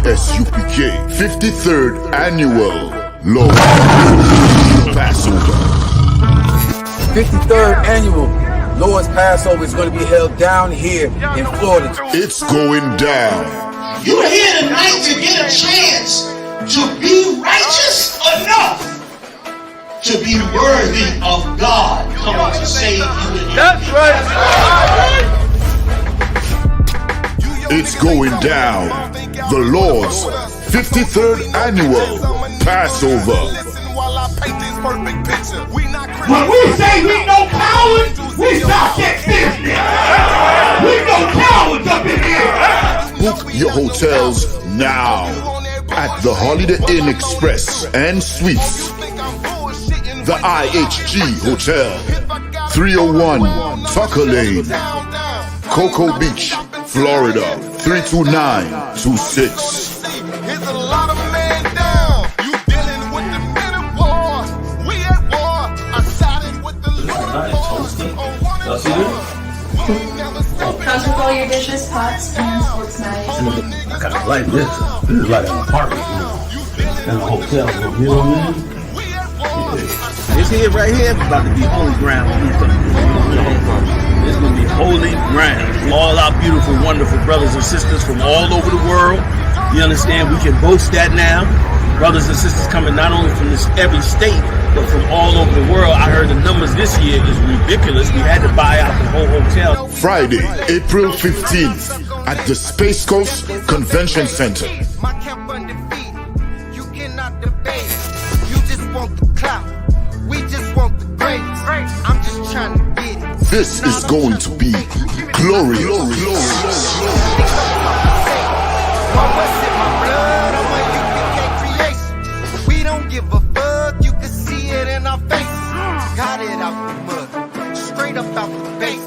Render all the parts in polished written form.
I.S.U.P.K. 53rd Annual Lord Passover. 53rd Annual Lord's Passover is going to be held down here in Florida. It's going down. You're here tonight to get a chance to be righteous enough to be worthy of God coming to save you. That's right. It's going down. The Lord's 53rd Annual Passover. When we say we no cowards, we stop that business. We no cowards up in here. Book your hotels now at the Holiday Inn Express and Suites, the IHG Hotel, 301 Tucker Lane, Cocoa Beach, Florida, 32926. Here's a lot of men down. You dealing with the men of war. We at war. I sided with the Comes with all your dishes, pots, and sports knives. I got it like this. This is like an apartment, and a hotel, you know what I mean? This here, right here, is about to be holy ground. It's going to be holy ground. All our beautiful, wonderful brothers and sisters from all over the world. You understand? We can boast that now. Brothers and sisters coming not only from every state, but from all over the world. I heard the numbers this year is ridiculous. We had to buy out the whole hotel. Friday, April 15th at the Space Coast Convention Center. my camp undefeated. You cannot debate. You just want the clout. We just want the grades. I'm just trying to get it. This is going to be glorious. We don't give a fuck, you can see it in our faces. Got it out the mud, straight up out the base.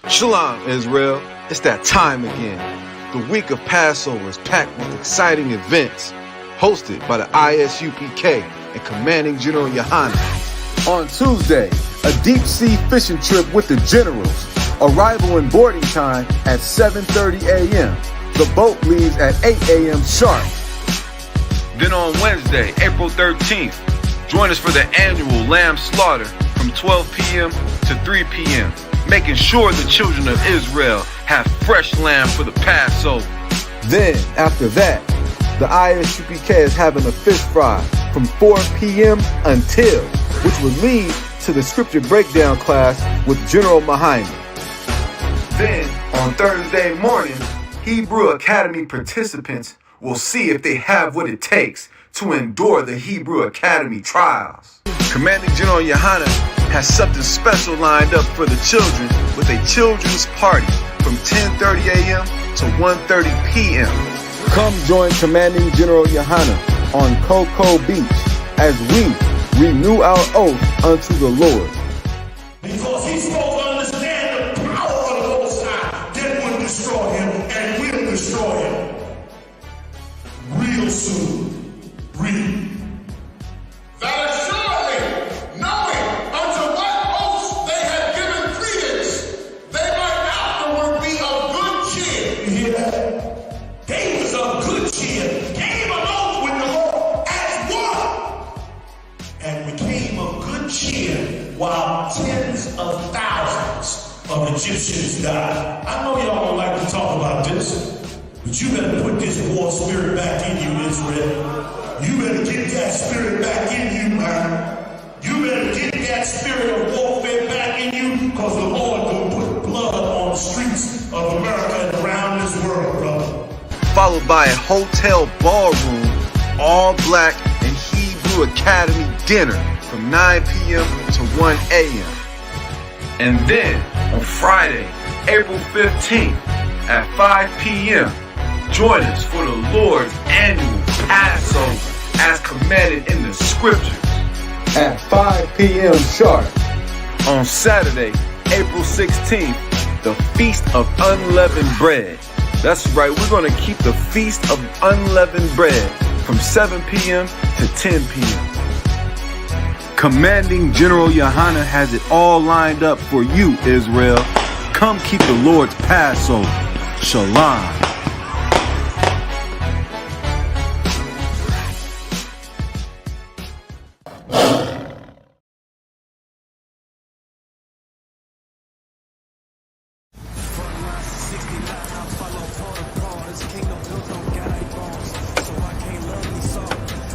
Shalom, Israel. It's that time again. The week of Passover is packed with exciting events, hosted by the I.S.U.P.K. and Commanding General YAHANNA. On Tuesday, a deep-sea fishing trip with the generals. Arrival and boarding time at 7:30 a.m. The boat leaves at 8 a.m. sharp. Then on Wednesday, April 13th, join us for the annual lamb slaughter from 12 p.m. to 3 p.m., making sure the children of Israel have fresh lamb for the Passover. Then, after that, the I.S.U.P.K. is having a fish fry from 4 p.m. until, which will lead to the scripture breakdown class with General Mahina. Then, on Thursday morning, Hebrew Academy participants will see if they have what it takes to endure the Hebrew Academy trials. Commanding General YAHANNA has something special lined up for the children with a children's party from 10:30 a.m. to 1:30 p.m. Come join Commanding General Yahanna on Cocoa Beach as we renew our oath unto the Lord. Because he's supposed to understand the power of the Most High that would destroy him and will destroy him. Real soon. Read. That assuredly, knowing unto what oaths they had given credence, they might afterward be of good cheer. You hear that? They was of good cheer. Came along with the Lord as one. And became of good cheer while tens of thousands of Egyptians died. I know y'all don't like to talk about this, but you better put this war spirit back in you, Israel. You better get that spirit back in you, man. You better get that spirit of warfare back in you, because the Lord will put blood on the streets of America and around this world, brother. Followed by a hotel ballroom, all black and Hebrew Academy dinner from 9 p.m. to 1 a.m. And then on Friday, April 15th at 5 p.m., join us for the Lord's annual Passover as commanded in the scriptures at 5 p.m. sharp. On Saturday, April 16th, the Feast of Unleavened Bread. That's right, we're going to keep the Feast of Unleavened Bread from 7 p.m. to 10 p.m. Commanding General Yahanna has it all lined up for you, Israel. Come keep the Lord's Passover. Shalom.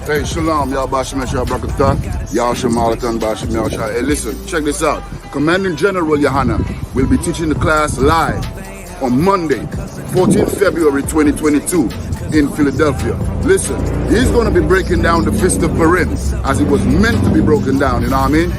Hey, shalom, y'all Bashim Eshah Brakatan, y'all Shamalatan Bashim Yashah. Hey, listen, check this out. Commanding General Yahanna will be teaching the class live on Monday, 14th February 2022 in Philadelphia. Listen, he's going to be breaking down the Fist of Purim as it was meant to be broken down, you know what I mean?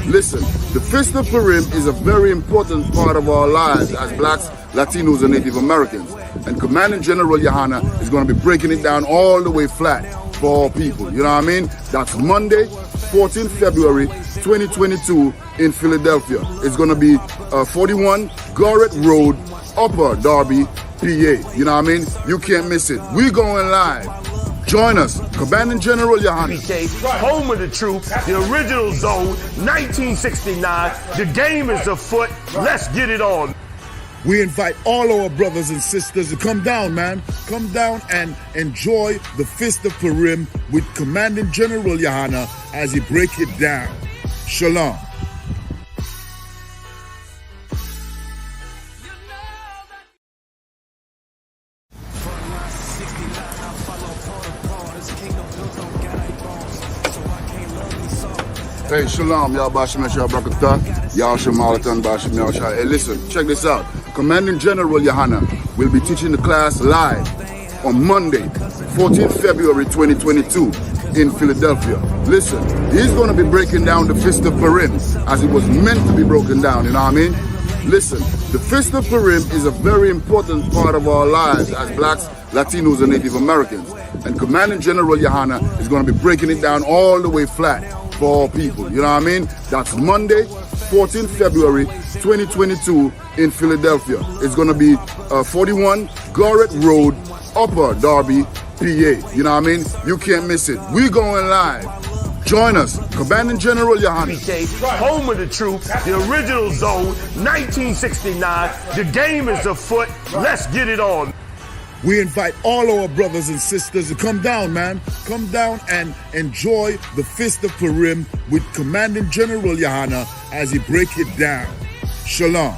Listen, the Fist of Purim is a very important part of our lives as blacks, Latinos, and Native Americans. And Commanding General Yahanna is going to be breaking it down all the way flat for all people, you know what I mean? That's Monday, 14th February 2022 in Philadelphia. It's going to be 41 Garrett Road, Upper Darby, PA. You know what I mean? You can't miss it. We're going live. Join us, Commandant General Yahanna. Home of the truth, the original zone, 1969. The game is afoot. Let's get it on. We invite all our brothers and sisters to come down, man. Come down and enjoy the Fist of Purim with Commandant General Yahanna as he break it down. Shalom. Hey, shalom, y'all Bashim Eshah Brakatan, y'all Shamalatan Bashim Yashah. Hey, listen, check this out. Commanding General Yahanna will be teaching the class live on Monday, 14th February 2022 in Philadelphia. Listen, he's going to be breaking down the Fist of Purim as it was meant to be broken down, you know what I mean? Listen, the Fist of Purim is a very important part of our lives as blacks, Latinos, and Native Americans. And Commanding General Yahanna is going to be breaking it down all the way flat for all people, you know what I mean? That's Monday, 14th February 2022 in Philadelphia. It's going to be 41 Garrett Road, Upper Darby, PA. You know what I mean? You can't miss it. We're going live. Join us, Commandant General Yahanna. Home of the truth, the original zone, 1969. The game is afoot. Let's get it on. We invite all our brothers and sisters to come down, man. Come down and enjoy the Fist of Purim with Commandant General Yahanna as he break it down. Shalom.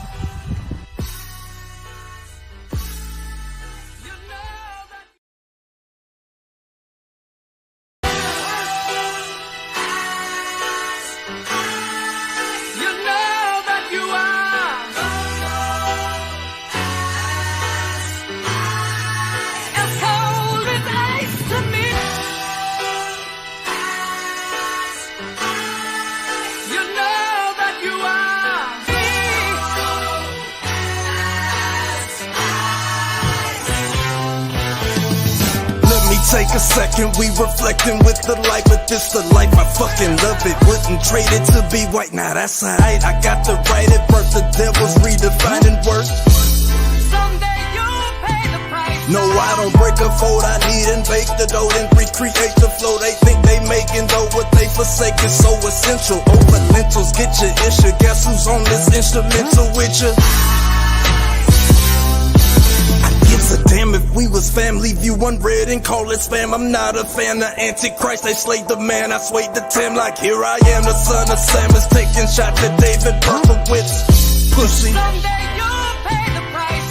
take a second, we reflecting with the light, but this the life, I fucking love it. Wouldn't trade it to be white, nah, that's alright. I got the right at birth, the devil's redefining worth. Someday you'll pay the price. No, I don't break a fold, I need and bake the dough, then recreate the flow. They think they making though, what they forsake is so essential. Over lentils, get your issue, guess who's on this instrumental with you? Gives a damn if we was family, view unread and call it spam. I'm not a fan of Antichrist, they slayed the man, I swayed the Tim like here I am, the son of Sam is taking shot to David Berkowitz. Pussy.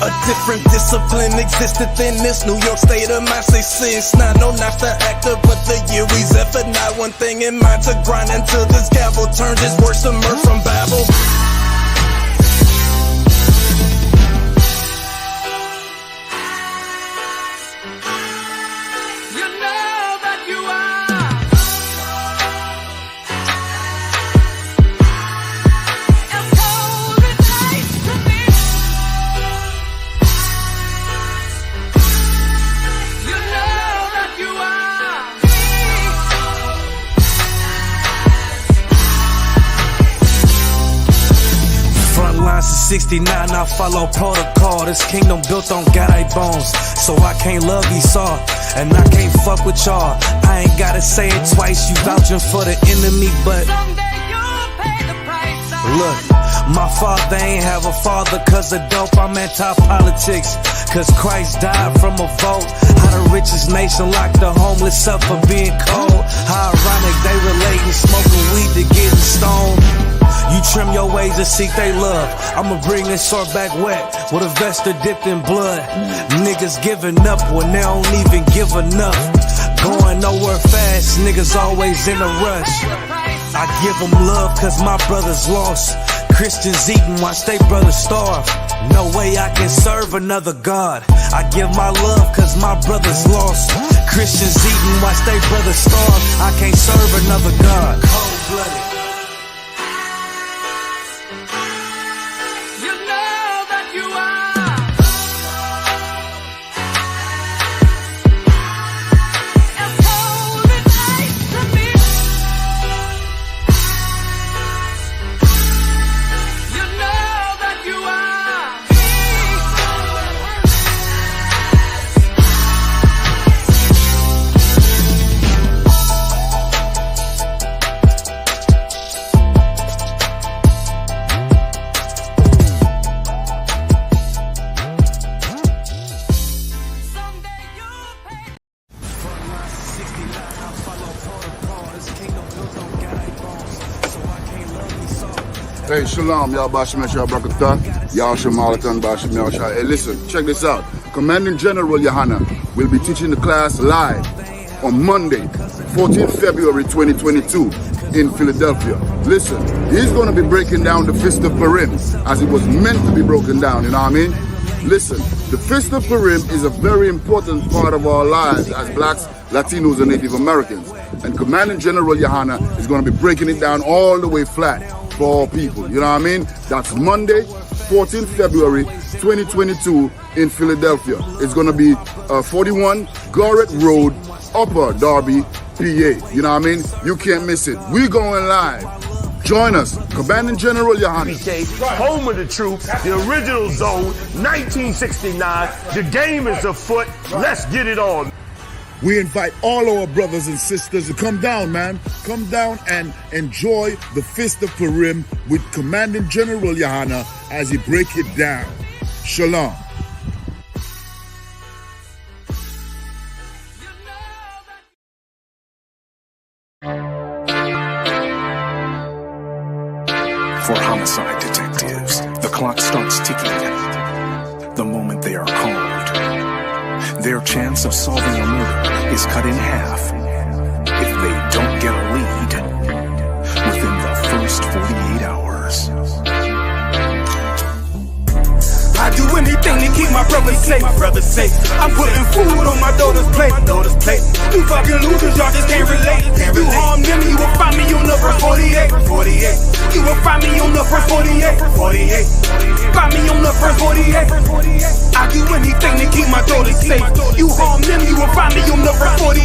A different discipline existed in this New York state of mind. Say since not no, not the actor, but the year we's ever not one thing in mind to grind until this gavel turned his words to mirth from Babel. Since 69, I follow protocol. This kingdom built on God bones, so I can't love Esau, and I can't fuck with y'all. I ain't gotta say it twice, you vouching for the enemy, but Someday you'll pay the price. look, my father ain't have a father cause of dope. I'm anti-politics cause Christ died from a vote. How the richest nation locked the homeless up for being cold. How ironic they relating smoking weed to getting stoned. You trim your ways and seek they love. I'ma bring this sword back wet with a vesta dipped in blood. Niggas giving up when they don't even give enough. Going nowhere fast, niggas always in a rush. I give them love cause my brother's lost. Christians eating, watch they brothers starve. No way I can serve another God. I give my love cause my brother's lost. Christians eating, watch they brothers starve. I can't serve another God. Cold-blooded. Hey, Shalom, y'all Bashim Yashar Brakatah, Yashim Malatan Bashim Yashar. Hey, listen, check this out. Commandant General Yahanna will be teaching the class live on Monday, 14th February 2022 in Philadelphia. Listen, he's going to be breaking down the Fist of Purim as it was meant to be broken down, you know what I mean? Listen, the Fist of Purim is a very important part of our lives as blacks, Latinos, and Native Americans. And Commandant General Yahanna is going to be breaking it down all the way flat for all people, you know what I mean? That's Monday, 14th February 2022 in Philadelphia. It's going to be 41 Gorret Road, Upper Darby, PA. You know what I mean? You can't miss it. We're going live. Join us, Commandant General Yahanna. Home of the truth, the original zone, 1969. The game is afoot. Let's get it on. We invite all our brothers and sisters to come down, man. Come down and enjoy the Fist of Purim with Commandant General Yahanna as he break it down. Shalom. For homicide detectives, the clock starts ticking. The moment they are called, their chance of solving a murder is cut in half if they don't get a lead within the first 48 hours. I do anything to keep my brother safe. I'm putting food on my daughter's plate. You fucking losers, y'all just can't relate. You harm them, you will find me on the first 48. You will find me on the first 48. Find me on the first 48. I do anything to keep my daughter safe. You harm them, you will find me on the first 48.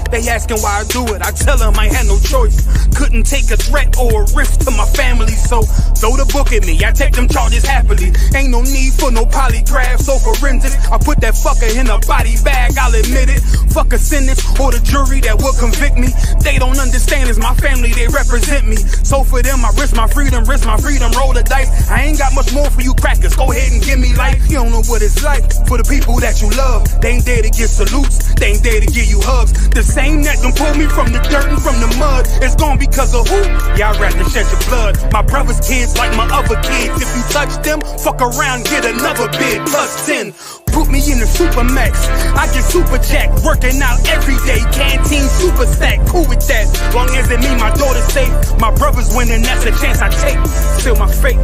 They asking why I do it, I tell them I had no choice. Couldn't take a threat or a risk to my family, so throw the book at me, I take them charges happily. Ain't no need for no polygraphs or forensics. I put that fucker in a body bag, I'll admit it. Fuck a sentence or the jury that will convict me. They don't understand, it's my family, they represent me. So for them, I risk my freedom, roll the dice. I ain't got much more for you crackers, go ahead and give me life. You don't know what it's like for the people that you love. They ain't there to give salutes, they ain't there to give you hugs. The same that done pulled me from the dirt and from the mud, it's gone because of who? Y'all rather shed your blood. My brother's kids like my other kids. If you touch them, fuck around, get another bid, plus 10. Put me in the Supermax, I get super jacked, working out every day, canteen super stack, cool with that. Long as it mean my daughter's safe, my brother's winning, that's a chance I take. Still my fate,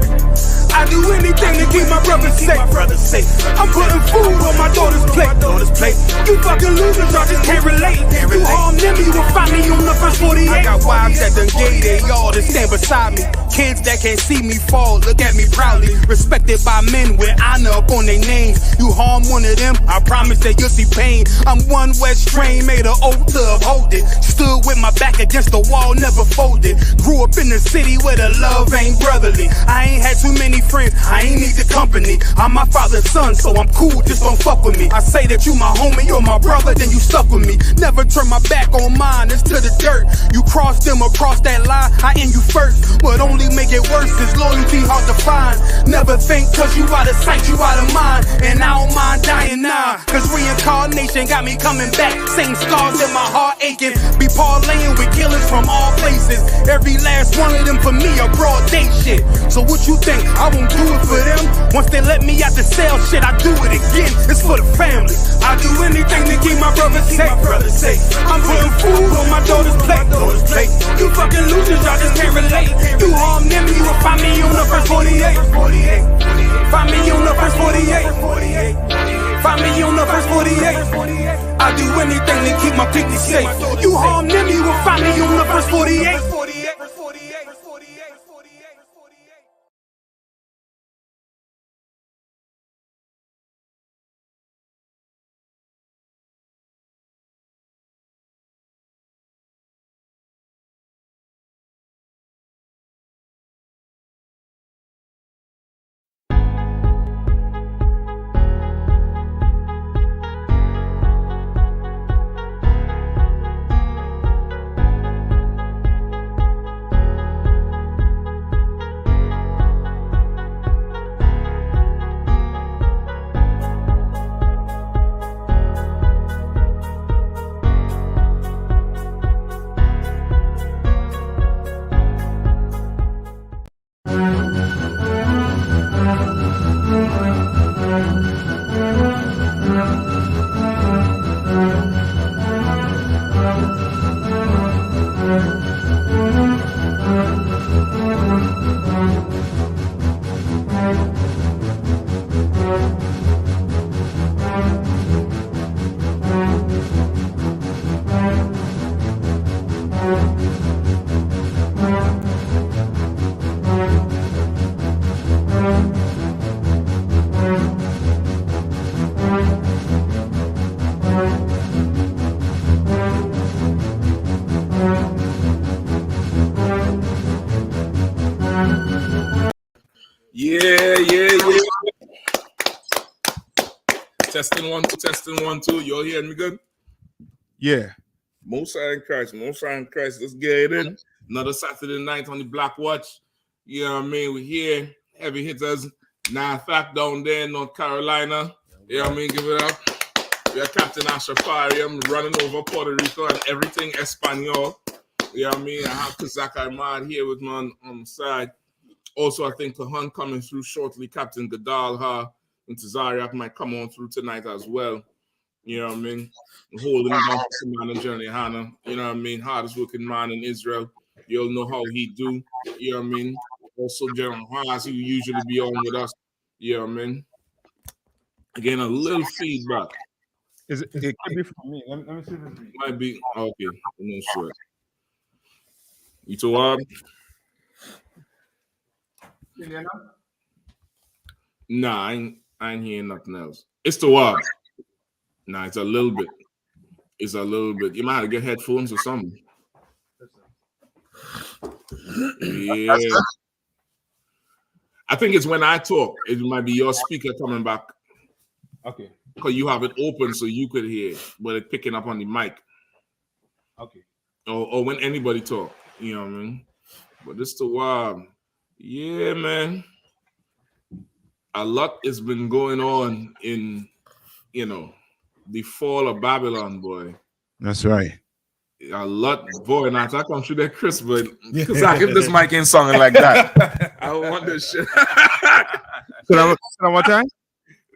I do anything to keep my brother safe. I'm putting food on my daughter's plate. You fucking losers, y'all just can't relate. You harm them, you will find me on the first 48. I got wives that done gay, they all that stand beside me. Kids that can't see me fall, look at me proudly. Respected by men with honor up on their names. You harm one of them, I promise that you'll see pain. I'm one West train, made an oath to uphold it. Stood with my back against the wall, never folded. Grew up in the city where the love ain't brotherly. I ain't had too many friends, I ain't need the company. I'm my father's son, so I'm cool, just don't fuck with me. I say that you my homie, you're my brother, then you stuck with me. Never turn my back on mine, it's to the dirt. You cross them across that line, I end you first. But only make it worse, is loyalty hard to find. Never think cause you out of sight, you out of mind. And I don't mind dying now, cause reincarnation got me coming back. Same scars in my heart aching. Be parlaying with killers from all places. Every last one of them for me a broad day shit. So what you think, I won't do it for them? Once they let me out the cell, shit, I do it again. It's for the family. I do anything to keep my brother safe. I'm putting food on my daughter's plate. You fucking losers, y'all just can't relate. You harm them, you will find me on the first 48. Find me on the first 48. Find me on the first 48. I do anything to keep my people safe. You harm them, you will find me on the first 48. Testing 1 2, testing 1 2. You're hearing me good? Yeah. Most High in Christ. Let's get it in. Another Saturday night on the BLACKWATCH. You know what I mean? We're here. Heavy hitters. 9 fact down there in North Carolina. You know what I mean? Give it up. We are Captain Ashafarium running over Puerto Rico and everything Espanol. You know what I mean? I have Kazak Ahmad here with me on the side. Also, I think Kahan coming through shortly. Captain Gadalha and Tazariak might come on through tonight as well. You know what I mean? Holding it down for Commandant GEN.YAHANNA. You know what I mean? Hardest working man in Israel. You all know how he do. You know what I mean? Also, General Haas, who usually be on with us. You know what I mean? Again, a little feedback. It could be from me. Let me see if it's me. Might be. Okay. I'm not sure. You too hard? Nah, I ain't hearing nothing else. It's too hard. Nah, it's a little bit. It's a little bit. You might have to get headphones or something. Yeah. I think it's when I talk. It might be your speaker coming back. Okay. Because you have it open so you could hear, but it's picking up on the mic. Okay. Or when anybody talk. You know what I mean? But this the wild. Yeah, man. A lot has been going on in, the fall of Babylon, boy. That's right. A lot, boy. Now I come through that Chris, but because if this mic ain't sounding like that, I don't want this shit. So one time?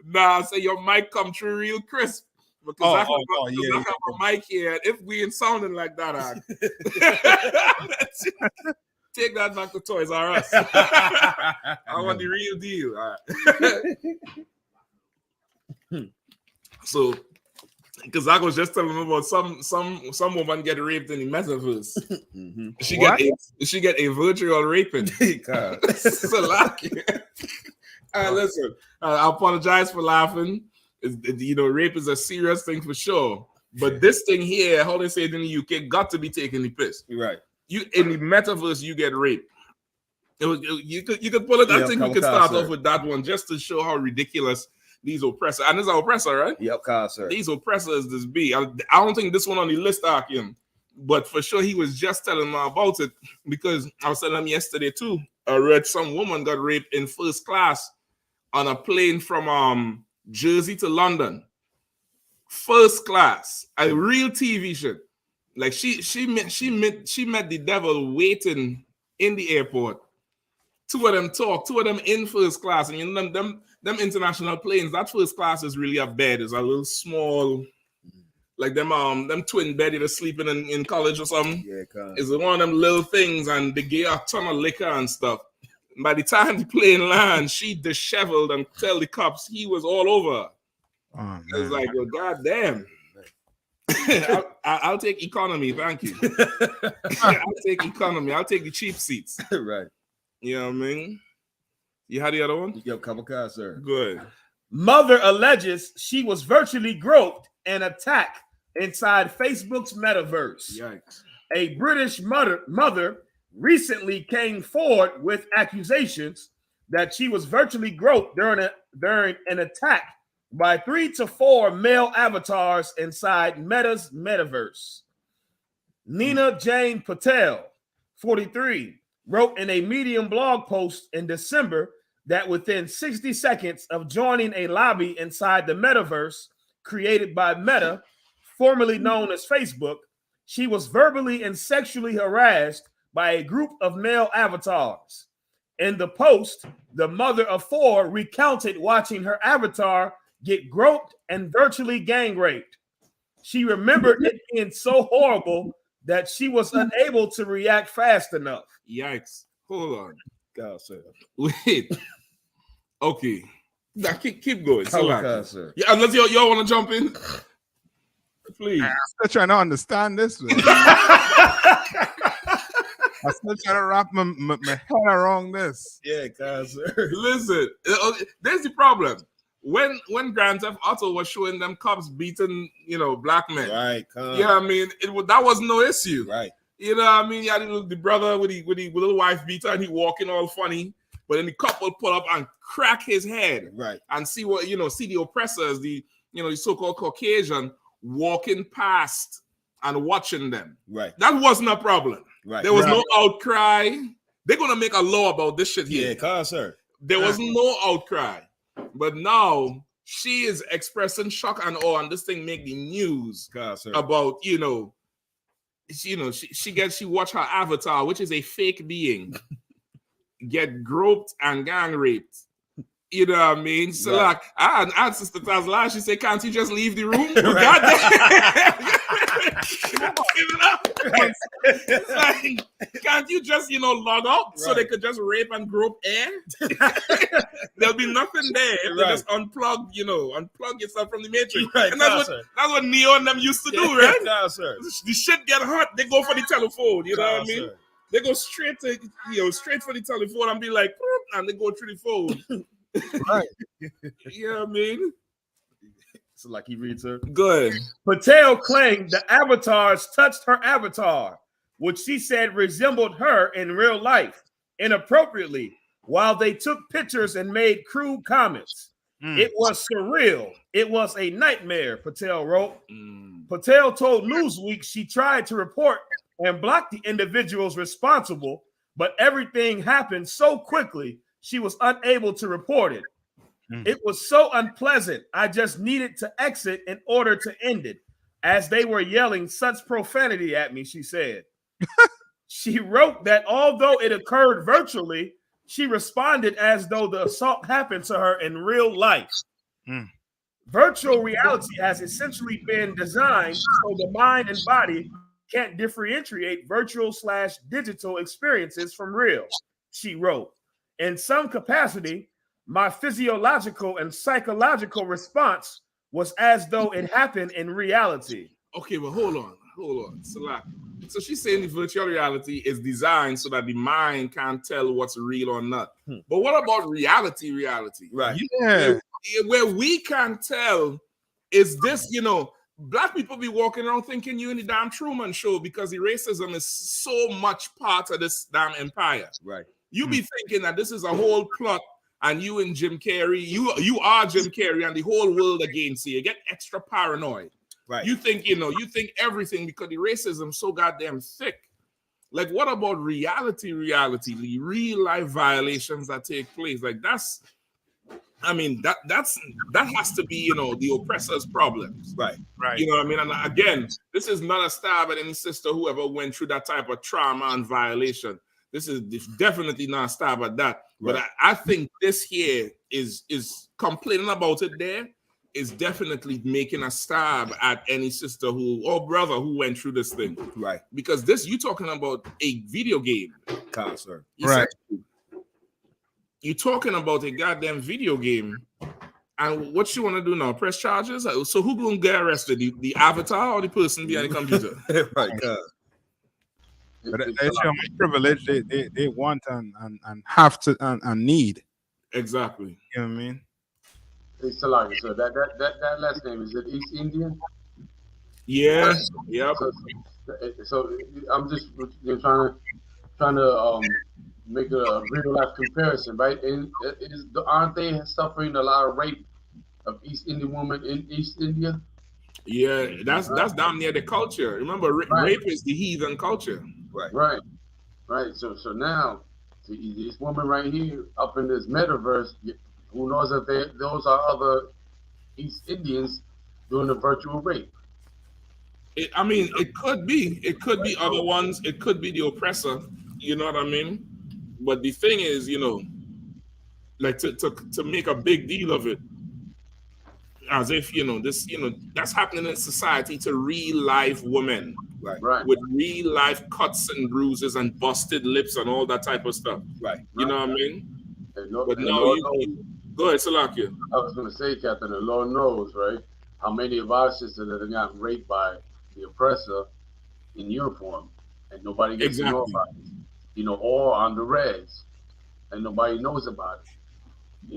Nah, I say your mic come through real crisp. Because I have a mic here. If we ain't sounding like that, take that back to Toys R Us. I want the real deal. All right. So, because I was just telling them about some woman get raped in the metaverse. Mm-hmm. She get a virtual raping. So lucky. Listen, I apologize for laughing. Rape is a serious thing for sure. But this thing here, how they say it in the UK, got to be taking the piss. Right. You in the metaverse, you get raped. You could pull it. I think we could start off with that one just to show how ridiculous these oppressors. And this is our oppressor, right? Yep, sir. These oppressors, this be. I don't think this one on the list, Akim, but for sure he was just telling me about it because I was telling him yesterday too. I read some woman got raped in first class on a plane from Jersey to London. First class, a real TV shit. Like she met the devil waiting in the airport. Two of them talk, two of them in first class, and you know them international planes. That first class is really a bed. It's a little small, like them twin bed you're sleeping in college or something. Yeah, it's one of them little things, and they get a ton of liquor and stuff. By the time the plane lands, she disheveled and tell the cops he was all over. Oh, it's like, well, goddamn. I'll take economy, thank you. I'll take economy. I'll take the cheap seats. Right. You know what I mean? You had the other one? Yep, couple cars, sir. Good. Mother alleges she was virtually groped and attacked inside Facebook's metaverse. Yikes. A British mother recently came forward with accusations that she was virtually groped during an attack by 3 to 4 male avatars inside Meta's metaverse. Nina Jane Patel, 43, wrote in a Medium blog post in December that within 60 seconds of joining a lobby inside the metaverse created by Meta, formerly known as Facebook, she was verbally and sexually harassed by a group of male avatars. In the post, the mother of 4 recounted watching her avatar get groped and virtually gang raped. She remembered it being so horrible that she was unable to react fast enough. Yikes. Hold on. God, sir. Wait. Okay. Now keep going. God, sir. Yeah, unless y'all want to jump in. Please. I'm still trying to understand this. I'm still trying to wrap my head around this. Yeah, God, sir. Listen, there's the problem. When Grand Theft Auto was showing them cops beating, black men. Right. Yeah, I mean, that was no issue. Right. You know what I mean? You had the brother with the little wife beater and he walking all funny. But then the cop will pull up and crack his head. Right. And see what, see the oppressors, the so-called Caucasian walking past and watching them. Right. That wasn't a problem. Right. There was no outcry. They're going to make a law about this shit here. Yeah, God, sir. There was no outcry. But now she is expressing shock and awe, and this thing make the news about, she watch her avatar, which is a fake being, get groped and gang raped. You know what I mean? So like, I asked Sister Tazla, she said, can't you just leave the room? Like, can't you just, log out so they could just rape and grope air? There'll be nothing there if they just unplug yourself from the matrix. Right, and that's what Neo and them used to do, right? Sir. The shit get hot, they go for the telephone, you know what I mean? Sir. They go straight for the telephone and be like, and they go through the phone. Right. You know what I mean? So like he reads her. Good. Patel claimed the avatars touched her avatar, which she said resembled her in real life inappropriately, while they took pictures and made crude comments. It was surreal. It was a nightmare, Patel wrote. Patel told Newsweek she tried to report and block the individuals responsible, but everything happened so quickly she was unable to report it. It was so unpleasant. I just needed to exit in order to end it, as they were yelling such profanity at me, she said. She wrote that although it occurred virtually, she responded as though the assault happened to her in real life. Virtual reality has essentially been designed so the mind and body can't differentiate virtual/digital experiences from real, she wrote. In some capacity, my physiological and psychological response was as though it happened in reality. Okay, well, hold on. So she's saying the virtual reality is designed so that the mind can't tell what's real or not. But what about reality? Right. Where we can't tell is this, black people be walking around thinking you in the damn Truman Show because the racism is so much part of this damn empire. Right. You be thinking that this is a whole plot and you and Jim Carrey, you are Jim Carrey and the whole world against you. You get extra paranoid. Right. You think, you think everything because the racism so goddamn thick. Like, what about reality, the real life violations that take place? Like, that has to be, the oppressor's problems. Right. You know what I mean? And again, this is not a stab at any sister who ever went through that type of trauma and violation. This is definitely not a stab at that. Right. But I think this here is complaining about it there is definitely making a stab at any sister or brother who went through this thing. Right. Because you're talking about a video game. Concert. Right. You're talking about a goddamn video game. And what you want to do now? Press charges? So who gonna get arrested? The avatar or the person behind the computer? Right. But they show how much privilege they want and have to and need. Exactly. You know what I mean? Hey, Salaki, so that last name, is it East Indian? Yeah. Yep. So I'm just trying to make a real life comparison, right? And aren't they suffering a lot of rape of East Indian women in East India? Yeah, that's down near the culture. Remember, rape is the heathen culture. Right. So now, this woman right here up in this metaverse, who knows if those are other East Indians doing the virtual rape? It could be. It could be other ones. It could be the oppressor. You know what I mean? But the thing is, like to make a big deal of it, as if this, that's happening in society to real life women, right, with real life cuts and bruises and busted lips and all that type of stuff, right. You know what I mean? But no, go ahead, Salakia. I was going to say, Captain, the Lord knows, right, how many of our sisters that have gotten raped by the oppressor in uniform, and nobody gets to know about it, or on the regs, and nobody knows about it,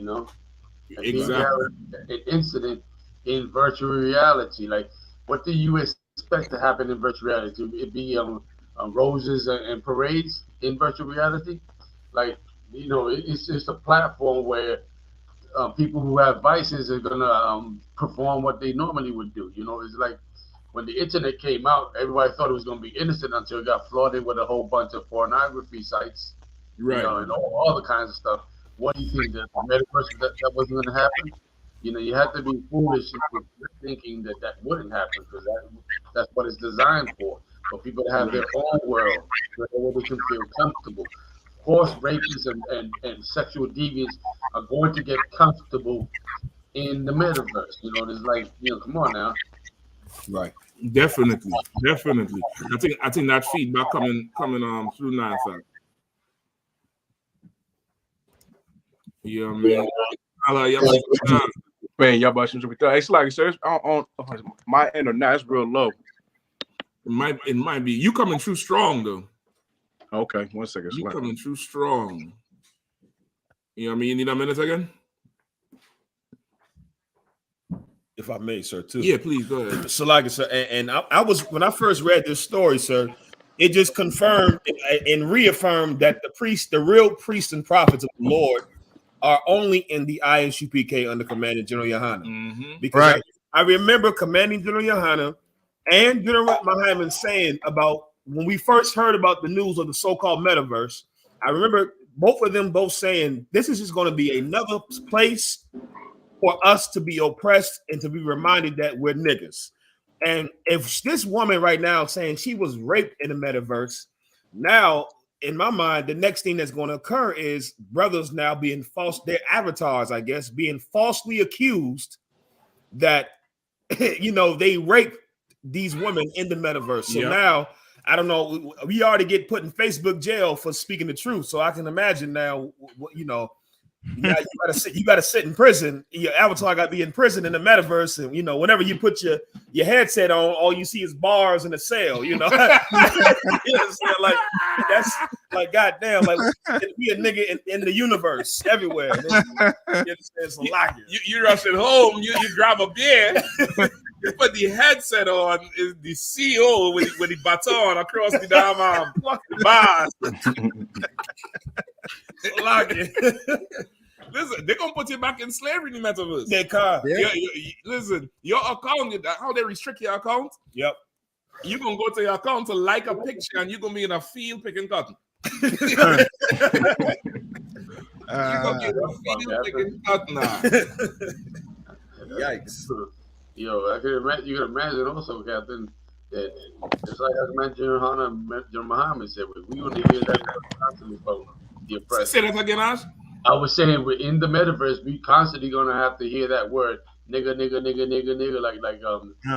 And exactly. An incident in virtual reality, like, what do you expect to happen in virtual reality? It be roses and parades in virtual reality, like. It's just a platform where people who have vices are gonna perform what they normally would do. It's like when the internet came out, everybody thought it was gonna be innocent until it got flooded with a whole bunch of pornography sites, right? And all other kinds of stuff. What do you think that the metaverse that wasn't gonna happen? You have to be foolish thinking that wouldn't happen, because that's what it's designed for people to have their own world where they can feel comfortable. Of course, rapists and sexual deviants are going to get comfortable in the metaverse. There's like, come on now. Right. Definitely. I think that feedback coming through now. Yeah, man. Man, y'all about to be through. It's like, sir, on my end or not, it's real low. It might be. You coming through strong though. Okay, 1 second. You coming through strong. You know what I mean? You need a minute again? if I may, sir, too. Yeah, please go ahead. So, like, sir, and I was when I first read this story, sir, it just confirmed and reaffirmed that the real priests and prophets of the Lord are only in the I.S.U.P.K under Commandant General Yahanna. Because I remember Commanding General Yahanna and General Muhammad saying about when we first heard about the news of the so-called metaverse. I remember both of them saying this is just going to be another place for us to be oppressed and to be reminded that we're niggas. And if this woman right now saying she was raped in the metaverse, now in my mind, the next thing that's going to occur is brothers now being their avatars, I guess, being falsely accused that, they rape these women in the metaverse. So now, I don't know, we already get put in Facebook jail for speaking the truth. So I can imagine now, now you gotta sit in prison. Your avatar got to be in prison in the metaverse, and whenever you put your headset on, all you see is bars in a cell. You know, like that's like goddamn, like be a nigga in the universe everywhere. It's a lot. You rush it home. You grab a beer. You put the headset on. Is the CEO with the baton across the damn bars. Listen, they're gonna put you back in slavery in the metaverse. They can't. Listen, your account, how they restrict your account? Yep. You're gonna go to your account to like a picture, and you're gonna be in a field picking cotton. You're gonna be in a field picking cotton now. Yikes. Yo, you can imagine also, Captain, that it's like General Muhammad said, we want to hear that constantly from the oppressed. Say that again, Ash? I was saying, we're in the metaverse, we constantly gonna have to hear that word, nigga, like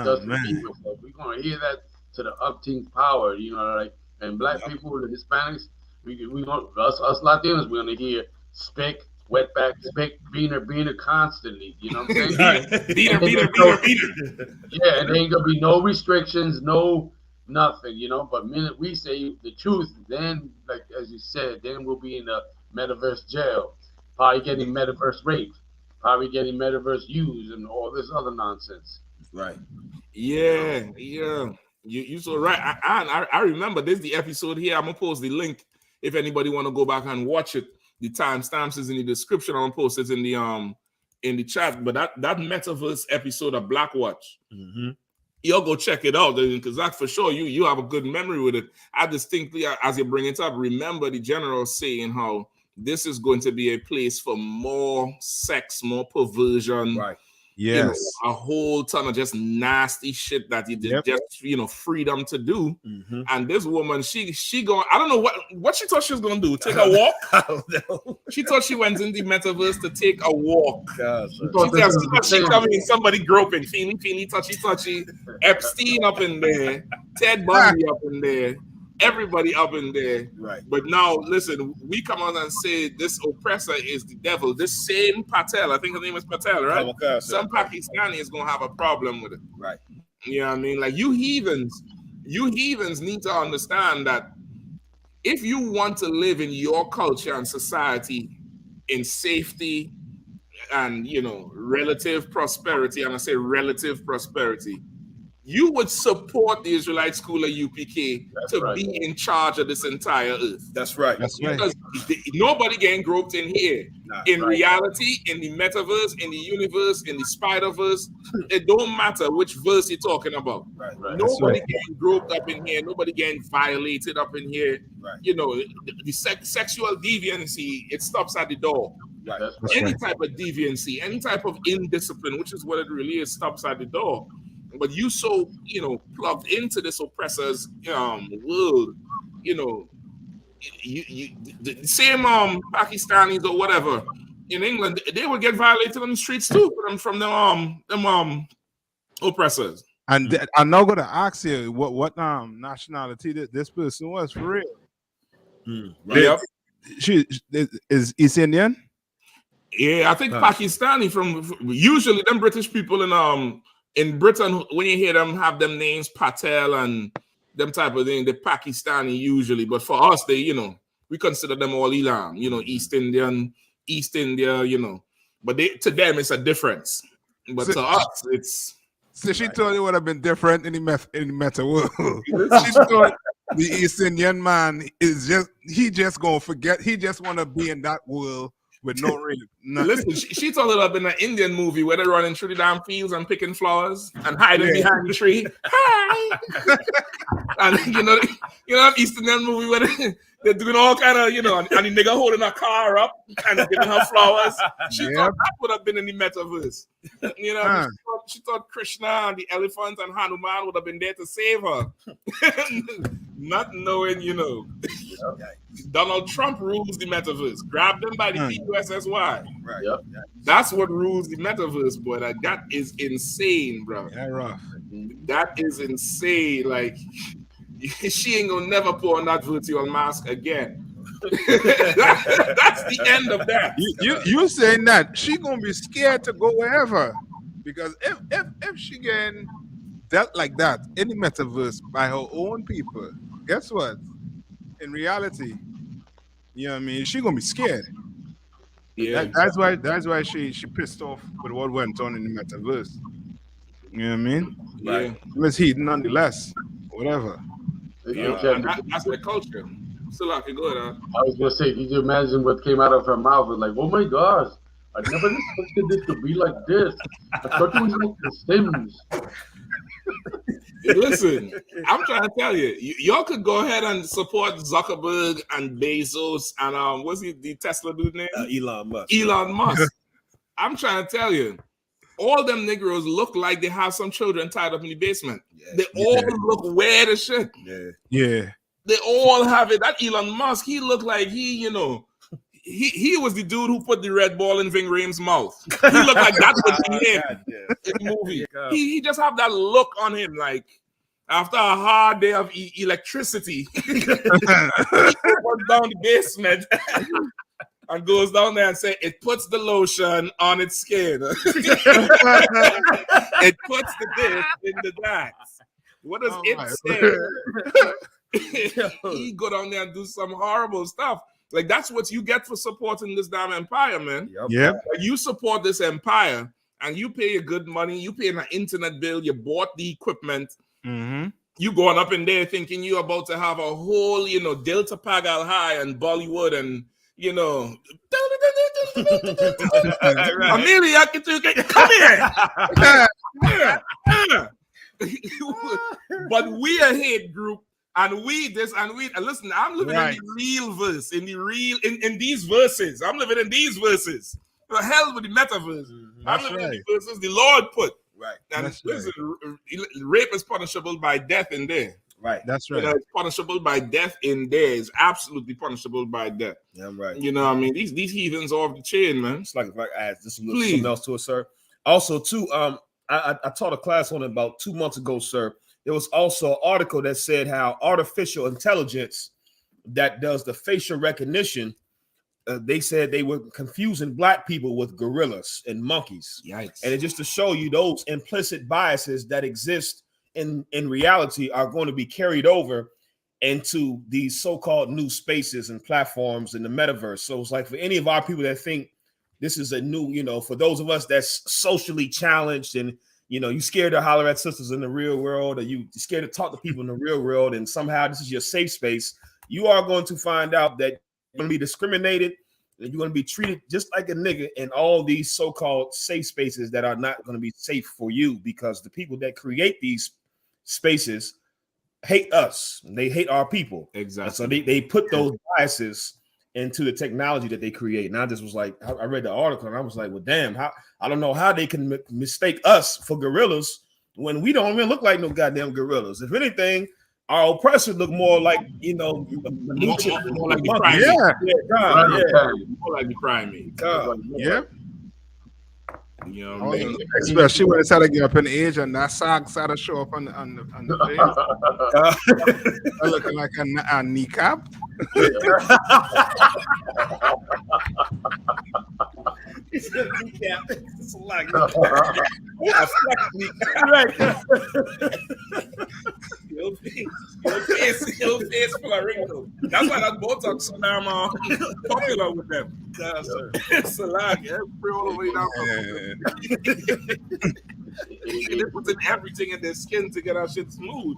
Justin Bieber said. We're gonna hear that to the upteenth power, and black people, the Hispanics, we gonna us Latinos, we're gonna hear spick, wetback, spick, beaner constantly. You know what I'm saying? beaner. Yeah, and there ain't gonna be no restrictions, no nothing, But minute we say the truth, then, like as you said, then we'll be in the Metaverse jail, probably getting metaverse raped, probably getting metaverse used, and all this other nonsense. Right. Yeah. You so right. I remember this the episode here. I'm gonna post the link if anybody want to go back and watch it. The timestamps is in the description. I'm gonna post it in the chat. But that metaverse episode of BLACKWATCH, you'll go check it out because that's for sure. You have a good memory with it. I distinctly, as you bring it up, remember the general saying how this is going to be a place for more sex, more perversion. Right. Yes. A whole ton of just nasty shit that you did just freedom to do. And this woman, she going, I don't know what she thought she was gonna do. Take a walk. I don't know. She thought she went in the metaverse to take a walk. She thought she coming in somebody groping, feely, touchy. Epstein up in there, Ted Bundy up in there. Everybody up in there. Right. But now, listen, we come on and say this oppressor is the devil. This same Patel, I think his name is Patel, right? Some Pakistani is going to have a problem with it. Right. You know what I mean? Like, you heathens need to understand that if you want to live in your culture and society in safety and, relative prosperity, and I say relative prosperity, you would support the Israelite school of UPK be in charge of this entire earth. That's right. Because nobody getting groped in here. Reality, in the metaverse, in the universe, in the Spider-Verse, it don't matter which verse you're talking about. Right. Nobody getting groped up in here. Nobody getting violated up in here. Right. The sexual deviancy, it stops at the door. Right. Any type of deviancy, any type of indiscipline, which is what it really is, stops at the door. But you so plugged into this oppressor's world, the same Pakistanis or whatever in England, they would get violated on the streets too from them oppressors. And I'm not gonna ask you what nationality this person was for real. Right. Yep. She is East Indian. Yeah, I think Pakistani from usually them British people in Britain, when you hear them have them names, Patel and them type of thing, they're Pakistani usually. But for us, they, we consider them all Elam, East Indian, East India, But to them, it's a difference. But to us, it's. So she told you it would have been different in the meta world. She told the East Indian man he just gonna forget. He just want to be in that world with no rape. Listen, she told it up in an Indian movie where they're running through the damn fields and picking flowers and hiding behind the tree. Hi. And you know East Indian movie where they're doing all kind of, and the nigga holding a car up and giving her flowers. She thought that would have been in the metaverse. She thought Krishna and the elephant and Hanuman would have been there to save her. Not knowing, Donald Trump rules the metaverse. Grab them by the PUSSY. Right. Yep. That's what rules the metaverse, boy. Like, that is insane, bro. Yeah, rough. That is insane. Like, she ain't gonna never put on that virtual mask again. That's the end of that. You saying that she gonna be scared to go wherever, because if she getting dealt like that in the metaverse by her own people, guess what? In reality, you know what I mean, she gonna be scared. Yeah, that's why she pissed off with what went on in the metaverse. You know what I mean? Yeah, it was heat nonetheless. Whatever. That's the culture. Still, I can go there. I was gonna say, did you imagine what came out of her mouth? Was like, oh my gosh, I never expected this to be like this. I thought it was like The Sims. Listen, I'm trying to tell you, y'all could go ahead and support Zuckerberg and Bezos and what's the Tesla dude name? Elon Musk. Elon Musk. I'm trying to tell you, all them Negroes look like they have some children tied up in the basement. They all look weird as shit. Yeah. They all have it. That Elon Musk, he looked like he was the dude who put the red ball in Ving Rhames' mouth. He looked like that would be him in the movie. He just have that look on him, like after a hard day of electricity, he goes down the basement and goes down there and say, "It puts the lotion on its skin. It puts the this in the that." What does it say? He go down there and do some horrible stuff. Like, that's what you get for supporting this damn empire, man. Yep. Like, you support this empire and you pay your good money, you pay an internet bill, you bought the equipment. Mm-hmm. You going up in there thinking you're about to have a whole, Delta Pagal High and Bollywood and, Amelia, come here. But we a hate group. And we this and we and listen, I'm living in the real verse, in these verses. I'm living in these verses. The hell with the metaverse. I'm living in the verses the Lord put. Right. And listen, rape is punishable by death in there. Right. That's right. It's punishable by death in there. It's absolutely punishable by death. Yeah, I'm right. You know what I mean? These heathens are off the chain, man. It's like if I add just something else to it, sir. Also, too, I taught a class on it about 2 months ago, sir. There was also an article that said how artificial intelligence that does the facial recognition, they said they were confusing black people with gorillas and monkeys. Yikes. And it's just to show you those implicit biases that exist in reality are going to be carried over into these so-called new spaces and platforms in the metaverse. So it's like for any of our people that think this is a new, for those of us that's socially challenged and you scared to holler at sisters in the real world, or you scared to talk to people in the real world, and somehow this is your safe space, you are going to find out that you're going to be discriminated and you're going to be treated just like a nigga in all these so-called safe spaces that are not going to be safe for you, because the people that create these spaces hate us. They hate our people. Exactly. And so they put those biases into the technology that they create. And I just was like, I read the article and I was like, well, damn, I don't know how they can mistake us for gorillas when we don't even look like no goddamn gorillas. If anything, our oppressors look more like, more like the primate. More like the primate. Yeah. You know what I mean? Especially when it's had to get up in age and that sag started to show up on the face. Looking like a kneecap. It's a kneecap. It's like Your face a wrinkle. That's why that Botox so damn popular with them. It's a lag. Every all the way down. They put in everything in their skin to get our shit smooth.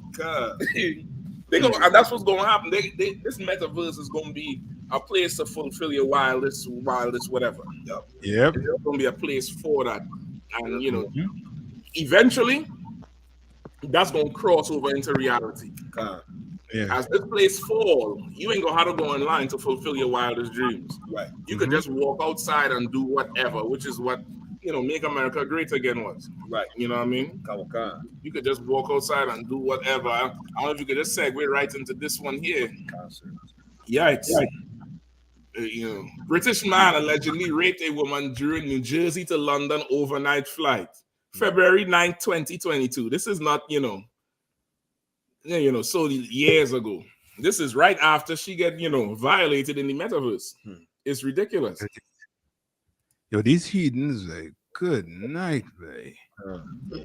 They go, and that's what's going to happen. This metaverse is going to be a place to fulfill your wildest, whatever. Yep. It's going to be a place for that, and you know, eventually, that's going to cross over into reality. As this place fall, you ain't gonna have to go online to fulfill your wildest dreams. Right. You could just walk outside and do whatever, which is what, you know, Make America Great Again was. Right. You know what I mean? You could just walk outside and do whatever. I don't know if you could just segue right into this one here. Yikes. You know, British man allegedly raped a woman during New Jersey to London overnight flight. February 9th, 2022. This is not, so years ago. This is right after she get, violated in the metaverse. It's ridiculous. Yo, these heathens, like, good night, man.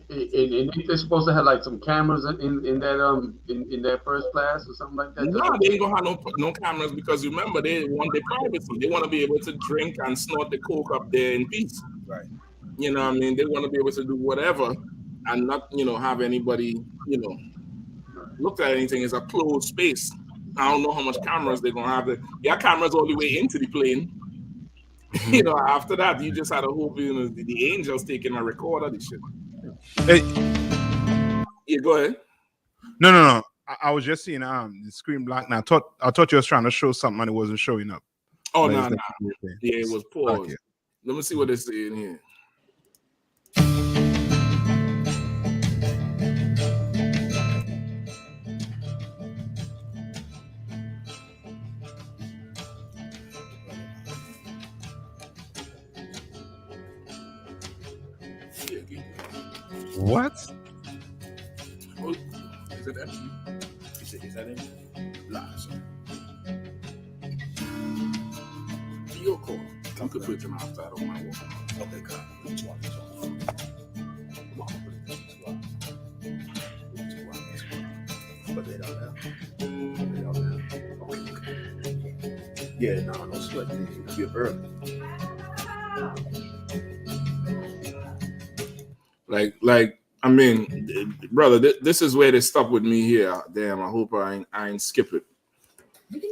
And they're supposed to have like some cameras in that first class or something like that. No, they ain't gonna have no cameras because remember they want their privacy. They want to be able to drink and snort the coke up there in peace. Right. You know what I mean? They want to be able to do whatever and not, have anybody, look at anything. It's a closed space. I don't know how much cameras they're gonna have. Yeah, cameras all the way into the plane. After that, you just had to hope the angels taking a record of the shit. Hey. Yeah, go ahead. No. I was just seeing the screen black. Now I thought you was trying to show something and it wasn't showing up. Oh no. Yeah, it was paused. Okay. Let me see what they say in here. What? Oh, is it empty? Is that empty? Nah, sorry. Your call. You could put them outside on my wall. Okay, come. Which one? Come on, put it Put it out there. Okay. Yeah, no sweat. You're early. Like, I mean, brother, this is where they stop with me here. Damn, I hope I ain't skip it.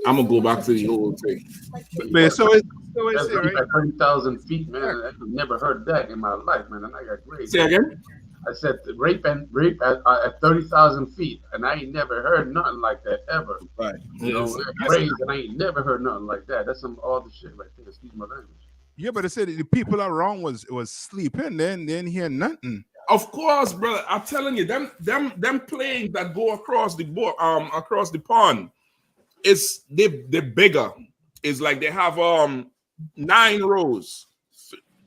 I'm gonna go back to the old thing. But so it's right? 30,000 feet, man. I've never heard that in my life, man. And I got great. Say again? I said rape at 30,000 feet, and I ain't never heard nothing like that ever. Right. Crazy, and I ain't never heard nothing like that. That's some all the shit right there. Excuse my language. Yeah, but I said the people around was sleeping. Then they didn't hear nothing. Of course, brother. I'm telling you, them planes that go across the pond, they're bigger. It's like they have 9 rows,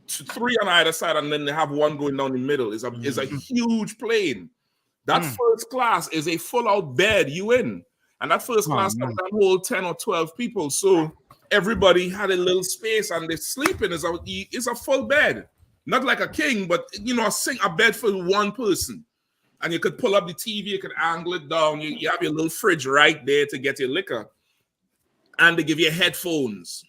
3 on either side, and then they have one going down the middle. It's a huge plane. That first class is a full-out bed you in, and that first class can hold 10 or 12 people. So everybody had a little space, and they're sleeping. It's a full bed. Not like a king, but a bed for one person. And you could pull up the TV, you could angle it down. You have your little fridge right there to get your liquor. And they give you headphones.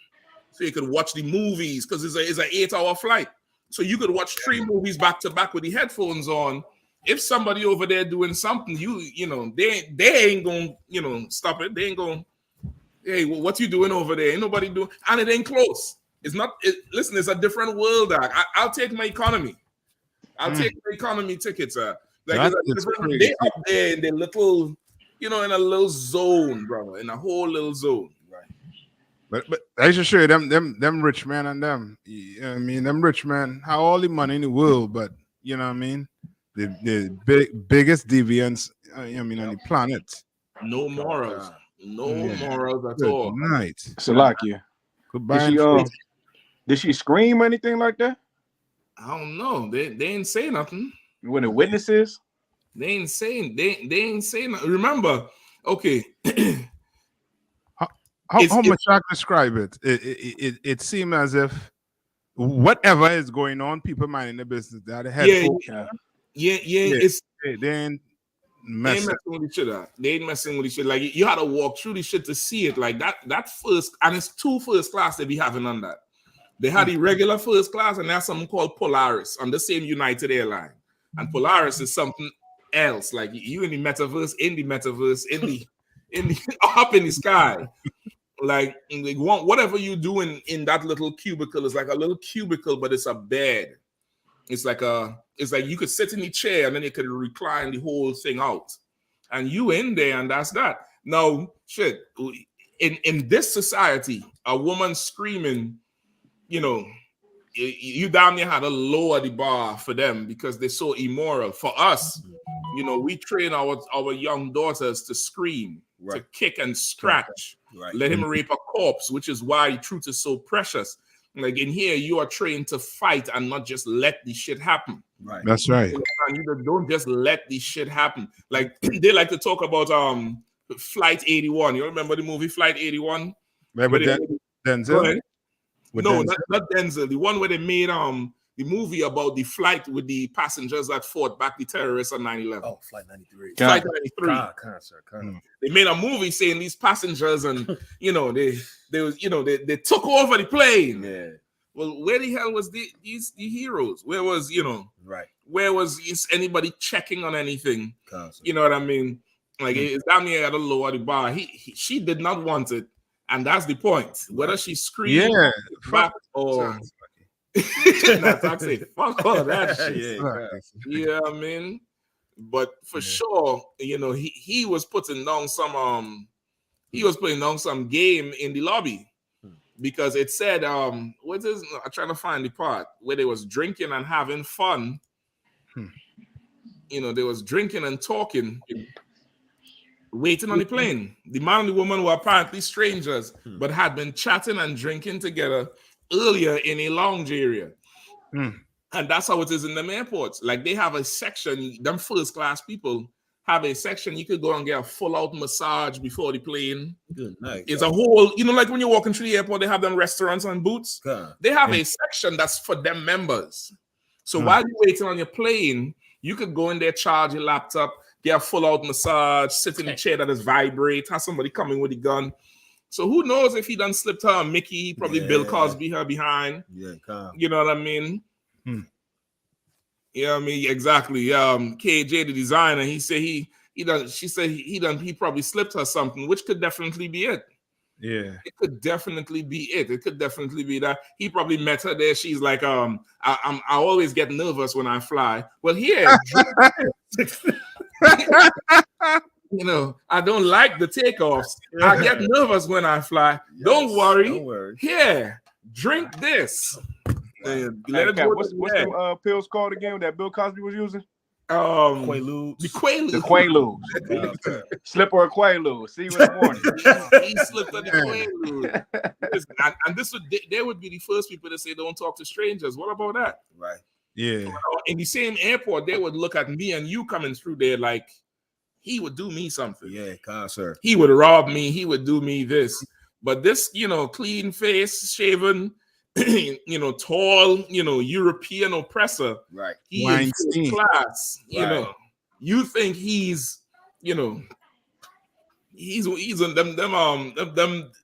So you could watch the movies because it's an 8-hour flight. So you could watch 3 movies back to back with the headphones on. If somebody over there doing something, they ain't gonna stop it. They ain't gonna, hey, what you doing over there? Ain't nobody doing, and it ain't close. It's not. Listen, it's a different world. I'll take my economy. I'll take my economy tickets. Like they up there in the little, in a little zone, brother, in a whole little zone. Right. But I should show you them rich men and them. You know what I mean, them rich men have all the money in the world, but you know what I mean. The biggest deviants, on the planet. No morals. No morals at all. Good night. Salakia. Goodbye. Did she scream or anything like that? I don't know. They ain't say nothing. When the witnesses? They ain't saying nothing. Remember, okay. How much I describe it? It seemed as if whatever is going on, people minding the business. They had a headphone. Yeah. They ain't messing with each other. They ain't messing with each other. Like you had to walk through this shit to see it. Like that first, and it's 2 first class they be having on that. They had the regular first class, and there's something called Polaris on the same United airline. And Polaris is something else. Like you in the metaverse, in the up in the sky. Like whatever you do in that little cubicle is like a little cubicle, but it's a bed. It's like you could sit in the chair and then you could recline the whole thing out. And you in there, and that's that. Now, shit, in this society, a woman screaming, you damn near had to lower the bar for them because they're so immoral. For us, we train our young daughters to scream, to kick and scratch. Let him rape a corpse, which is why the truth is so precious. Like in here, you are trained to fight and not just let the shit happen. Right. That's right. You don't just let the shit happen. Like they like to talk about Flight 81. You remember the movie Flight 81? Remember Denzel? No, not Denzel. The one where they made the movie about the flight with the passengers that fought back the terrorists on 9/11. Oh, Flight 93. Flight 93. They made a movie saying these passengers and they took over the plane. Yeah. Well, where the hell was the heroes? Where was Where was anybody checking on anything? You know what I mean? Like it's damn near at a lower the bar. She did not want it, and that's the point. Whether she screamed back or not toxic. Fuck all that shit. Yeah, I mean, but for sure, he was putting down some game in the lobby because it said what is I'm trying to find the part where they was drinking and having fun. They was drinking and talking, waiting on the plane. The man and the woman were apparently strangers, but had been chatting and drinking together earlier in a lounge area. And that's how it is in them airports. Like they have a section, them first class people have a section you could go and get a full out massage before the plane. Good night. It's a whole, like when you're walking through the airport, they have them restaurants and booths. They have a section that's for them members. So while you're waiting on your plane, you could go in there, charge your laptop, get a full out massage, sit in a chair that is vibrate, have somebody coming with a gun. So who knows if he done slipped her a Mickey, probably Bill Cosby her behind. Yeah, you know what I mean? Yeah, I mean, exactly. KJ, the designer, he said he probably slipped her something, which could definitely be it. Yeah. It could definitely be it. It could definitely be that. He probably met her there. She's like, I always get nervous when I fly. Well, here, I don't like the takeoffs. I get nervous when I fly. Don't worry. Here, drink this. What's the pills called again that Bill Cosby was using? Quaaludes. The Quaaludes. Slip or a Quaalude. See you in the morning. He slipped on the Quaalude. And they would be the first people to say don't talk to strangers. What about that? Right. Yeah. In the same airport, they would look at me and you coming through there like he would do me something. Yeah, sir. He would rob me. He would do me this. But this, clean face, shaven, tall, European oppressor. Right. He is first class. You think he's on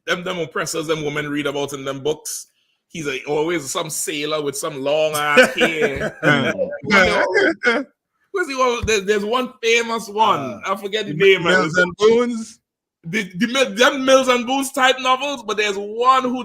them oppressors them women read about in them books. He's always some sailor with some long ass hair. There's one famous one. I forget the name. Mills and Boons. Them Mills and Boons type novels, but there's one who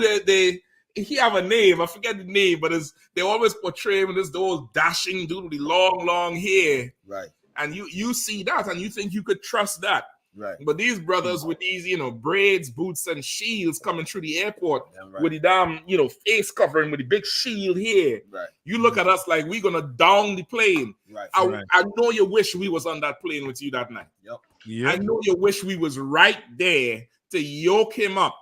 he have a name. I forget the name, but they always portray him as those dashing dude with the long hair. Right. And you see that and you think you could trust that. Right. But these brothers with these, braids, boots, and shields coming through the airport with the damn, face covering with the big shield here. Right. You look at us like we're gonna down the plane. Right. I know you wish we was on that plane with you that night. Yep. I know you wish we was right there to yoke him up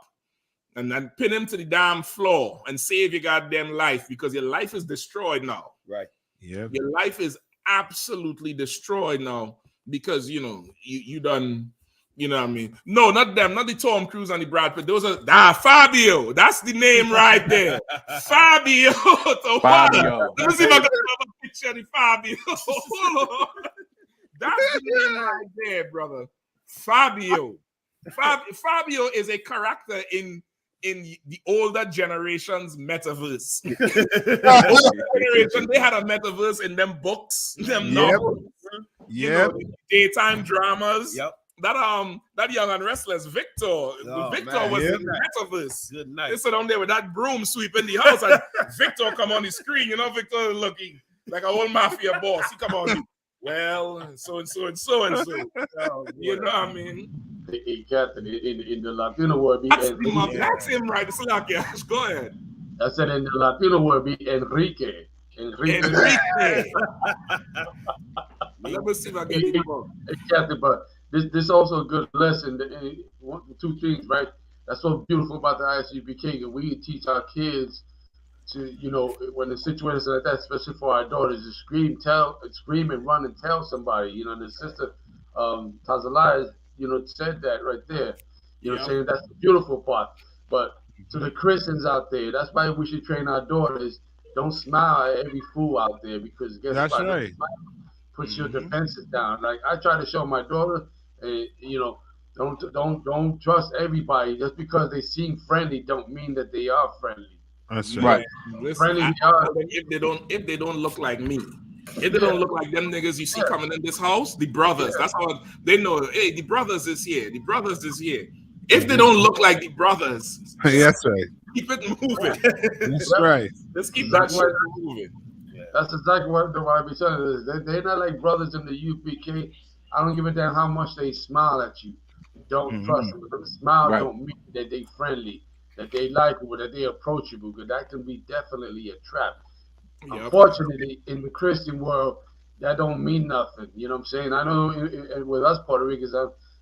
and then pin him to the damn floor and save your goddamn life because your life is destroyed now. Right. Yeah. Your life is absolutely destroyed now because you done. You know what I mean? No, not them, not the Tom Cruise and the Brad Pitt. Those are Fabio. That's the name right there. Fabio. Let me see if I can have a picture of the Fabio. That's the name right there, brother. Fabio. Fabio is a character in the older generation's metaverse. The older generation, they had a metaverse in them books, them novels, you know, the daytime dramas. That Young and Restless Victor, Victor was in the metaverse. Good night. They sit down there with that broom sweeping the house, and Victor come on the screen. You know, Victor looking like an old mafia boss. He come on. Well, so and so and so and so. You know what I mean? Captain, in the Latino world, that's him, right? It's like, yeah, go ahead. I said in the Latino world, be Enrique. Let me see if I get it wrong. Captain, but this also a good lesson. Two things, right? That's so beautiful about the I.S.U.P.K. and we teach our kids to, you know, when the situations like that, especially for our daughters, to scream and run and tell somebody. You know, and the sister Tazalai, you know, said that right there. You know, saying that's the beautiful part. But to the Christians out there, that's why we should train our daughters. Don't smile at every fool out there, because guess that's what? Right. Puts your defenses down. Like I try to show my daughter, you know, don't trust everybody. Just because they seem friendly, don't mean that they are friendly. That's right. Friendly, if they don't look like me, if they don't look like them niggas you see coming in this house, the brothers. That's how they know. Hey, the brothers is here. The brothers is here. If they don't look like the brothers, that's right. Keep it moving. That's right. Let's keep that shit moving. That's exactly what I be saying. They're not like brothers in the UPK. I don't give a damn how much they smile at you. Don't trust them. But the smile don't mean that they friendly, that they likable, that they approachable. Because that can be definitely a trap. Unfortunately, in the Christian world, that don't mean nothing. You know what I'm saying? I know with us Puerto Ricans,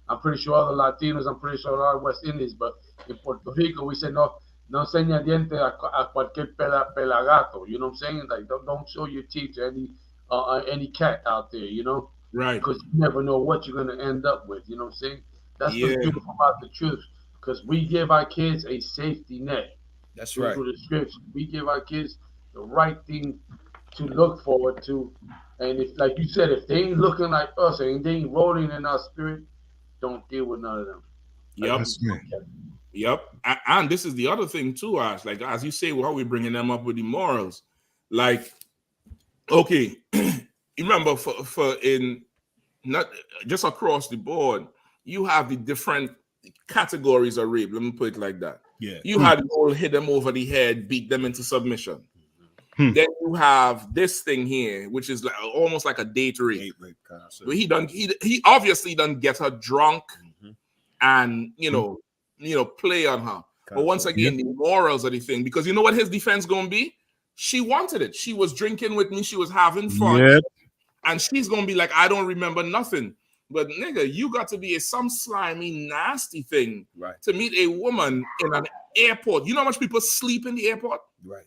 I'm pretty sure other Latinos, I'm pretty sure other West Indies, but in Puerto Rico, we say no enseña diente a cualquier pelagato. You know what I'm saying? Like don't show your teeth to any cat out there. You know, right? Because you never know what you're gonna end up with. You know what I'm saying? That's what's beautiful about the truth. Because we give our kids a safety net. That's right. Through the scripture, we give our kids the right thing to look forward to. And if, like you said, if they ain't looking like us and they ain't rolling in our spirit, don't deal with none of them. Yep. And this is the other thing too, Ash. Like as you say, how we bringing them up with the morals. Like, okay, you remember for in not just across the board, you have the different categories of rape. Let me put it like that. Yeah. You had the whole hit them over the head, beat them into submission. Then you have this thing here, which is like almost like a date rape. But he obviously done get her drunk and you know play on her. But once again, the morals of the thing, because you know what his defense gonna be? She wanted it. She was drinking with me, she was having fun, and she's gonna be like, I don't remember nothing. But nigga, you got to be some slimy, nasty thing to meet a woman in an airport. You know how much people sleep in the airport? Right.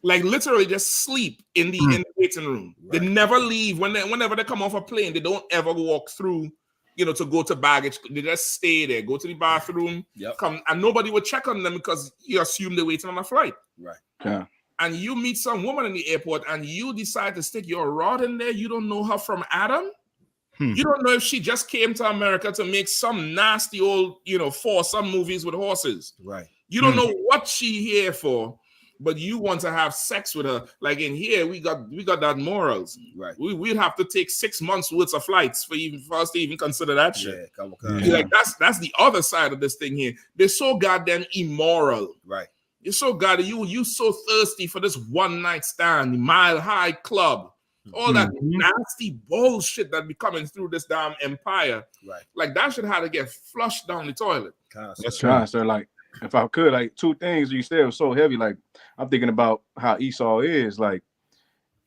Like literally just sleep in the waiting room. They never leave. Whenever they come off a plane, they don't ever walk through, you know, to go to baggage. They just stay there, go to the bathroom, come, and nobody would check on them because you assume they're waiting on a flight. Right. Yeah. And you meet some woman in the airport and you decide to stick your rod in there. You don't know her from Adam. You don't know if she just came to America to make some nasty old, you know, some movies with horses. Right. You don't know what she here for, but you want to have sex with her. Like in here, we got that morals. Right. We'd have to take 6 months worth of flights for us to even consider that shit. Like that's the other side of this thing here. They're so goddamn immoral. Right. You're so goddamn you so thirsty for this one night stand, the Mile High Club. All that nasty bullshit that be coming through this damn empire. Right. Like that should have to get flushed down the toilet. That's right. So like, if I could, like two things you said was so heavy. Like I'm thinking about how Esau is. Like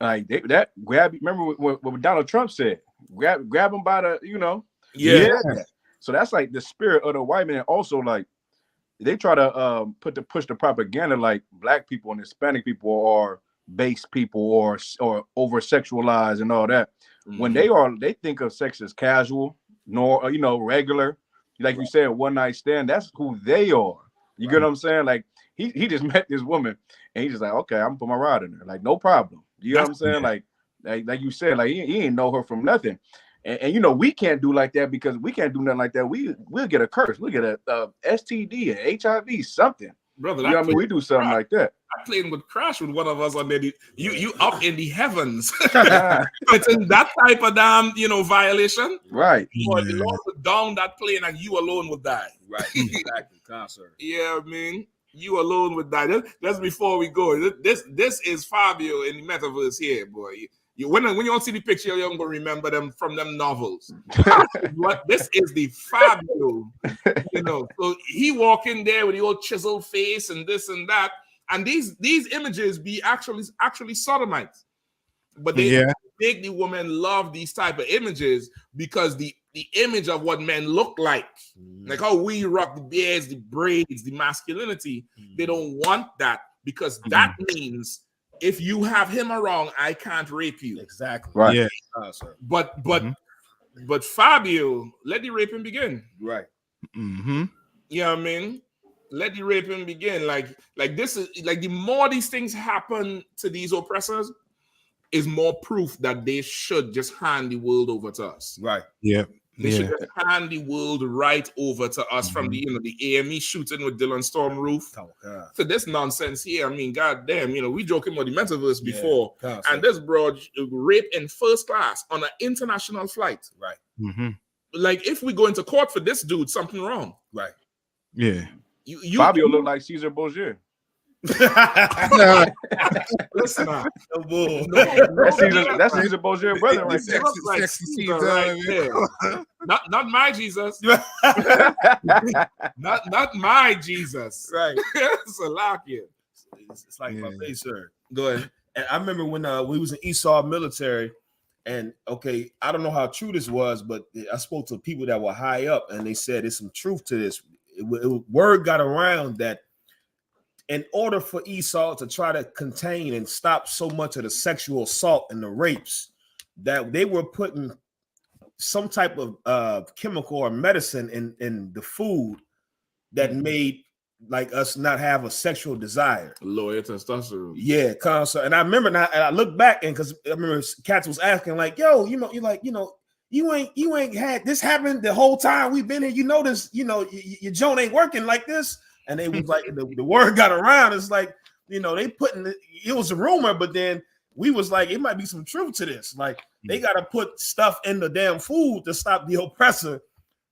that grab. Remember what Donald Trump said? Grab him by the, you know. Yeah. So that's like the spirit of the white man. Also, like they try to push the propaganda like black people and Hispanic people are base people or over sexualized and all that. When they think of sex as casual, nor you know, regular, like you said, one night stand. That's who they are. You get what I'm saying? Like he just met this woman and he's just like, okay, I'm gonna put my rod in there, like no problem. You know what I'm saying? Like Like you said, like he ain't know her from nothing. And you know, we can't do like that because we can't do nothing like that. We'll get a curse. We'll get a STD, a HIV, something. Brother, you know what I mean? We do something like that. I playing with crash with one of us on there. You up in the heavens. It's in that type of damn, violation. Right. Boy, the Lord would down that plane and you alone would die. Right. Exactly. Concert. Yeah, I mean, you alone would die. That's before we go. This is Fabio in the metaverse here, boy. When you don't see the picture, you're going to remember them from them novels. This is the Fabio, So he walk in there with the old chiseled face and this and that, and these images be actually sodomites, but they make the woman love these type of images because the image of what men look like how we rock the beards, the braids, the masculinity. They don't want that because that means. If you have him around, I can't rape you. Exactly. Right. Yeah. But Fabio, let the raping begin. Right. You know what I mean? Let the raping begin. Like this is like the more these things happen to these oppressors, is more proof that they should just hand the world over to us. Right. Yeah. They should just hand the world right over to us from the the AME shooting with Dylan Storm Roof to this nonsense here. I mean, goddamn, we joking about the metaverse before, and this bro rape in first class on an international flight. Right. Like if we go into court for this dude, something wrong. Right. Yeah. Fabio look like Caesar Borgia. Listen, that's Caesar Borgia brother right there. Like Caesar right there. Not my Jesus. not my Jesus. Right. Salakia. It's like my face, sir. Go ahead. And I remember when we was in Esau military, and I don't know how true this was, but I spoke to people that were high up, and they said there's some truth to this. Word got around that in order for Esau to try to contain and stop so much of the sexual assault and the rapes, that they were putting some type of chemical or medicine in the food that made like us not have a sexual desire. Lower testosterone. Yeah, concert. And I remember and I look back and because I remember Cats was asking like, yo, you ain't had this happen the whole time we've been here. You know this, your joint ain't working like this. And they was like, the word got around. It's like, they putting it was a rumor, but then we was like, it might be some truth to this. Like they got to put stuff in the damn food to stop the oppressor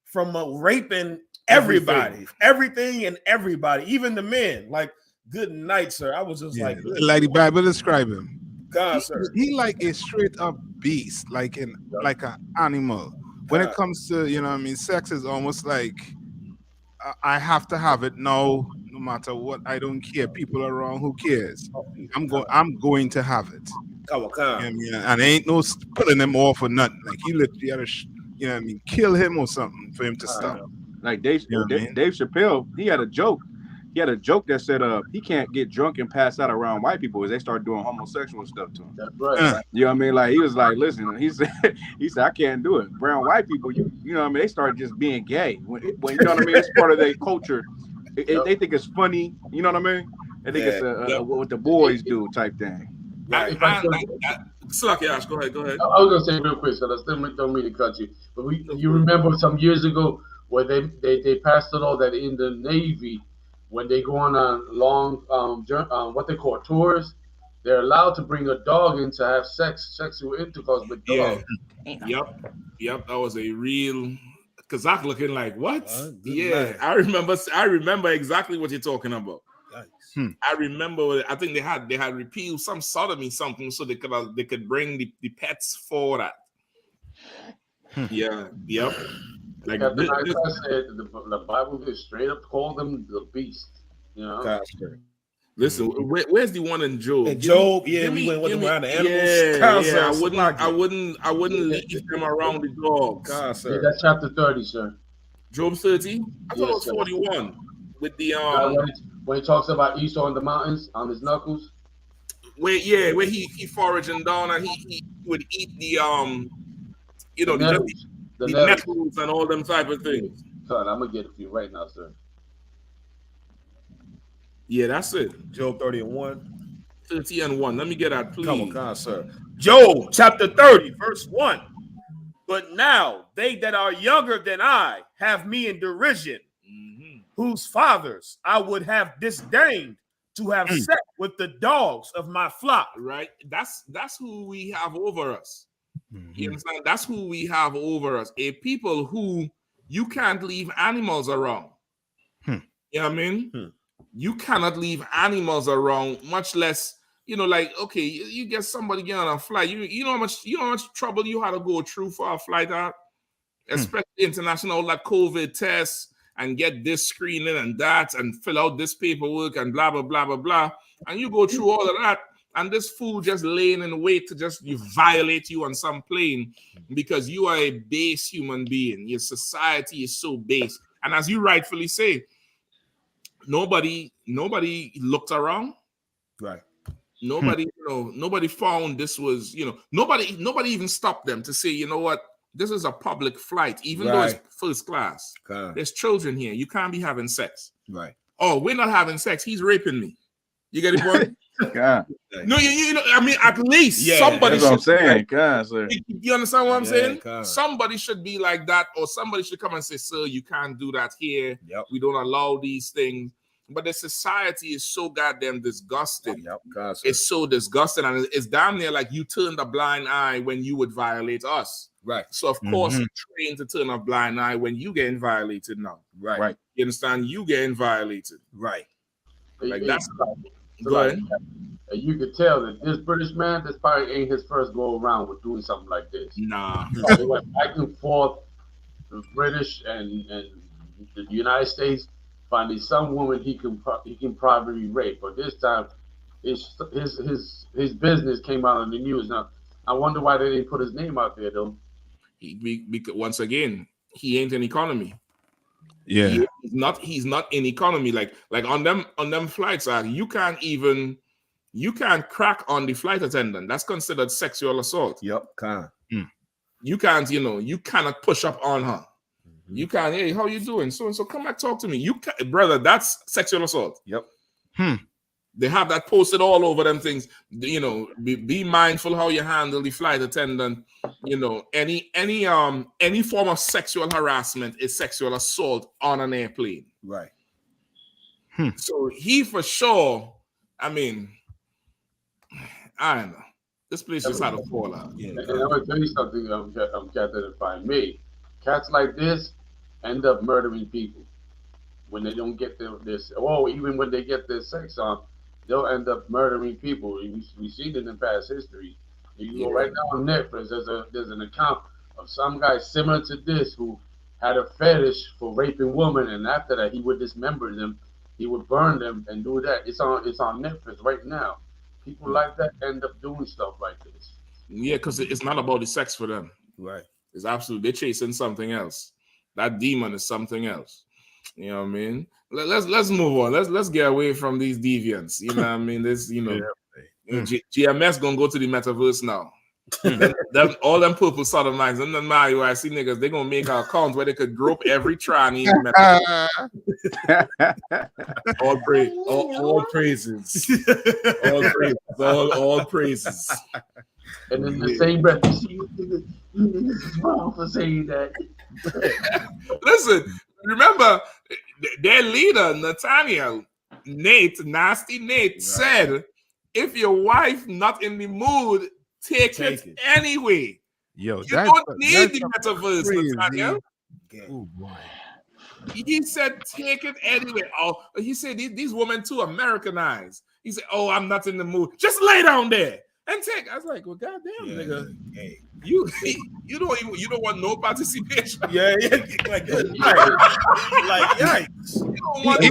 from raping everything and everybody, even the men. Like, good night, sir. I was just like the Bible describe him. God, sir. He like a straight up beast, like an animal. When it comes to sex is almost like I have to have it now, no matter what. I don't care. People around, who cares? I'm going to have it. And ain't no pulling him off or nothing. Like he literally had to, kill him or something for him to stop. Like Dave Chappelle, he had a joke. He had a joke that said he can't get drunk and pass out around white people as they start doing homosexual stuff to him. That's right. You know what I mean? Like he was like, listen, he said I can't do it. Brown white people, you know what I mean? They start just being gay. When you know what I mean? It's part of their culture. They think it's funny. You know what I mean? They think it's what the boys do type thing. Suck, Yash, go ahead. I was gonna say real quick, so I still don't mean to cut you. But you remember some years ago where they passed a law that in the Navy, when they go on a long what they call tours, they're allowed to bring a dog in to have sexual intercourse with dogs. Yep. That was a real Kazakh looking like what? Yeah, I remember exactly what you're talking about. Nice. I remember. I think they had repealed some sodomy something so they could bring the pets for that. Yeah. Yep. Like I said, the Bible is straight up call them the beast. Listen, where's the one in Job? In Job, we went with them around the animals. I wouldn't leave them around the dogs. That's chapter 30, sir. Job 30? I thought it was 41. With the when he talks about Esau on the mountains on his knuckles. Where he foraging down and he would eat the nettles and all them type of things. Son, I'm gonna get it for you right now, sir. Yeah, that's it. Job 30 and 1. 30 and 1. Let me get that, please. Come on, sir. Job chapter 30, verse 1. But now they that are younger than I have me in derision, whose fathers I would have disdained to have set with the dogs of my flock. Right? That's who we have over us. You understand? That's who we have over us. A people who you can't leave animals around. You know what I mean? You cannot leave animals around, much less, you know, like, okay, you get somebody getting on a flight. You know how much trouble you had to go through for a flight out, especially international, like COVID tests, and get this screening and that, and fill out this paperwork and blah blah blah blah blah. And you go through all of that, and this fool just laying in wait to just violate you on some plane because you are a base human being. Your society is so base, and as you rightfully say, nobody looked around. Right. Nobody, nobody found this was, nobody even stopped them to say, you know what, this is a public flight, even though it's first class. There's children here. You can't be having sex. Right. Oh, we're not having sex. He's raping me. You get it, boy? God. No, I mean, at least somebody. That's what I'm saying. God, sir. You understand what I'm saying? Somebody should be like that, or somebody should come and say, sir, you can't do that here. We don't allow these things. But the society is so goddamn disgusting. It's so disgusting, and it's damn near like you turned a blind eye when you would violate us. Right. So of course you're trained to turn a blind eye when you getting violated now. Right. You understand? You getting violated. Right. Like that's. Go ahead. You could tell that this British man, this probably ain't his first go around with doing something like this. Nah. They went back and forth, the British and the United States. Finding some woman he can probably rape, but this time his business came out on the news. Now I wonder why they didn't put his name out there though. Because once again, he ain't an economy. Yeah, he's not in economy. Like on them flights, you can't crack on the flight attendant. That's considered sexual assault. You can't, you cannot push up on her. You can't, hey, how you doing? So come back, talk to me. You can't, brother, that's sexual assault. They have that posted all over them things. Be mindful how you handle the flight attendant. Any form of sexual harassment is sexual assault on an airplane. Right. So he for sure, I mean, I don't know. This place just had a fallout. And I'm gonna tell you something, Captain, if I may. Cats like this end up murdering people when they don't get this. Oh, even when they get their sex on, they'll end up murdering people. We've seen it in past history. You go right now on Netflix. There's an account of some guy similar to this who had a fetish for raping women, and after that he would dismember them, he would burn them and do that. It's on Netflix right now. People like that end up doing stuff like this. Yeah, because it's not about the sex for them. Right. It's absolutely, they're chasing something else. That demon is something else. You know what I mean? Let's move on. Let's get away from these deviants. You know what I mean? This, GMS gonna go to the metaverse now. All them purple sodomites and then Mario, I see niggas, they gonna make an account where they could grope every tranny in the metaverse. All praises. All praises. And in the same breath, you niggas is wrong for saying that. Listen, remember their leader, Nathaniel, Nasty Nate, said, if your wife not in the mood, take it anyway. Yo, you don't need the metaverse, Nathaniel. Oh boy. He said, take it anyway. Oh, he said these women too Americanized. He said, oh, I'm not in the mood. Just lay down there and take. I was like, well, goddamn, nigga, hey, you don't want no participation. Yeah, like yikes. You don't want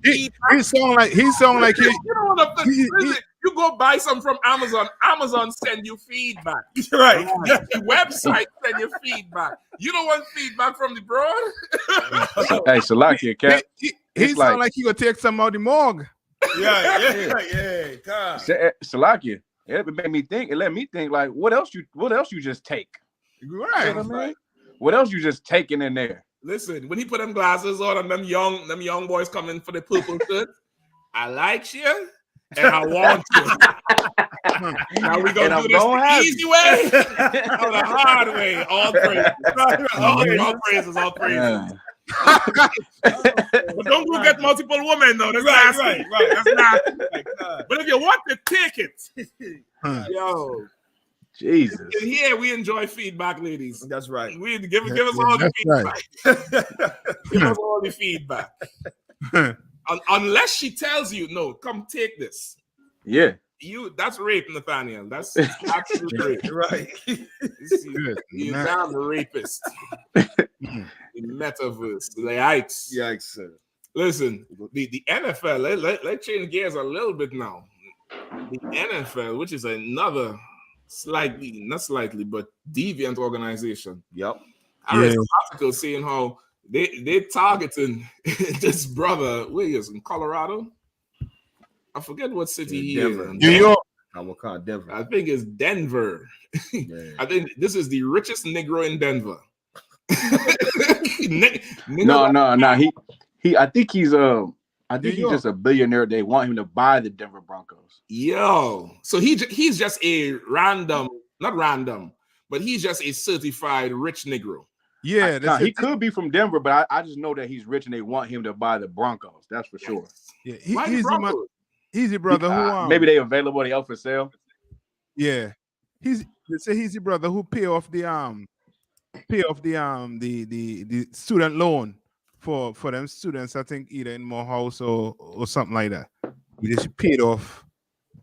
he sound like he. You don't want to. You go buy some from Amazon. Amazon send you feedback. Right. The website send you feedback. You don't want feedback from the broad. Hey, Salakia, Cap. He sound like he gonna take some out of the morgue. Yeah. God. Salakia. It made me think. It let me think. Like, what else you just take? Right. You know what I mean? What else you just taking in there? Listen, when he put them glasses on and them young boys coming for the purple shirt, I like you and I want you. Now we gonna do this the easy way or the hard way. All praises. All praises. All praises. But don't go get multiple women though. That's nasty. Right. That's nasty. But if you want to take it, yo. Jesus. In here we enjoy feedback, ladies. That's right. We give us all the feedback. Give us all the feedback. Unless she tells you, no, come take this. Yeah. That's rape, Nathaniel. That's absolute rape. Right. You're damn rapist. The metaverse. The yikes. Yikes, sir. Listen, the NFL, let's change gears a little bit now. The NFL, which is another not slightly, but deviant organization. Yep. I read an article saying how they're targeting this brother, where he is, in Colorado. I forget what city he is. New York. I will call Denver. I think it's Denver. I think this is the richest Negro in Denver. No. He. I think he's just a billionaire. They want him to buy the Denver Broncos. Yo, so he's just a not random, but he's just a certified rich Negro. Yeah, he could be from Denver, but I just know that he's rich and they want him to buy the Broncos. That's for sure. Yeah, Easy, brother. Maybe they available. They up for sale. Yeah, he's the brother who pay off the student loan for them students. I think either in Morehouse or something like that. He just paid off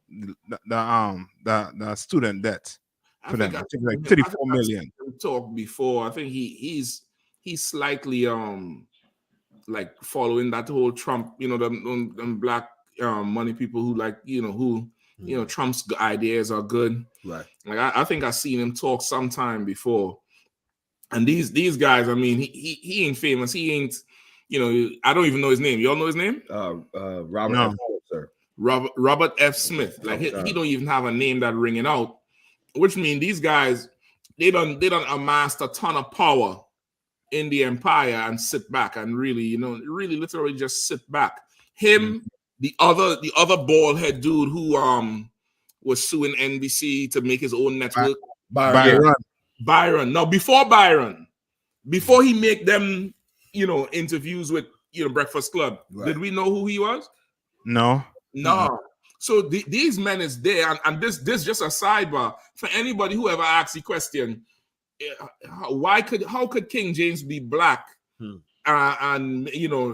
the student debt for them. I think like 34 million. Talk before. I think he's slightly like following that whole Trump. You know, them black money people who like Trump's ideas are good. Right. Like I think I've seen him talk sometime before. And these guys, I mean, he ain't famous. He ain't, I don't even know his name. Y'all know his name? Robert F. Smith, sir. Robert F. Smith. Like he don't even have a name that ringing out, which means these guys, they done amassed a ton of power in the empire and sit back and really literally just sit back. Him, the other bald head dude who was suing NBC to make his own network. Byron. No, before Byron, before he make them, interviews with Breakfast Club. Right. Did we know who he was? No. So these men is there, and this just a sidebar for anybody who ever asks the question: how could King James be black and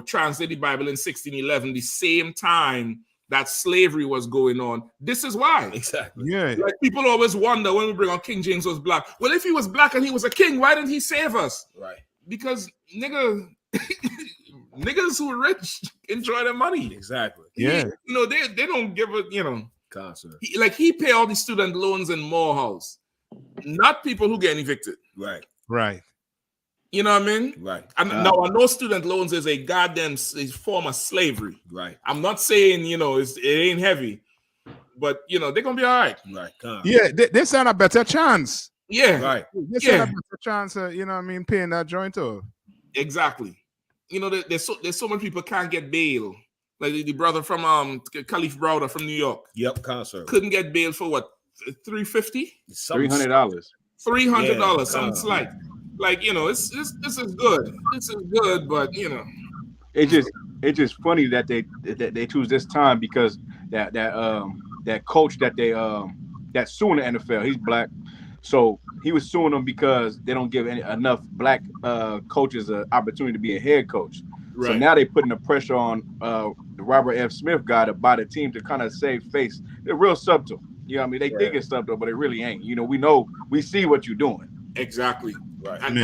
translate the Bible in 1611, the same time that slavery was going on? This is why. Exactly. Yeah. Like people always wonder when we bring on King James was black. Well, if he was black and he was a king, why didn't he save us? Right. Because niggas who are rich enjoy their money. Exactly. Yeah. They don't give a Concert. He pay all the student loans in Morehouse, not people who get evicted. Right. You know what I mean? Right. And now I know student loans is a goddamn form of slavery. Right. I'm not saying it ain't heavy, but they're gonna be all right. Right. Yeah, they stand a better chance. Yeah. Right. They stand a better chance. Paying that joint off. Exactly. There's so many people can't get bail. Like the brother from Khalif Browder from New York. Yep. Concert. Couldn't get bail for what? $350? $300. $300. Something slight. Like this is good. This is good, but it's just funny that they choose this time because that coach that's suing the NFL, he's black, so he was suing them because they don't give enough black coaches an opportunity to be a head coach. Right. So now they putting the pressure on the Robert F. Smith guy to buy the team to kind of save face. They're real subtle. They think it's subtle, but it really ain't. We see what you're doing. Exactly. Right. And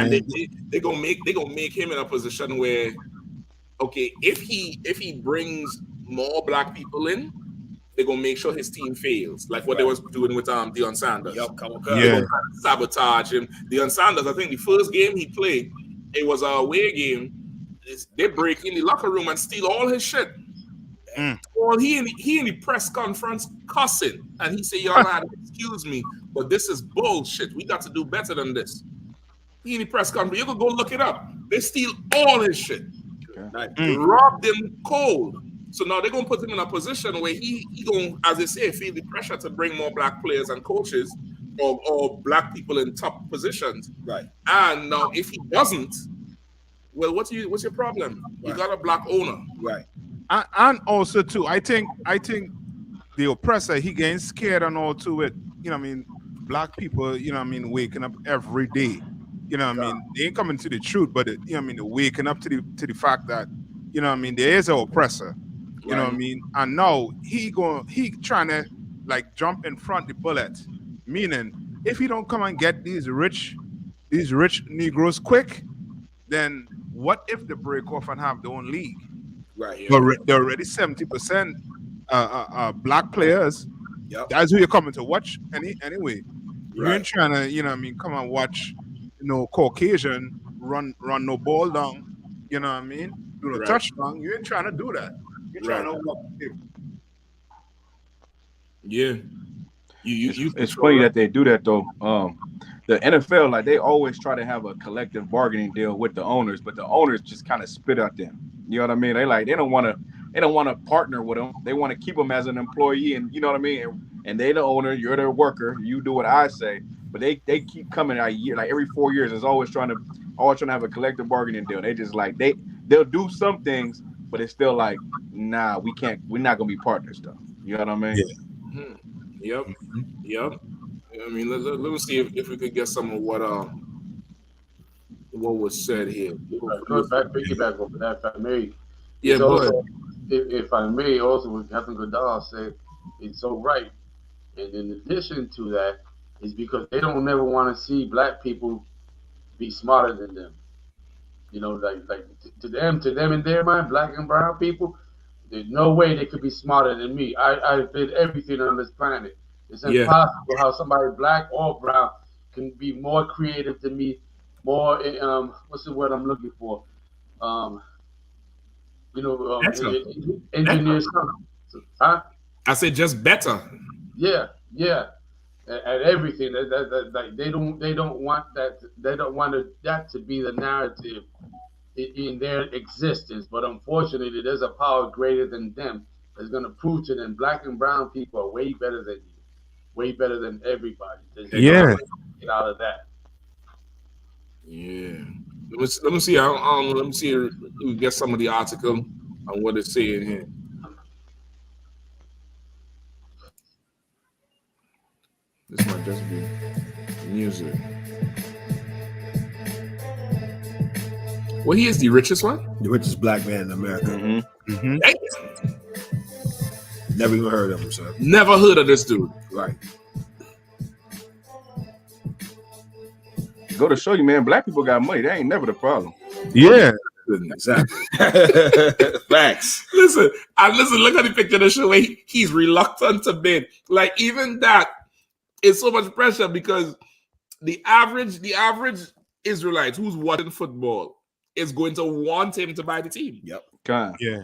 they gonna make him in a position where, okay, if he brings more black people in, they're gonna make sure his team fails, like what they was doing with Deion Sanders. Yep, yeah. Sabotage him. Deion Sanders, I think the first game he played, it was a away game. They break in the locker room and steal all his shit. Well, he in the press conference cussing, and he said, "Y'all man, excuse me, but this is bullshit. We got to do better than this." He in the press conference, you can go look it up. They steal all his shit, robbed him cold. So now they're gonna put him in a position where he gonna, as they say, feel the pressure to bring more black players and coaches or black people in top positions. Right. And now if he doesn't, well, what's your problem? You got a black owner. Right. And also too, I think the oppressor, he getting scared and all to it. You know what I mean? Black people, you know what I mean, waking up every day. You know what I mean? They ain't coming to the truth, but you know what I mean, they're waking up to the fact that, you know what I mean, there is an oppressor. You know what I mean? And now he trying to like jump in front the bullet. Meaning, if he don't come and get these rich Negroes quick, then what if they break off and have their own league? Right. They're already 70% black players. Yep. That's who you're coming to watch anyway. You Right. ain't trying to, you know what I mean, come and watch, you know, Caucasian run no ball down, you know what I mean? Do the touchdown. You ain't trying to do that. You're trying to walk the table. Yeah. It's funny that they do that though. The NFL, like they always try to have a collective bargaining deal with the owners, but the owners just kind of spit at them. You know what I mean? They don't want to partner with them. They want to keep them as an employee, and you know what I mean. And they the owner, you're their worker. You do what I say. But they keep coming a year, like every 4 years. Is always trying to have a collective bargaining deal. They just like they'll do some things, but it's still like, nah, we can't. We're not gonna be partners though. You know what I mean? Yeah. Yep. I mean, let me see if we could get some of what was said here. Piggyback over that, if I may. Yeah, It's go also, ahead. if I may, also what Captain Goodall said, it's so right. And in addition to that, is because they don't never want to see black people be smarter than them. You know, like to them in their mind, black and brown people, there's no way they could be smarter than me. I did everything on this planet. It's impossible how somebody black or brown can be more creative than me, more what's the word I'm looking for? Engineers. Huh? I said just better. Yeah. At everything. Like they don't want that. They don't want that to be the narrative in their existence. But unfortunately, there's a power greater than them that's going to prove to them black and brown people are way better than you, way better than everybody. Get out of that. Yeah. Let me see. Let me see if we get some of the article on what it's saying here. This might just be music. Well, he is the richest one. The richest black man in America. Mm-hmm. Never even heard of him, sir. Never heard of this dude. Right. Go to show you, man. Black people got money. That ain't never the problem. Yeah. Exactly. Facts. Listen. Look at the picture of the show where he's reluctant to bid. Like even that is so much pressure because the average Israelite who's watching football is going to want him to buy the team. Yep. Yeah.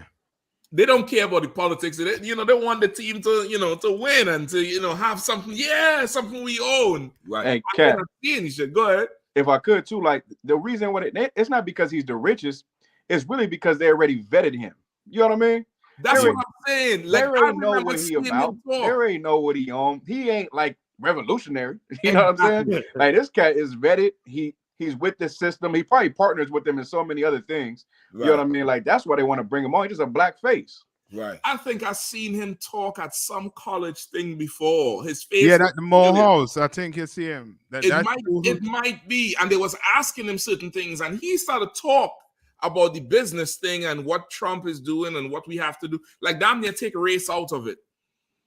They don't care about the politics. They want the team to win and to have something. Yeah, something we own. Right. Hey, Cat. Go ahead. If I could too, like the reason it's not because he's the richest. It's really because they already vetted him. You know what I mean? That's what I'm saying. Like, they already know what he about. They already know what he on. He ain't like revolutionary. You know what I'm saying? Like this cat is vetted. He's with the system. He probably partners with them in so many other things. Right. You know what I mean? Like that's why they want to bring him on. He's just a black face. Right. I think I've seen him talk at some college thing before. His face. Yeah, that the Morehouse. I think you see him. It might be. And they was asking him certain things, and he started talk about the business thing and what Trump is doing and what we have to do. Like damn near take race out of it.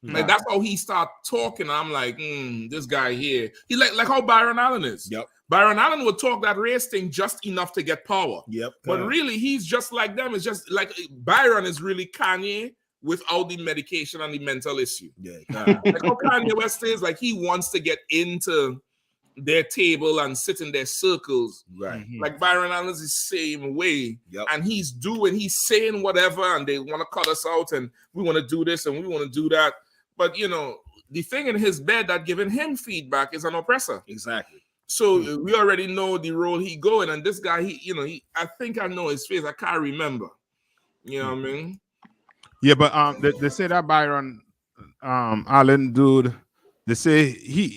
Like that's how he started talking. I'm like, this guy here. He like how Byron Allen is. Yep. Byron Allen would talk that race thing just enough to get power. Yep. But really, he's just like them. It's just like Byron is really Kanye without the medication and the mental issue. Yeah. Like how Kanye West is, like he wants to get into their table and sit in their circles. Right. Like Byron Allen is the same way. Yep. And he's saying whatever, and they want to cut us out, and we want to do this and we want to do that. But the thing in his bed that giving him feedback is an oppressor. Exactly. So we already know the role he going, and this guy, I think I know his face. I can't remember. You know what I mean? Yeah, but they say that Byron Allen dude, they say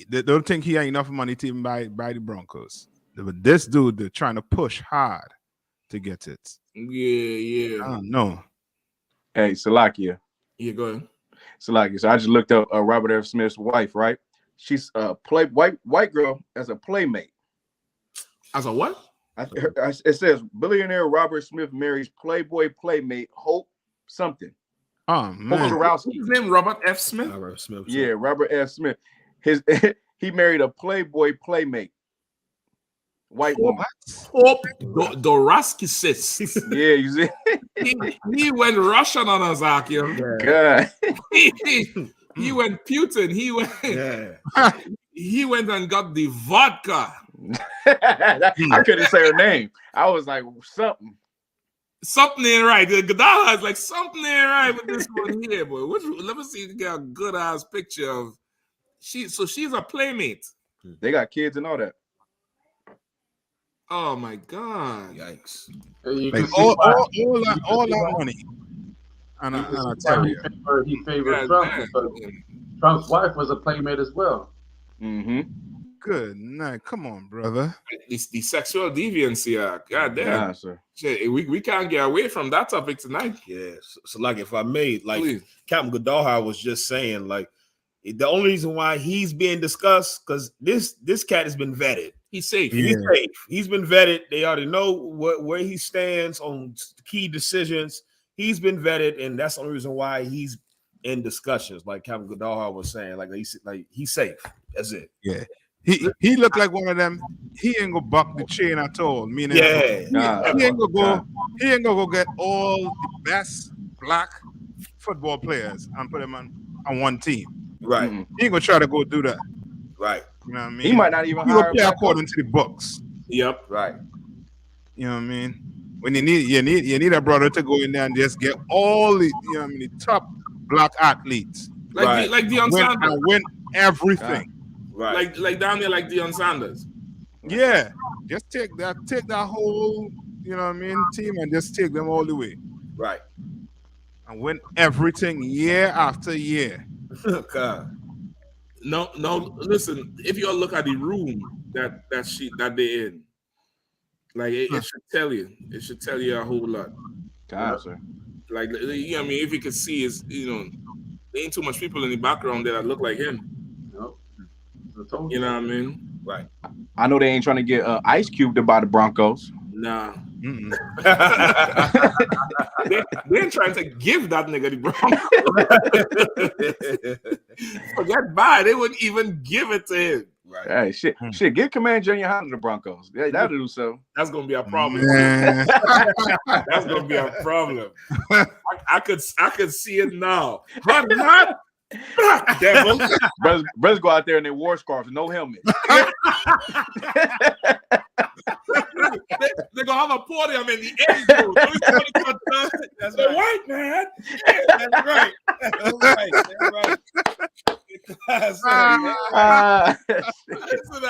they don't think he had enough money to even buy the Broncos. But this dude, they're trying to push hard to get it. Yeah. No. Hey, Salakia. Yeah, go ahead. Salakia. So I just looked up Robert F. Smith's wife, right? She's a white girl as a playmate. As a what? It says billionaire Robert Smith marries Playboy playmate Hope something. Oh man, What's his name? Robert F. Smith. Robert Smith. Yeah, Robert F. Smith. He married a Playboy playmate, white woman. Hope Dorosky sis. Yeah, you see. He went Russian on us, Akio. God. He went Putin. He went and got the vodka. I couldn't say her name. I was like, something ain't right. The Gaddafi is like, something ain't right with this one here, boy. Let me see if you get a good ass picture of she's a playmate. They got kids and all that. Oh my God! Yikes! Like all that money. And I tell you, he favored Trump because Trump's wife was a playmate as well. Mm-hmm. Good night. Come on, brother. The sexual deviancy, God damn. Yeah, sir. Shit, we can't get away from that topic tonight. Yeah. So like, if I may, like, Please. Captain Gaddafi was just saying, like, the only reason why he's being discussed because this cat has been vetted. He's safe. He's safe. He's been vetted. They already know where he stands on key decisions. He's been vetted, and that's the only reason why he's in discussions. Like Captain Gaddafi was saying, he's safe. That's it. Yeah. He looked like one of them. He ain't gonna buck the chain at all. Meaning, he ain't gonna go get all the best black football players and put them on one team. Right. He ain't gonna try to go do that. Right. You know what I mean? He might not even hire play according to the books. Yep. Right. You know what I mean? When you need a brother to go in there and just get all the the top black athletes. Like Deion Sanders. And win everything. Right. Like down there, like Deion Sanders. Yeah. Just take that whole, team and just take them all the way. Right. And win everything year after year. God. No, listen, if you all look at the room that they're in, like it should tell you. It should tell you a whole lot. God, sir. Like, if you could see is, there ain't too much people in the background there that look like him. You know what I mean? Right. I know they ain't trying to get I.S.U.P.K to buy the Broncos. Nah. they ain't trying to give that nigga the Broncos. Forget buy. They wouldn't even give it to him. Right. Hey, shit. Give Commandant GEN.YAHANNA the Broncos. Yeah, that'll do so. That's gonna be a problem. That's gonna be a problem. I could see it now. But not devil. Brothers go out there in their war scarves, no helmet. They're gonna have a podium in the end zone. That's the white man. That's right. That's right. Listen,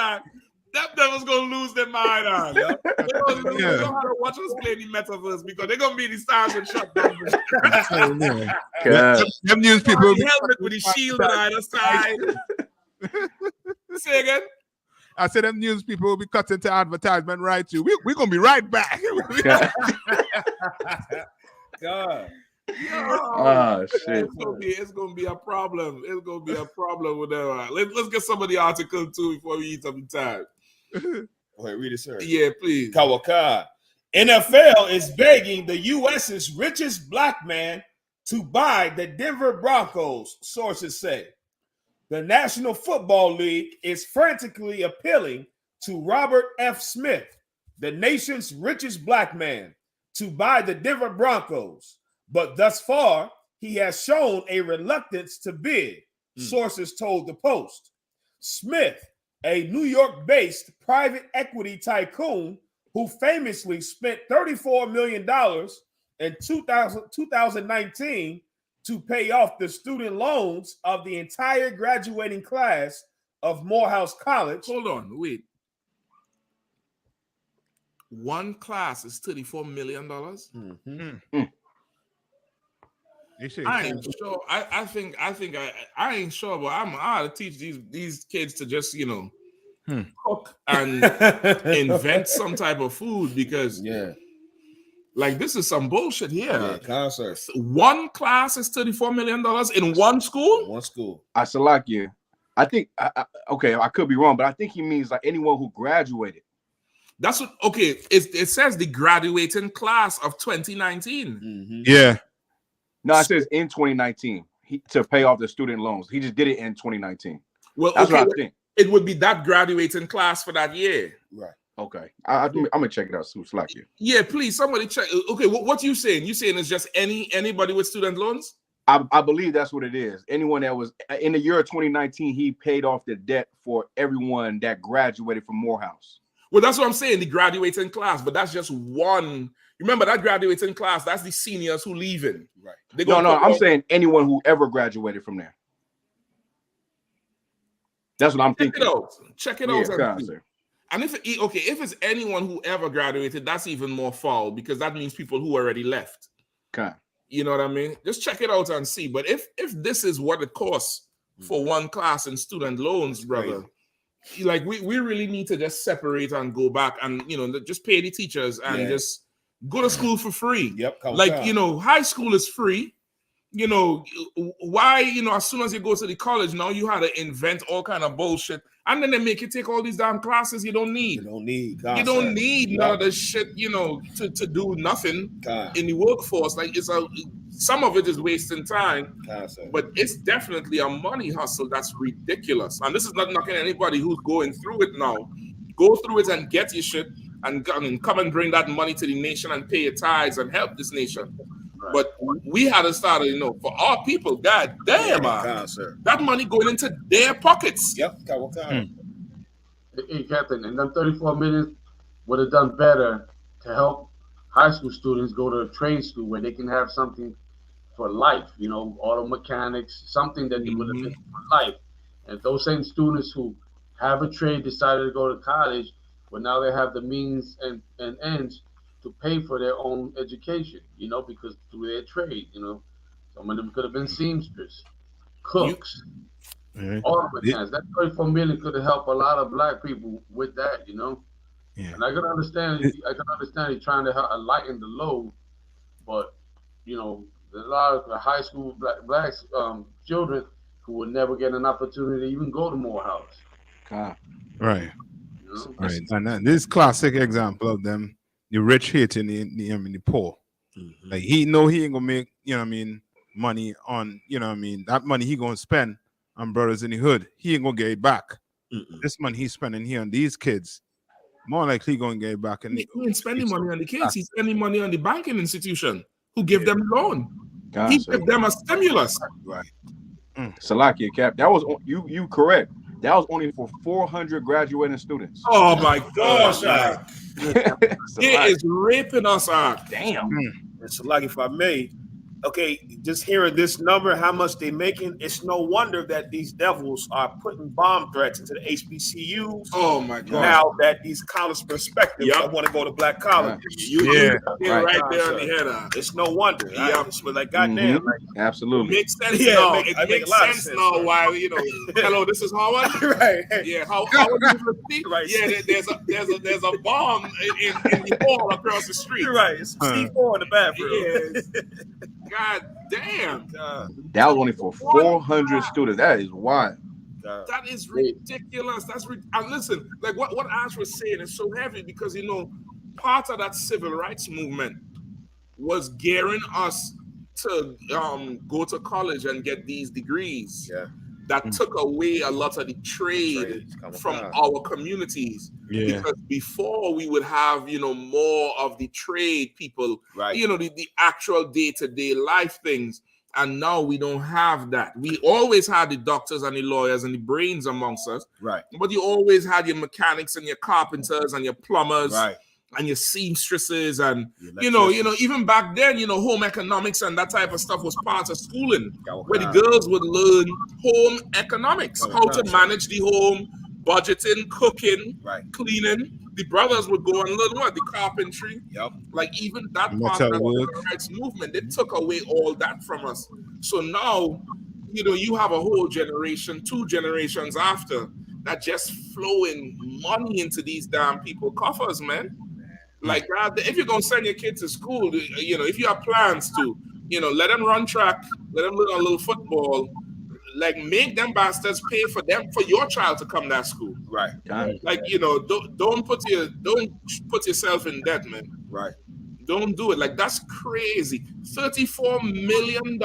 that devil's gonna lose their mind on. They're gonna know how to watch us play the Metaverse because they're gonna be the stars and shut down. Them news people the helmet with the shield on either side. Say again. I said them news people will be cutting to advertisement right too. We're gonna be right back. God. Oh shit! It's gonna be a problem. It's gonna be a problem with that. Let's get some of the article too before we eat up the time. Wait, read it, sir. Yeah, please. Kawaka. NFL is begging the U.S.'s richest black man to buy the Denver Broncos, sources say. The National Football League is frantically appealing to Robert F. Smith, the nation's richest black man, to buy the Denver Broncos. But thus far, he has shown a reluctance to bid, sources told the Post. Smith, a New York-based private equity tycoon who famously spent $34 million in 2019 to pay off the student loans of the entire graduating class of Morehouse College. Hold on, wait. One class is $34 million? I ain't sure. I think I ain't sure, but I ought to teach these kids to just cook and invent some type of food, because like this is some bullshit here. One class is $34 million in one school. Salakia. I think okay, I could be wrong, but I think he means like anyone who graduated. That's what. Okay, it says the graduating class of 2019. Yeah. No, it says in 2019 to pay off the student loans. He just did it in 2019. Well, that's okay, what I think. It would be that graduating class for that year. Right. Okay. I'm gonna check it out. So Salakia. Yeah, please, somebody check. Okay, what you saying? You saying it's just anybody with student loans? I believe that's what it is. Anyone that was in the year of 2019, he paid off the debt for everyone that graduated from Morehouse. Well, that's what I'm saying, the graduating class, but that's just one. Remember that graduating class, that's the seniors who leaving. Right. No, I'm saying anyone who ever graduated from there. That's what I'm thinking. Check it out. And if it's anyone who ever graduated, that's even more foul, because that means people who already left. Okay. You know what I mean? Just check it out and see. But if this is what it costs for one class in student loans, brother, like we really need to just separate and go back and just pay the teachers and just go to school for free. Like high school is free. Why as soon as you go to the college now you had to invent all kind of bullshit, and then they make you take all these damn classes you don't need. You don't need none of this shit to do nothing in the workforce. Like some of it is wasting time, but it's definitely a money hustle that's ridiculous. And this is not knocking anybody who's going through it now. Go through it and get your shit and come and bring that money to the nation and pay your tithes and help this nation. But we had to start, for our people, god damn, that money going into their pockets. Hey, Captain, and them 34 million would have done better to help high school students go to a trade school where they can have something for life, auto mechanics, something that they would have been for life. And those same students who have a trade decided to go to college, but now they have the means and ends to pay for their own education, because through their trade, some of them could have been seamstress, cooks, all of it. That 34 million could have helped a lot of black people with that, And I can understand he's trying to lighten the load, but there's a lot of high school black children who would never get an opportunity to even go to Morehouse. Right. Right. And this classic example of them. The rich hating the poor. Like he ain't gonna make, money on, that money he gonna spend on brothers in the hood. He ain't gonna get it back. This money he's spending here on these kids, more likely gonna get it back. He ain't spending money on the kids. He's spending money on the banking institution who give them loan. He give them a stimulus. Right. Salakia, Cap. That was you correct. That was only for 400 graduating students. Oh my gosh, it is raping us out. Damn. It's like, if I may, just hearing this number, how much they making, it's no wonder that these devils are putting bomb threats into the HBCUs. Oh my God. Now that these college perspectives, I want to go to black colleges. Right there on the head. It's no wonder. But like, goddamn, absolutely. It makes sense now. It makes sense now why, hello, this is Howard. Right. Yeah, Howard University. Right. Yeah, there's a bomb in the wall across the street. Right. It's C4 in the bathroom. Yeah. God damn. That was only for 400 students. That is wild. That is ridiculous. And listen, like what Ash was saying is so heavy because part of that civil rights movement was gearing us to go to college and get these degrees. That took away a lot of the trade from our communities. Because before we would have, more of the trade people, the actual day-to-day life things. And now we don't have that. We always had the doctors and the lawyers and the brains amongst us. Right. But you always had your mechanics and your carpenters and your plumbers. Right. And your seamstresses and even back then, home economics and that type of stuff was part of schooling, where the girls would learn home economics, how to manage the home, budgeting, cooking, cleaning. The brothers would go and learn what? The carpentry. Yep. Like even that part Metal of work. the rights movement, they took away all that from us. So now, you have a whole generation, 2 generations after, that just flowing money into these damn people coffers, man. Like that, if you're gonna send your kid to school, if you have plans to, let them run track, let them learn a little football, like make them bastards pay for your child to come to that school. Right. Like, don't put yourself in debt, man. Right. Don't do it. Like, that's crazy. $34 million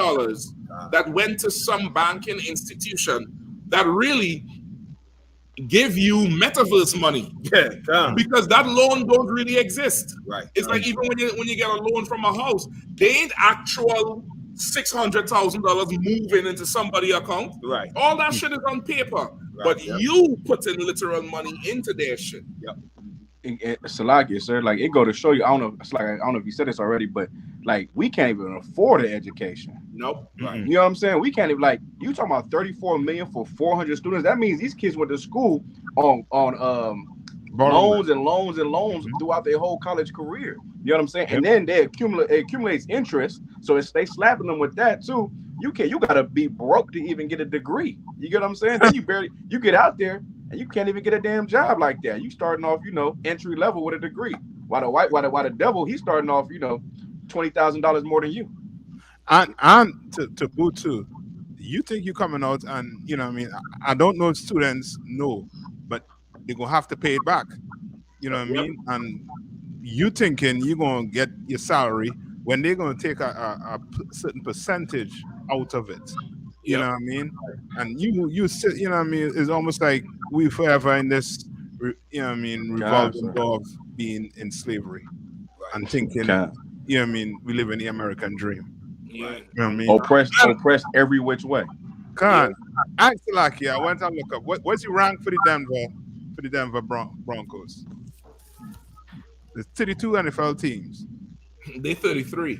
that went to some banking institution that really give you metaverse money. Yeah, because that loan don't really exist. Right. It's like even when you get a loan from a house, they ain't actual $600,000 moving into somebody's account. Right. All that shit is on paper. But you put in literal money into their shit. Yep. Salakia, sir, like it go to show you. I don't know if you said this already, but like we can't even afford an education. Nope. Right. You know what I'm saying? We can't even, like, you talking about 34 million for 400 students. That means these kids went to school on loans and loans and loans throughout their whole college career. You know what I'm saying? And then it accumulates interest. So they slapping them with that too. You gotta be broke to even get a degree. You get what I'm saying? Then you get out there and you can't even get a damn job like that. You starting off, entry level with a degree. While the devil, he's starting off, $20,000 more than you. And to boot too, you think you're coming out and I don't know if students know, but they're gonna have to pay it back. You know what I mean? And you thinking you're gonna get your salary when they're gonna take a certain percentage out of it. You know what I mean? And you sit, it's almost like we forever in this revolving door of being in slavery and thinking, we live in the American dream. Yeah. You know what I mean? Oppressed every which way. Actually, I went and look up what's the rank for the Denver Broncos. There's 32 NFL teams. They 33.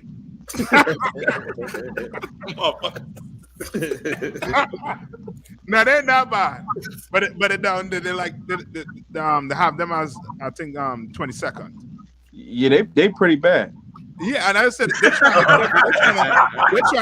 Now they're not bad, but it down they have them as I think 22nd. Yeah, they pretty bad. Yeah, and I said they're trying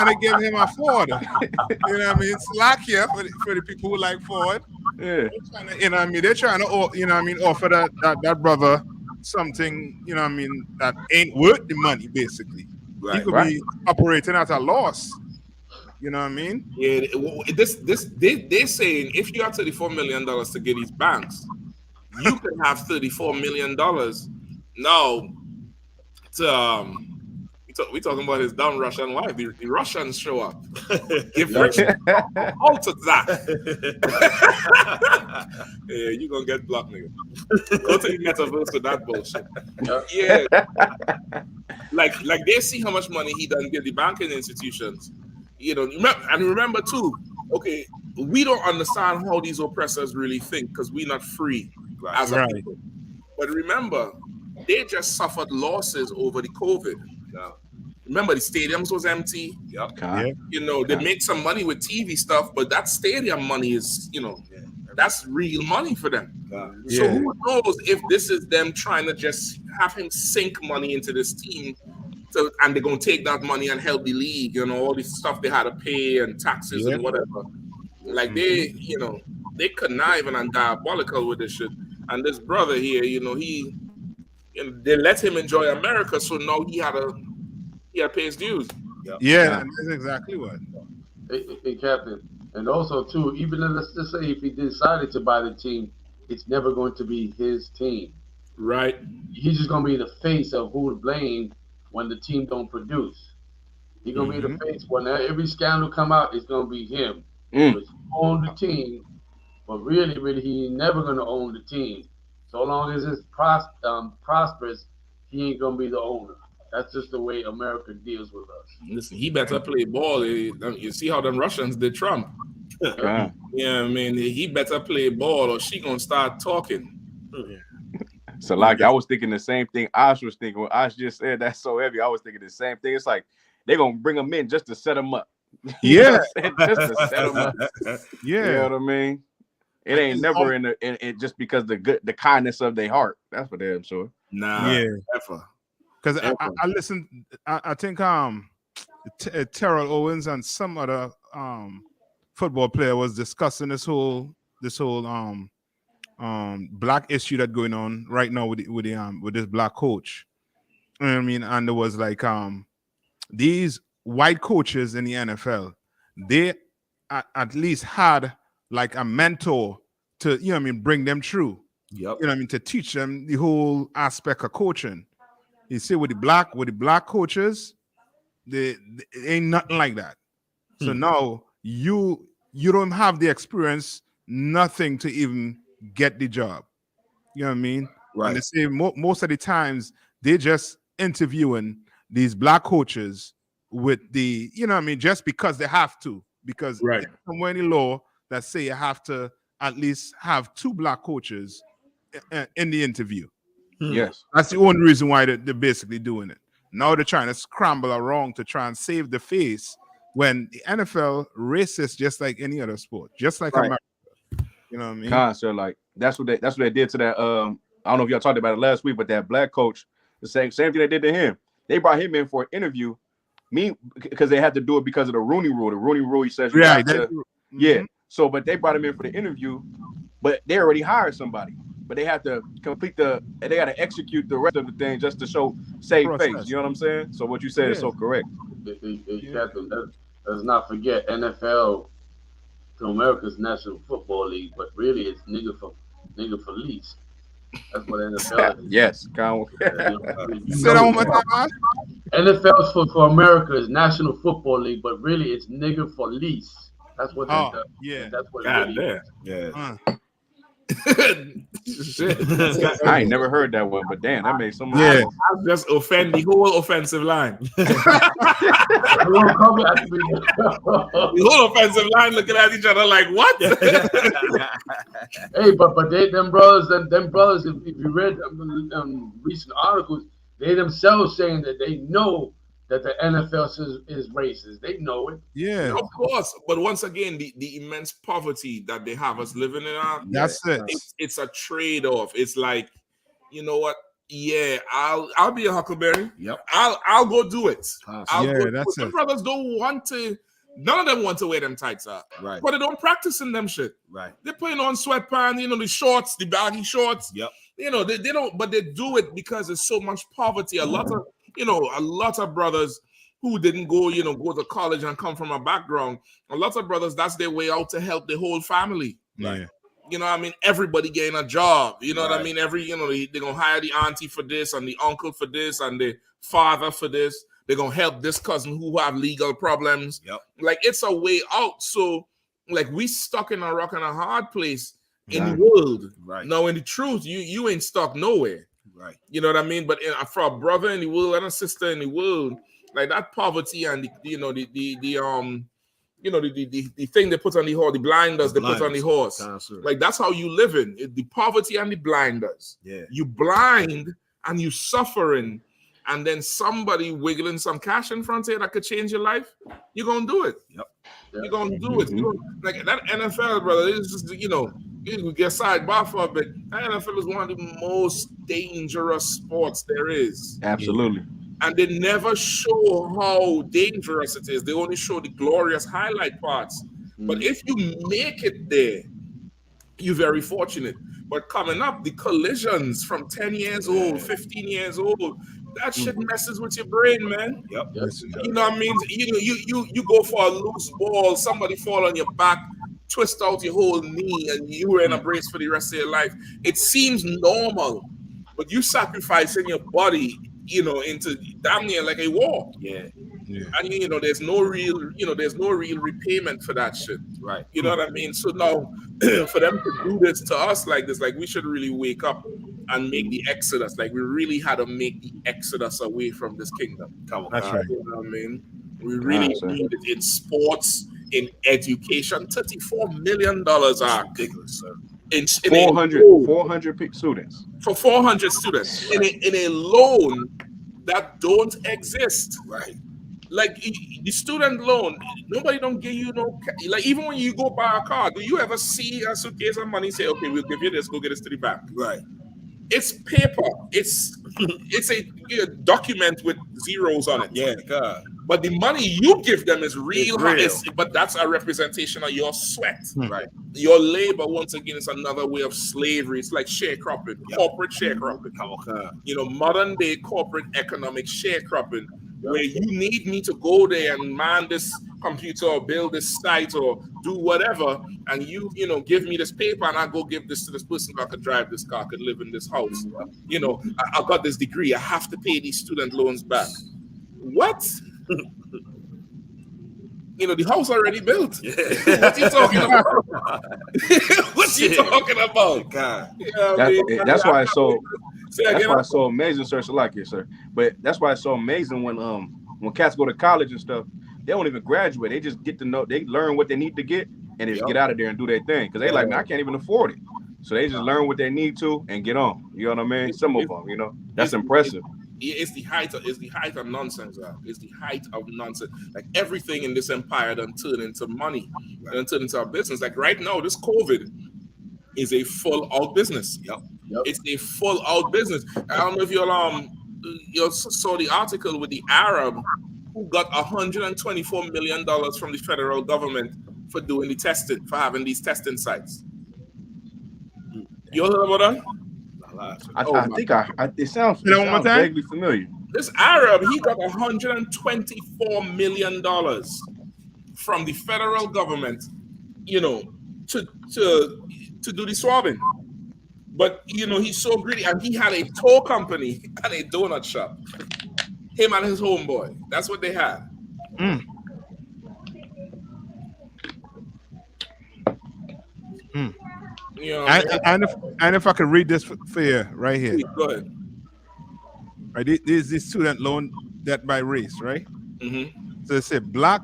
to give him a Ford. You know what I mean? It's Slovakia for the people who like Ford. Yeah. They're trying to offer that brother something, that ain't worth the money, basically. He could be operating at a loss. You know what I mean? Yeah, they're saying if you have $34 million to get these banks, you can have $34 million now. We talking about his dumb Russian wife. The Russians show up. Give Russians all to that. Yeah, you gonna get blocked, nigga. Go to the metaverse with that bullshit. Yeah, like they see how much money he done give the banking institutions. Remember too. Okay, we don't understand how these oppressors really think because we're not free as a people. But remember, they just suffered losses over the COVID. Remember, the stadiums was empty. They make some money with TV stuff, but that stadium money is, that's real money for them. So who knows if this is them trying to just have him sink money into this team, and they're gonna take that money and help the league, all this stuff they had to pay and taxes and whatever. Like they conniving and diabolical with this shit. And this brother here, they let him enjoy America, so now he had to pay his dues. Yeah, that's exactly what. Hey, Captain, and also too, even if, let's just say if he decided to buy the team, it's never going to be his team. Right. He's just gonna be the face of who to blame when the team don't produce. He's gonna be the face when every scandal come out. It's gonna be him. He own the team, but really, he ain't never gonna own the team. So long as it's prosperous, he ain't gonna be the owner. That's just the way America deals with us. Listen, he better play ball. You see how them Russians did Trump. He better play ball or she gonna start talking. So like I was thinking the same thing Ash was thinking. When Ash just said that's so heavy, I was thinking the same thing. It's like they're gonna bring them in just to set them up. Yeah. Just to set them up. Yeah. You know what I mean? It ain't never in it just because the kindness of their heart. That's for damn sure. Nah, yeah, ever. Because I listened. I think Terrell Owens and some other football player was discussing this whole black issue that going on right now with this black coach. You know what I mean? And there was like these white coaches in the NFL, they at least had like a mentor to, you know what I mean, bring them through. Yep. You know what I mean, to teach them the whole aspect of coaching. You see, with the black coaches, they ain't nothing like that. So now you don't have the experience, nothing to even get the job. You know what I mean? Right. And they say most of the times they just interviewing these black coaches with the, you know what I mean, just because they have to, because there's somewhere in the law that say you have to at least have 2 black coaches in the interview. Yes. That's the only reason why they're basically doing it. Now they're trying to scramble around to try and save the face when the NFL racist just like any other sport, just like America. You know what I mean? So like that's what they did to that. I don't know if y'all talked about it last week, but that black coach, the same thing they did to him. They brought him in for an interview, because they had to do it because of the Rooney Rule. The Rooney Rule, he says, yeah. So, but they brought him in for the interview, but they already hired somebody. But they have to they got to execute the rest of the thing just to save face. You know what I'm saying? So what you said is so correct. Let's not forget NFL to America's National Football League, but really it's nigga for lease. That's what NFL is. Yes. Say that one more time. NFL's for America's National Football League, but really it's nigga for lease. That's what that does. Yeah. That's what God it really damn. is. Shit. I ain't never heard that one, but damn, that made so much I sense. just offend the whole offensive line. The whole offensive line looking at each other like, what? Hey, but them brothers, if you read recent articles, they themselves saying that they know that the NFL is racist. They know it. Yeah, of course. But once again, the immense poverty that they have us living in, that's it. It's a trade-off. It's like, you know what? Yeah, I'll be a Huckleberry. Yep. I'll go do it. That's the it. brothers don't want to. None of them want to wear them tights out. Right. But they don't practice in them shit. Right. They're putting on sweatpants, the shorts, the baggy shorts. Yep. They don't, but they do it because there's so much poverty. A lot of brothers who didn't go to college and come from a background, a lot of brothers, that's their way out to help the whole family. Right. You know what I mean? Everybody getting a job. You know what I mean? They're going to hire the auntie for this and the uncle for this and the father for this. They're going to help this cousin who have legal problems. Yep. Like, it's a way out. So, like, we stuck in a rock and a hard place in the world. Right. Now, in the truth, you ain't stuck nowhere. Right. You know what I mean? But for a brother in the world and a sister in the world, like that poverty and the thing they put on the horse, the blinders they put on the horse, like that's how you live in the poverty and the blinders. Yeah, you blind and you suffering, and then somebody wiggling some cash in front of you that could change your life. You're gonna do it. Yep. You're gonna do it. Like that NFL, brother. It's just we get sidebar for a bit. That NFL is one of the most dangerous sports there is. Absolutely. And they never show how dangerous it is. They only show the glorious highlight parts. But if you make it there, you're very fortunate. But coming up, the collisions from 10 years old, 15 years old, that shit messes with your brain, man. Yep. You know what I mean? You go for a loose ball, somebody fall on your back, twist out your whole knee, and you were in a brace for the rest of your life. It seems normal, but you sacrificing your body, into damn near like a war. Yeah. And there's no real repayment for that shit. Right. You know what I mean? So now for them to do this to us like this, like we should really wake up and make the exodus. Like we really had to make the exodus away from this kingdom. Come on. That's right. You know what I mean? We really need it in sports, in education. $34 million are ridiculous, sir. In 400 students. For 400 students in a loan that don't exist. Right. Like the student loan, nobody don't give you no. Like even when you go buy a car, do you ever see a suitcase of money? Say, okay, we'll give you this. Go get this to the bank. Right. It's paper. It's a document with zeros on it. Yeah, God. But the money you give them is real. It's real. But that's a representation of your sweat. Right. Your labor, once again, is another way of slavery. It's like sharecropping, corporate sharecropping. Modern day corporate economic sharecropping, where you need me to go there and man this computer or build this site or do whatever, and you give me this paper and I go give this to this person who could drive this car, could live in this house. I got this degree. I have to pay these student loans back. What? The house already built. What you talking about? What you talking about? God. That's why it's so. That's why it's so amazing, sir. So like it, sir. But that's why it's so amazing when cats go to college and stuff. They don't even graduate. They just get to know. They learn what they need to get and just get out of there and do their thing. Because they like, man, I can't even afford it. So they just learn what they need to and get on. You know what I mean? Some of them, that's impressive. It's the height of nonsense. It's the height of nonsense. Like everything in this empire done turned into money, done turned into a business. Like right now, this COVID is a full out business. Yep. It's a full out business. I don't know if you saw the article with the Arab who got $124 million from the federal government for doing the testing, for having these testing sites. You heard about that? I think it sounds vaguely familiar. This Arab, he got $124 million from the federal government, to do the swabbing. But he's so greedy, and he had a tow company and a donut shop. Him and his homeboy. That's what they had. And if I could read this for you right here. Please, go ahead. Right, this is student loan debt by race, right? Mm-hmm. So they say black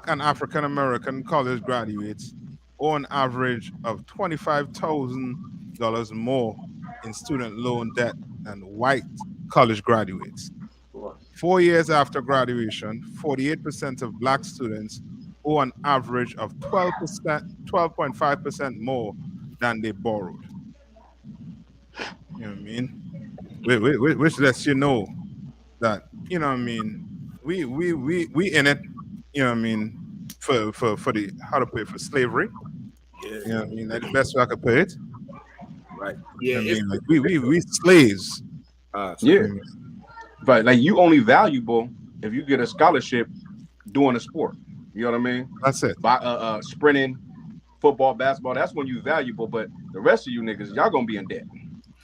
and African American college graduates owe an average of $25,000 more in student loan debt than white college graduates. 4 years after graduation, 48% of black students owe an average of 12.5% more than they borrowed. You know what I mean? Which lets you know that, we in it, for the how to put it, for slavery. Yeah. That's the best way I could put it. Right. Yeah. We slaves. But like you only valuable if you get a scholarship doing a sport. You know what I mean? That's it. By sprinting, football, basketball, that's when you valuable. But the rest of you niggas, y'all gonna be in debt.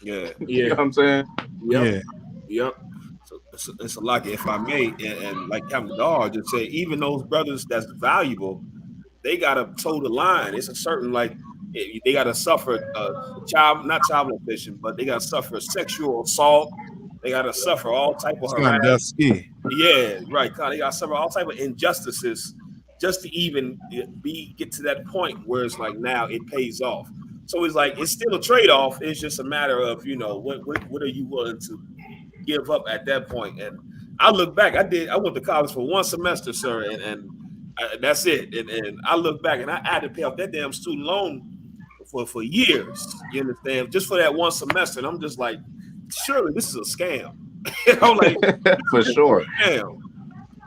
Yeah. You know what I'm saying? Yep. So it's a lot, if I may, and like Captain Dawg just said, even those brothers that's valuable, they gotta toe the line. It's a certain they gotta suffer not child molestation, but they gotta suffer sexual assault. They gotta suffer all type of harassment. Yeah, right. They gotta suffer all type of injustices just to even get to that point where it's like now it pays off. So it's like it's still a trade-off. It's just a matter of what are you willing to give up at that point. And I look back, I went to college for one semester, sir, and that's it. And I look back and I had to pay off that damn student loan for years. You understand? Just for that one semester. And I'm just like, surely this is a scam. For sure. Scam.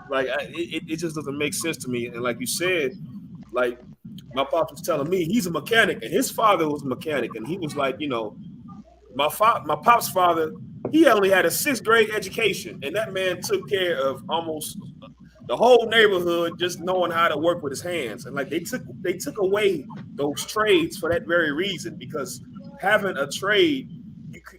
Like it just doesn't make sense to me. And like you said, like my pops was telling me he's a mechanic, and his father was a mechanic, and he was like, my pop's father, he only had a 6th grade education, and that man took care of almost the whole neighborhood just knowing how to work with his hands. And like they took away those trades for that very reason, because having a trade,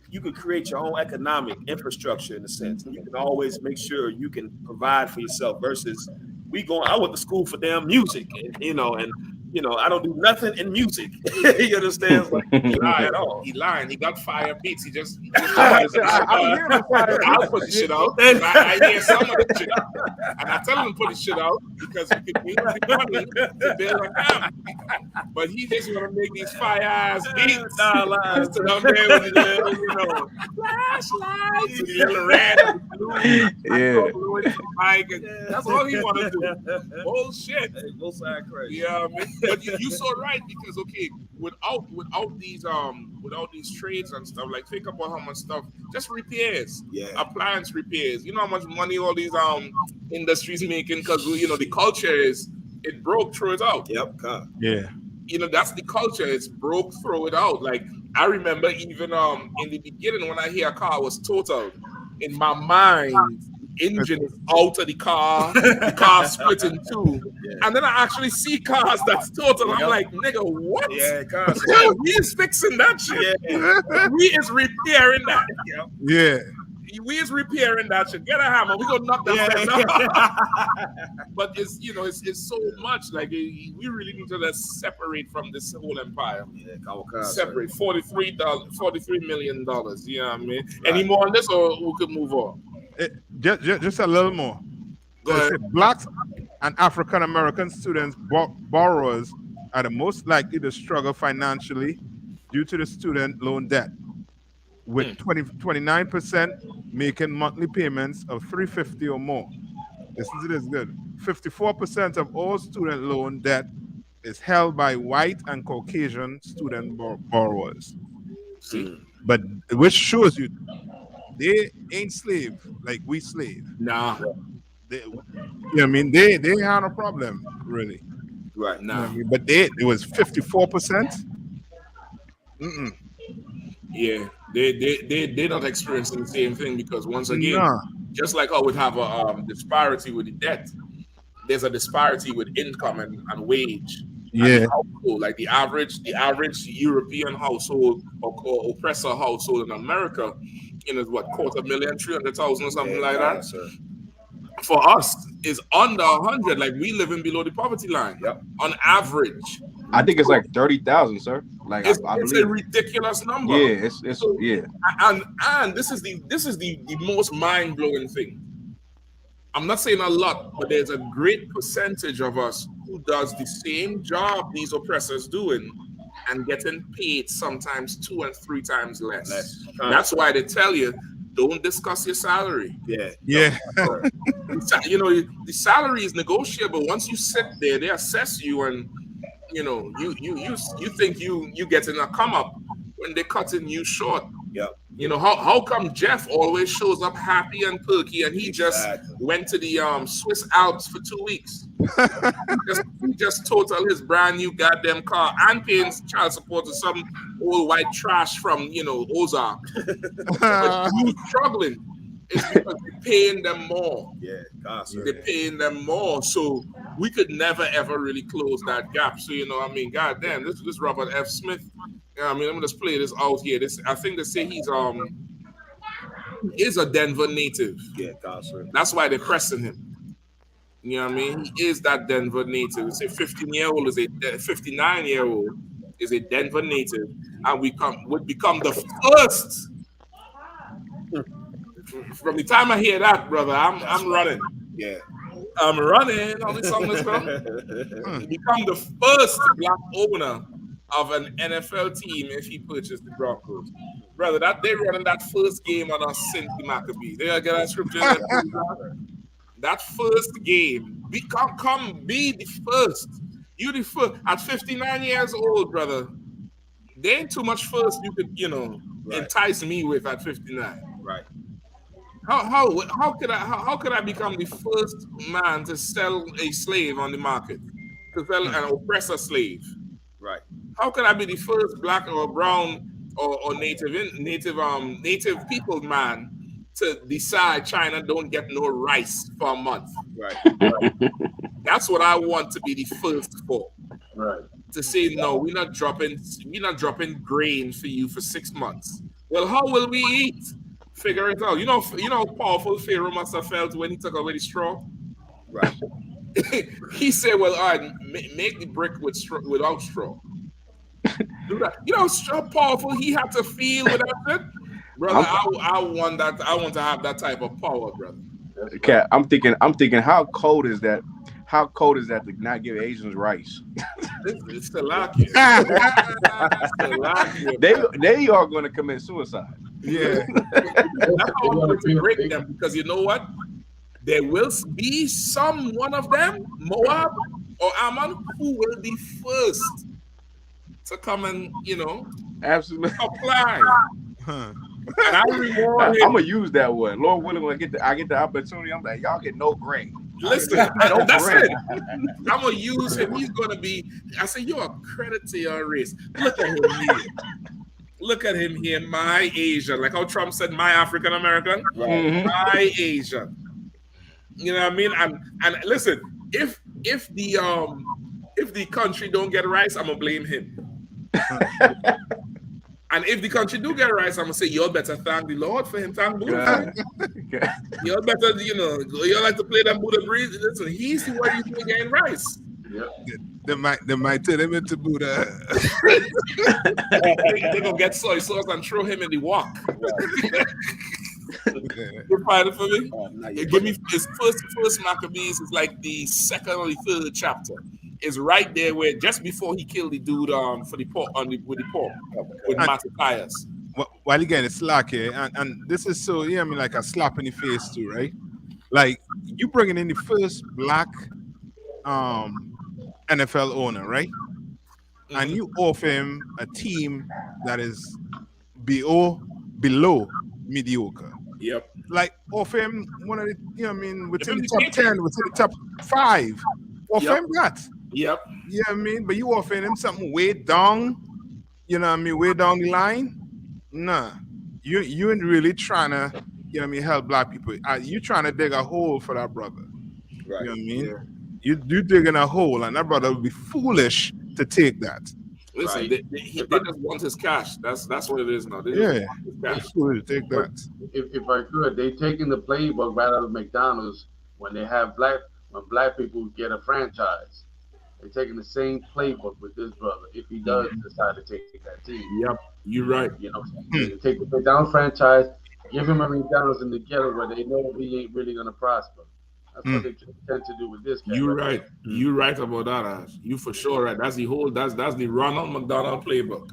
you can create your own economic infrastructure in a sense. You can always make sure you can provide for yourself versus I went to school for damn music, and You know, I don't do nothing in music. You understand? Like, He lying. at all. He lying. He got fire beats. He just I be hearing the fire I'll beats. put the shit out. I hear some of the shit out. And I tell him to put the shit out because we can use the money to build a camp. But he just want to make these fire ass beats. Sit down there with the little, you know, flashlights and the little red and the blue. Yeah. Mic, and that's all he want to do. Bullshit. Both sides crazy. Yeah, man. But you so right because okay, without these trades and stuff, like think about how much stuff just repairs, appliance repairs. You know how much money all these industries making because you know the culture is it broke, throw it out. Yep. Yeah. You know that's the culture. It's broke, throw it out. Like I remember even in the beginning when I hear a car was totaled, in my mind. Engine is out of the car split in two, and then I actually see cars that's total. I'm like, nigga, what? Yeah, cars. We is fixing that shit. Yeah. We is repairing that. Yeah. We is repairing that shit. Get a hammer. We gonna knock that down. But it's it's so much like we really need to just separate from this whole empire. Yeah, separate $43 million. You know what I mean? Right. Any more on this, or we could move on? Just a little more. Blacks and African American students borrowers are the most likely to struggle financially due to the student loan debt, with 29% making monthly payments of $350 or more. Listen to this good. 54% of all student loan debt is held by white and Caucasian student borrowers. See? But which shows you they ain't slave like we slave. Nah. You know what I mean? They had a problem, really. Right. Nah. You know what I mean? But it was 54%. Yeah, they're not experiencing the same thing because once again, just like how we have a disparity with the debt, there's a disparity with income and wage. Yeah. Household, like the average European household or oppressor household in America, is what, $250,000, 300,000 or something like that. Sir. For us, is under 100. Like we living below the poverty line. Yep. On average. I think it's like 30,000, sir. Like it's I a believe. ridiculous number. Yeah, it's yeah. And this is the most mind blowing thing. I'm not saying a lot, but there's a great percentage of us who does the same job these oppressors doing and getting paid sometimes 2 and 3 times less. That's why they tell you, don't discuss your salary. Yeah. The salary is negotiable. Once you sit there, they assess you, and you think you getting a come up when they're cutting you short. Yep. How come Jeff always shows up happy and perky and he just went to the Swiss Alps for 2 weeks? he just totaled his brand new goddamn car and paying child support to some old white trash from Ozark. But you struggling. It's because they're paying them more. Yeah, they're paying them more. So we could never ever really close that gap. So goddamn, this Robert F. Smith. I'm gonna just play this out here. I think they say he is a Denver native. Yeah, sir. That's why they're pressing him. You know what I mean? He is that Denver native. It's a 15-year-old is a 59-year-old is a Denver native, and would become the first. From the time I hear that, brother, I'm running. Yeah. I'm running on this song. Become the first black owner of an NFL team if he purchased the Broncos. Brother, that they running that first game on us since the Maccabee. They get that scripture. That first game. Come be the first. You the first. At 59 years old, brother, there ain't too much first you could, entice me with at 59. Right. How could I become the first man to sell a slave on the market? To sell an oppressor slave? Right. How could I be the first black or brown or native people man to decide China don't get no rice for a month? Right. That's what I want to be the first for. Right. To say no, we're not dropping grain for you for 6 months. Well, how will we eat? Figure it out. You know how powerful Pharaoh must have felt when he took away the straw. Right. he said, "Well, all right, make the brick without straw." Do that. You know how powerful he had to feel without it, brother. I want that. I want to have that type of power, brother. Cat, I'm thinking, how cold is that? How cold is that to not give Asians rice? It's Salakia. They are going to commit suicide. Yeah, that's how I'm going to break them, because you know what? There will be one of them, Moab or Ammon, who will be first to come and absolutely apply. And I reward him. I'm gonna use that one. Lord willing, when I get the opportunity, I'm like, y'all get no grain. Listen, that's it. I'm gonna use him. He's gonna be. I say, you're a credit to your race. Look at him here. Look at him here, my Asian. Like how Trump said, my African American, my Asian. You know what I mean? And listen, if the country don't get rice, I'm gonna blame him. And if the country do get rice, I'm gonna say, y'all better thank the Lord for him. Thank Buddha. Y'all better, y'all like to play that Buddha breeze. Listen, he's the one you getting rice. Yep. They might turn him into Buddha. They're gonna get soy sauce and throw him in the wok. You find it for me? Give me his first Maccabees is like the second or the third chapter. Is right there where just before he killed the dude for the pork with Matthias. While again, it's like and this is so like a slap in the face too, right? Like you bringing in the first black NFL owner, right? And you offer him a team that is below mediocre. Yep. Like offer him one of the within the top 10, within the top 5. Offer him that. Yep. You know what I mean? But you offering him something way down, way down the line. Nah. You ain't really trying to, help black people. You trying to dig a hole for that brother. Right. You know what I mean? Yeah. You digging a hole, and that brother would be foolish to take that. Listen, right. they just want his cash. That's what it is now. They foolish to take that. If I could, they taking the playbook right out of McDonald's when they have when black people get a franchise. They're taking the same playbook with this brother if he does decide to take that team. Yep, you're right. They take the McDonald's franchise, give him a McDonald's in the ghetto where they know he ain't really gonna prosper. That's what they tend to do with this guy. You're right. You're right about that, Ash. You for sure right. That's the Ronald McDonald playbook.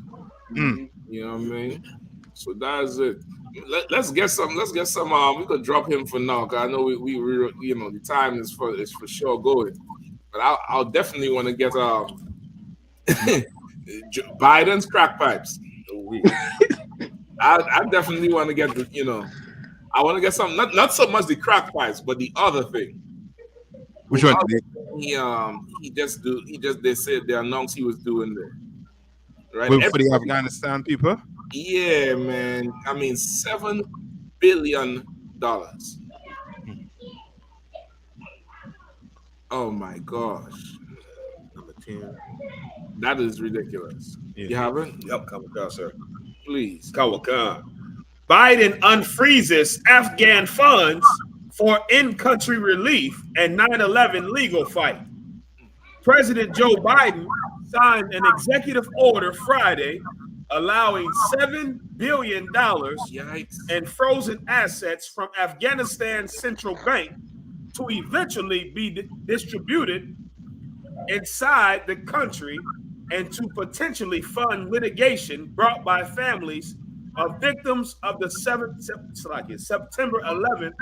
You know what I mean? So that's it. Let's get some. We could drop him for now, because I know we the time is for sure going. But I'll definitely want to get Biden's crack pipes. I definitely want to get I want to get some, not so much the crack pipes, but the other thing. Which one? They said they announced he was doing there. Right? For the Afghanistan people? Yeah, man. I mean, $7 billion. Oh my gosh. Number 10. That is ridiculous. Yeah. You haven't? Yep, Kawaka, sir. Please. Kawaka. Biden unfreezes Afghan funds for in-country relief and 9/11 legal fight. President Joe Biden signed an executive order Friday allowing $7 billion in frozen assets from Afghanistan's central bank to eventually be distributed inside the country and to potentially fund litigation brought by families of victims of the September 11th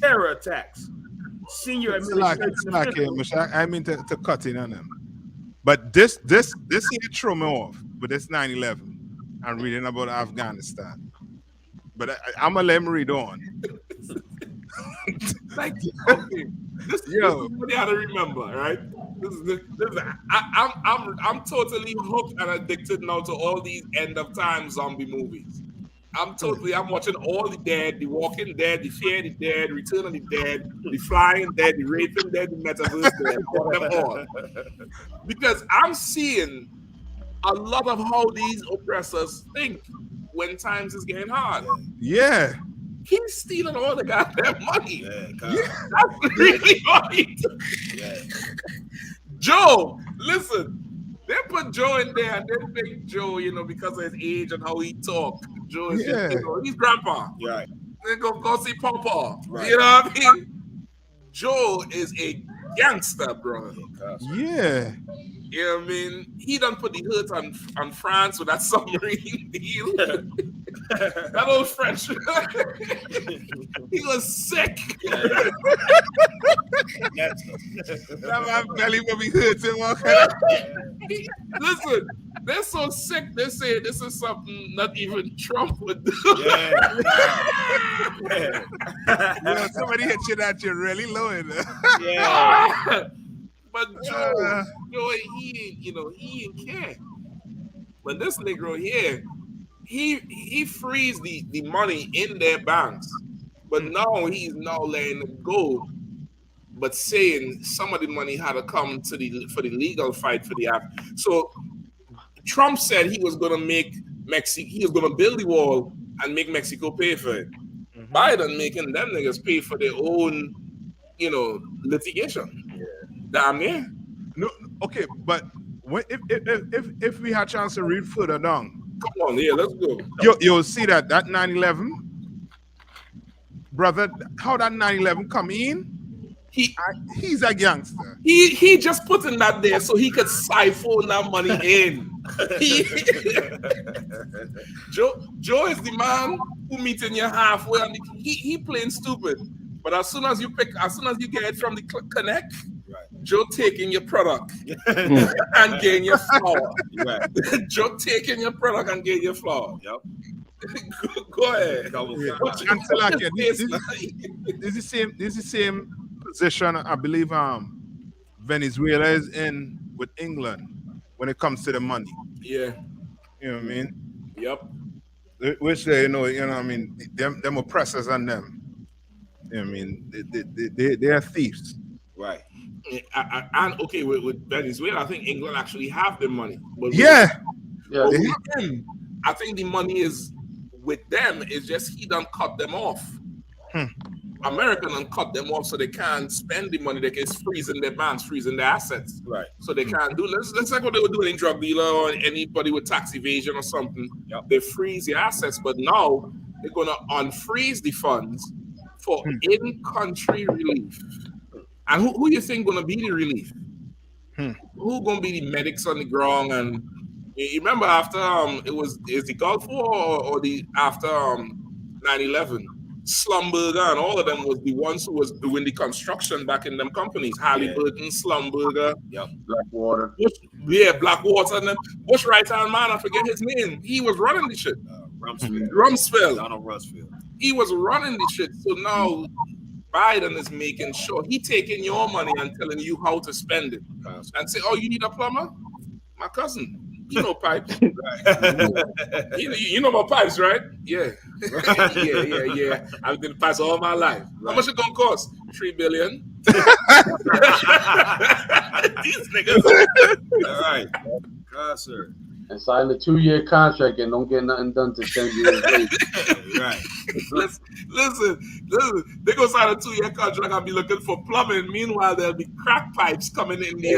terror attacks. Senior administration. I mean to cut in on them, but this here threw me off with this 9/11 and reading about Afghanistan. But I'm gonna let him read on. Like, okay, this is what you gotta remember, right? I'm totally hooked and addicted now to all these end of time zombie movies. I'm watching all the dead, the Walking Dead, the Fear the Dead, Return of the Dead, the Flying Dead, the Raping Dead, the Metaverse Dead, all. Because I'm seeing a lot of how these oppressors think when times is getting hard. Yeah. He's stealing all the goddamn money. Yeah, That's really right. Joe, listen, they put Joe in there and they think Joe, you know, because of his age and how he talk, Joe is just, you know, he's grandpa. Right. They go see Papa. Right. You know what I mean? Joe is a gangster, bro. Yeah. You know what I mean? He done put the hurt on France with that submarine deal. That old French. He was sick. That man belly will be hurting. Listen, they're so sick. They say this is something not even Trump would do. Yo, somebody hit you that you're really low in there. But Joe, he ain't care. But this Negro here, he frees the money in their banks, but now he's now letting it go. But saying some of the money had to come for the legal fight for the app. So Trump said he was going to make Mexico, he was going to build the wall and make Mexico pay for it. Biden making them niggas pay for their own, you know, litigation. Damn near. No, okay, but if we had a chance to read further down. Come on, yeah, let's go. You'll see that 9/11, brother, how that 9/11 come in. He's a gangster. He just put in that there so he could siphon that money in. Joe is the man who meets in your halfway, and he playing stupid. But as soon as you get it from the connect, Joe taking your product and getting your flour. Joe taking your product and getting your flour. Go ahead. Until I get this is the same position I believe Venezuela is in with England when it comes to the money. Yeah. You know what I mean? Yep. Which they know what I mean, them oppressors and them. You know what I mean? They are thieves. Right. And okay, with Venezuela, I think England actually have the money. But I think the money is with them. It's just he done cut them off. America done cut them off so they can't spend the money. They can freezing their banks, freezing their assets. Right. So they can't do. Let's like what they were doing in drug dealer or anybody with tax evasion or something. They freeze the assets, but now they're gonna unfreeze the funds for in-country relief. And who you think gonna be the relief? Who gonna be the medics on the ground? And you remember after is the Gulf War or the after 9/11, Slumberger and all of them was the ones who was doing the construction back in them companies. Halliburton, Slumberger, Blackwater. Blackwater, and then Bush right hand man, I forget his name. He was running the shit. Rumsfeld. Donald Rumsfeld. He was running the shit. So now Biden is making sure he taking your money and telling you how to spend it. And say, oh, you need a plumber? My cousin. You know pipes. you know my pipes, right? Yeah. yeah. I've been pipes all my life. How much it gonna cost? $3 billion. These niggas. All right. God, sir. And sign a 2-year contract and don't get nothing done to 10 years later. Right. Listen. They go sign a 2-year contract and be looking for plumbing. Meanwhile, there'll be crack pipes coming in the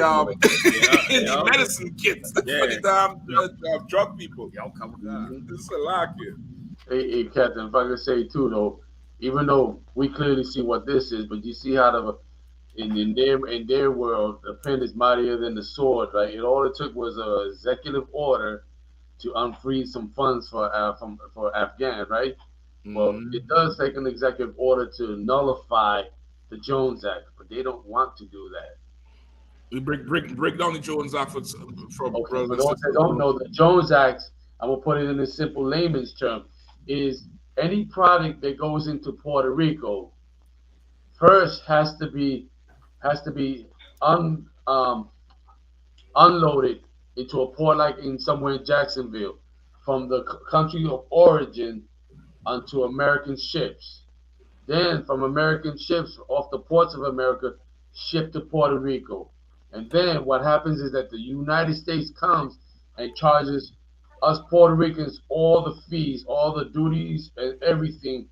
the medicine kits for the damn drug people. Y'all come with God. This is a lot here. Hey, Captain, if I could say too, though, even though we clearly see what this is, but you see how in their world, the pen is mightier than the sword, right? All it took was an executive order to unfreeze some funds for Afghan, right? Well, it does take an executive order to nullify the Jones Act, but they don't want to do that. We break down the Jones Act for okay, but what they don't know, the Jones Act, I'm gonna put it in a simple layman's term, is any product that goes into Puerto Rico first has to be unloaded into a port like in somewhere in Jacksonville from the country of origin onto American ships. Then from American ships off the ports of America, shipped to Puerto Rico. And then what happens is that the United States comes and charges us Puerto Ricans all the fees, all the duties and everything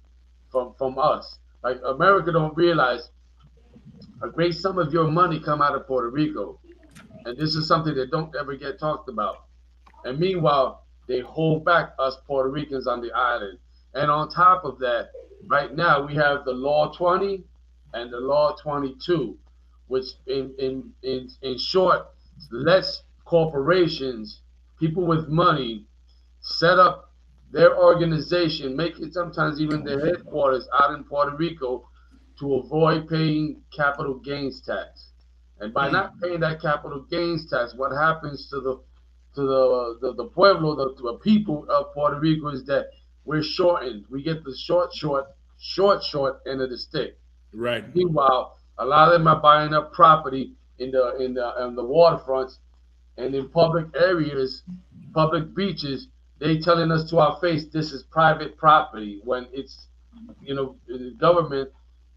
from us. Like America don't realize a great sum of your money come out of Puerto Rico, and this is something that don't ever get talked about. And meanwhile, they hold back us Puerto Ricans on the island. And on top of that, right now we have the Law 20 and the Law 22, which in short lets corporations, people with money, set up their organization, make it sometimes even their headquarters out in Puerto Rico to avoid paying capital gains tax. And by not paying that capital gains tax, what happens to the pueblo, the people of Puerto Rico is that we're shortened. We get the short end of the stick. Right. Meanwhile, a lot of them are buying up property in the waterfronts and in public areas, public beaches. They telling us to our face this is private property when it's, the government,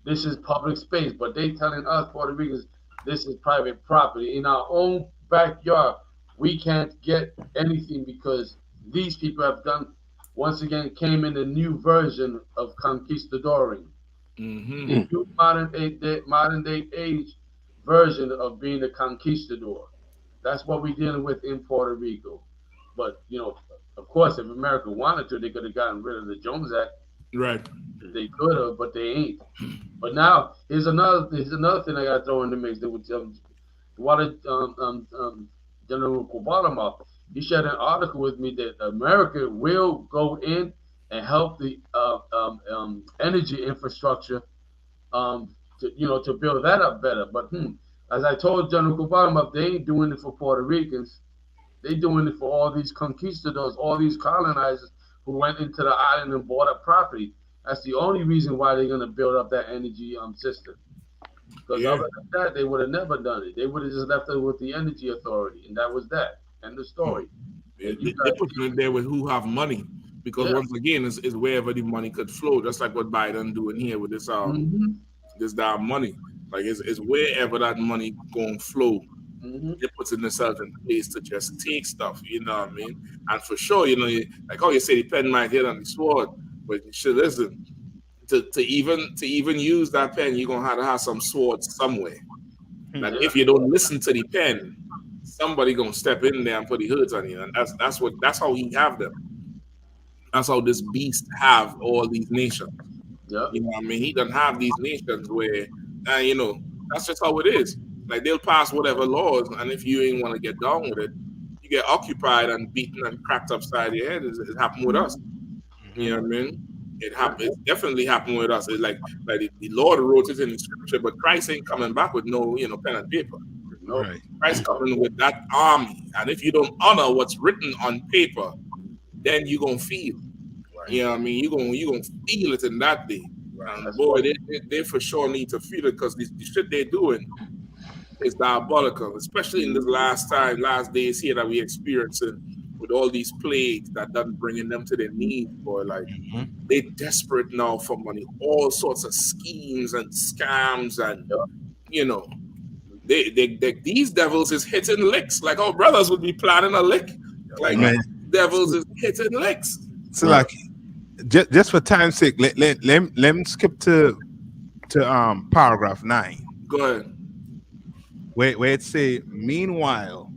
this is public space. But they telling us Puerto Ricans this is private property. In our own backyard, we can't get anything because these people have done, once again, came in a new version of conquistadoring. New modern day age version of being a conquistador. That's what we're dealing with in Puerto Rico. But, of course, if America wanted to, they could have gotten rid of the Jones Act. Right. They could have, but they ain't. But now, here's another thing I got to throw in the mix. That was, General Obama, he shared an article with me that America will go in and help the energy infrastructure to build that up better. But as I told General Obama, they ain't doing it for Puerto Ricans. They doing it for all these conquistadors, all these colonizers who went into the island and bought up property. That's the only reason why they're going to build up that energy system. Because other than that, they would have never done it. They would have just left it with the energy authority, and that was that. End the story. They put them in there with who have money, because once again, it's wherever the money could flow. Just like what Biden doing here with this this damn money. Like it's wherever that money gonna flow. It puts in themselves in place to just take stuff, you know what I mean? And for sure, like how you say the pen might hit on the sword, but you should listen. To even use that pen, you're gonna have to have some swords somewhere. Like if you don't listen to the pen, somebody gonna step in there and put the hoods on you, and that's how he have them. That's how this beast have all these nations. Yeah. You know what I mean? He doesn't have these nations where, that's just how it is. Like they'll pass whatever laws, and if you ain't want to get down with it, you get occupied and beaten and cracked upside your head. It happened with us. You know what I mean? It definitely happened with us. It's like the Lord wrote it in the scripture, but Christ ain't coming back with no pen and paper. No. Right. Christ coming with that army, and if you don't honor what's written on paper, then you're gonna feel. Right. You know what I mean? You're gonna feel it in that day. Right. And boy, they for sure need to feel it, because the shit they're doing is diabolical, especially in this last days here that we experiencing with all these plagues that done bringing them to their knees, boy. Like they desperate now for money, all sorts of schemes and scams, and these devils is hitting licks. Like our brothers would be planning a lick. Like devils is hitting licks. So like, just for time's sake, let me skip to paragraph 9. Go ahead. Where it say, meanwhile,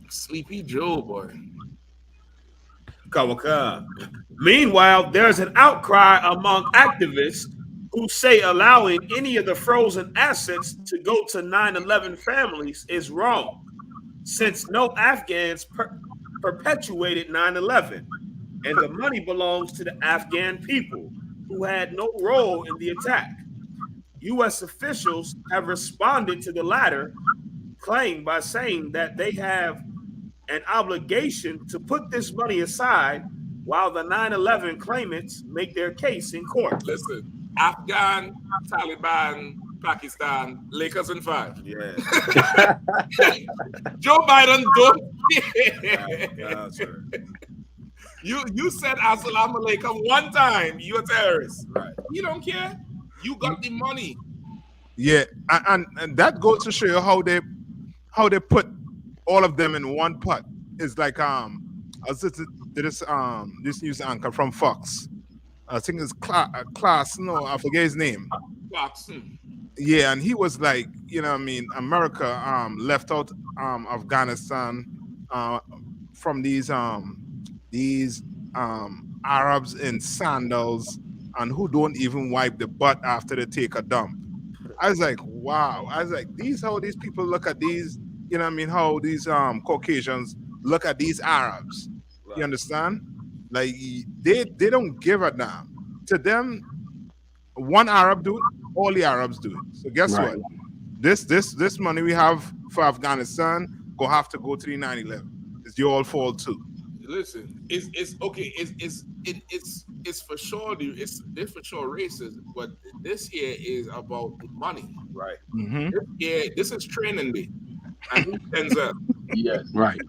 Sleepy Joe, boy. Come on. Meanwhile, there's an outcry among activists who say allowing any of the frozen assets to go to 9/11 families is wrong, since no Afghans perpetuated 9/11, and the money belongs to the Afghan people who had no role in the attack. U.S. officials have responded to the latter claim by saying that they have an obligation to put this money aside while the 9/11 claimants make their case in court. Listen, Afghan, Taliban, Pakistan, Lakers in 5. Yeah. Joe Biden don't. You said Assalamu alaikum one time. You're a terrorist. Right. You don't care. You got the money. Yeah, and that goes to show you how they put all of them in one pot. It's like I was this news anchor from Fox. I think it's Class. No, I forget his name. Yeah, and he was like, you know what I mean, America left out Afghanistan from these Arabs in sandals and who don't even wipe the butt after they take a dump. I was like, wow. I was like, how these people look at these, you know what I mean, how these Caucasians look at these Arabs. Right. You understand? Like they don't give a damn. To them, one Arab do it, all the Arabs do it. So guess what? This money we have for Afghanistan go have to go to the 9/11. It's your fault too. Listen, it's okay. It's for sure. It's for sure racist, but this year is about the money, right? This is training day, and he ends up. Yes, right.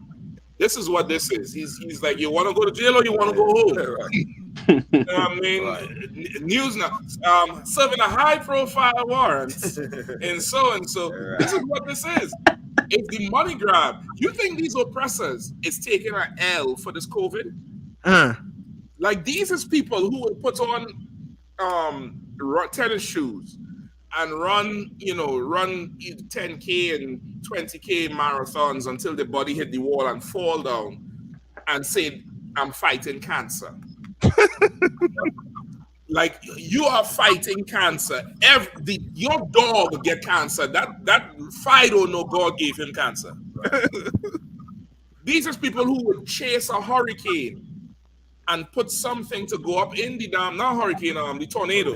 This is what this is. He's like, you want to go to jail or you want to go home? Right. You know what I mean, news now. Serving a high-profile warrant and so. Right. This is what this is. It's the money grab. You think these oppressors is taking an L for this COVID? Like these is people who would put on tennis shoes and run 10K and 20K marathons until the body hit the wall and fall down and say, I'm fighting cancer. Like you are fighting cancer. Your dog get cancer. That Fido no God gave him cancer. Right. These are people who would chase a hurricane and put something to go up in the dam, not hurricane, the tornado.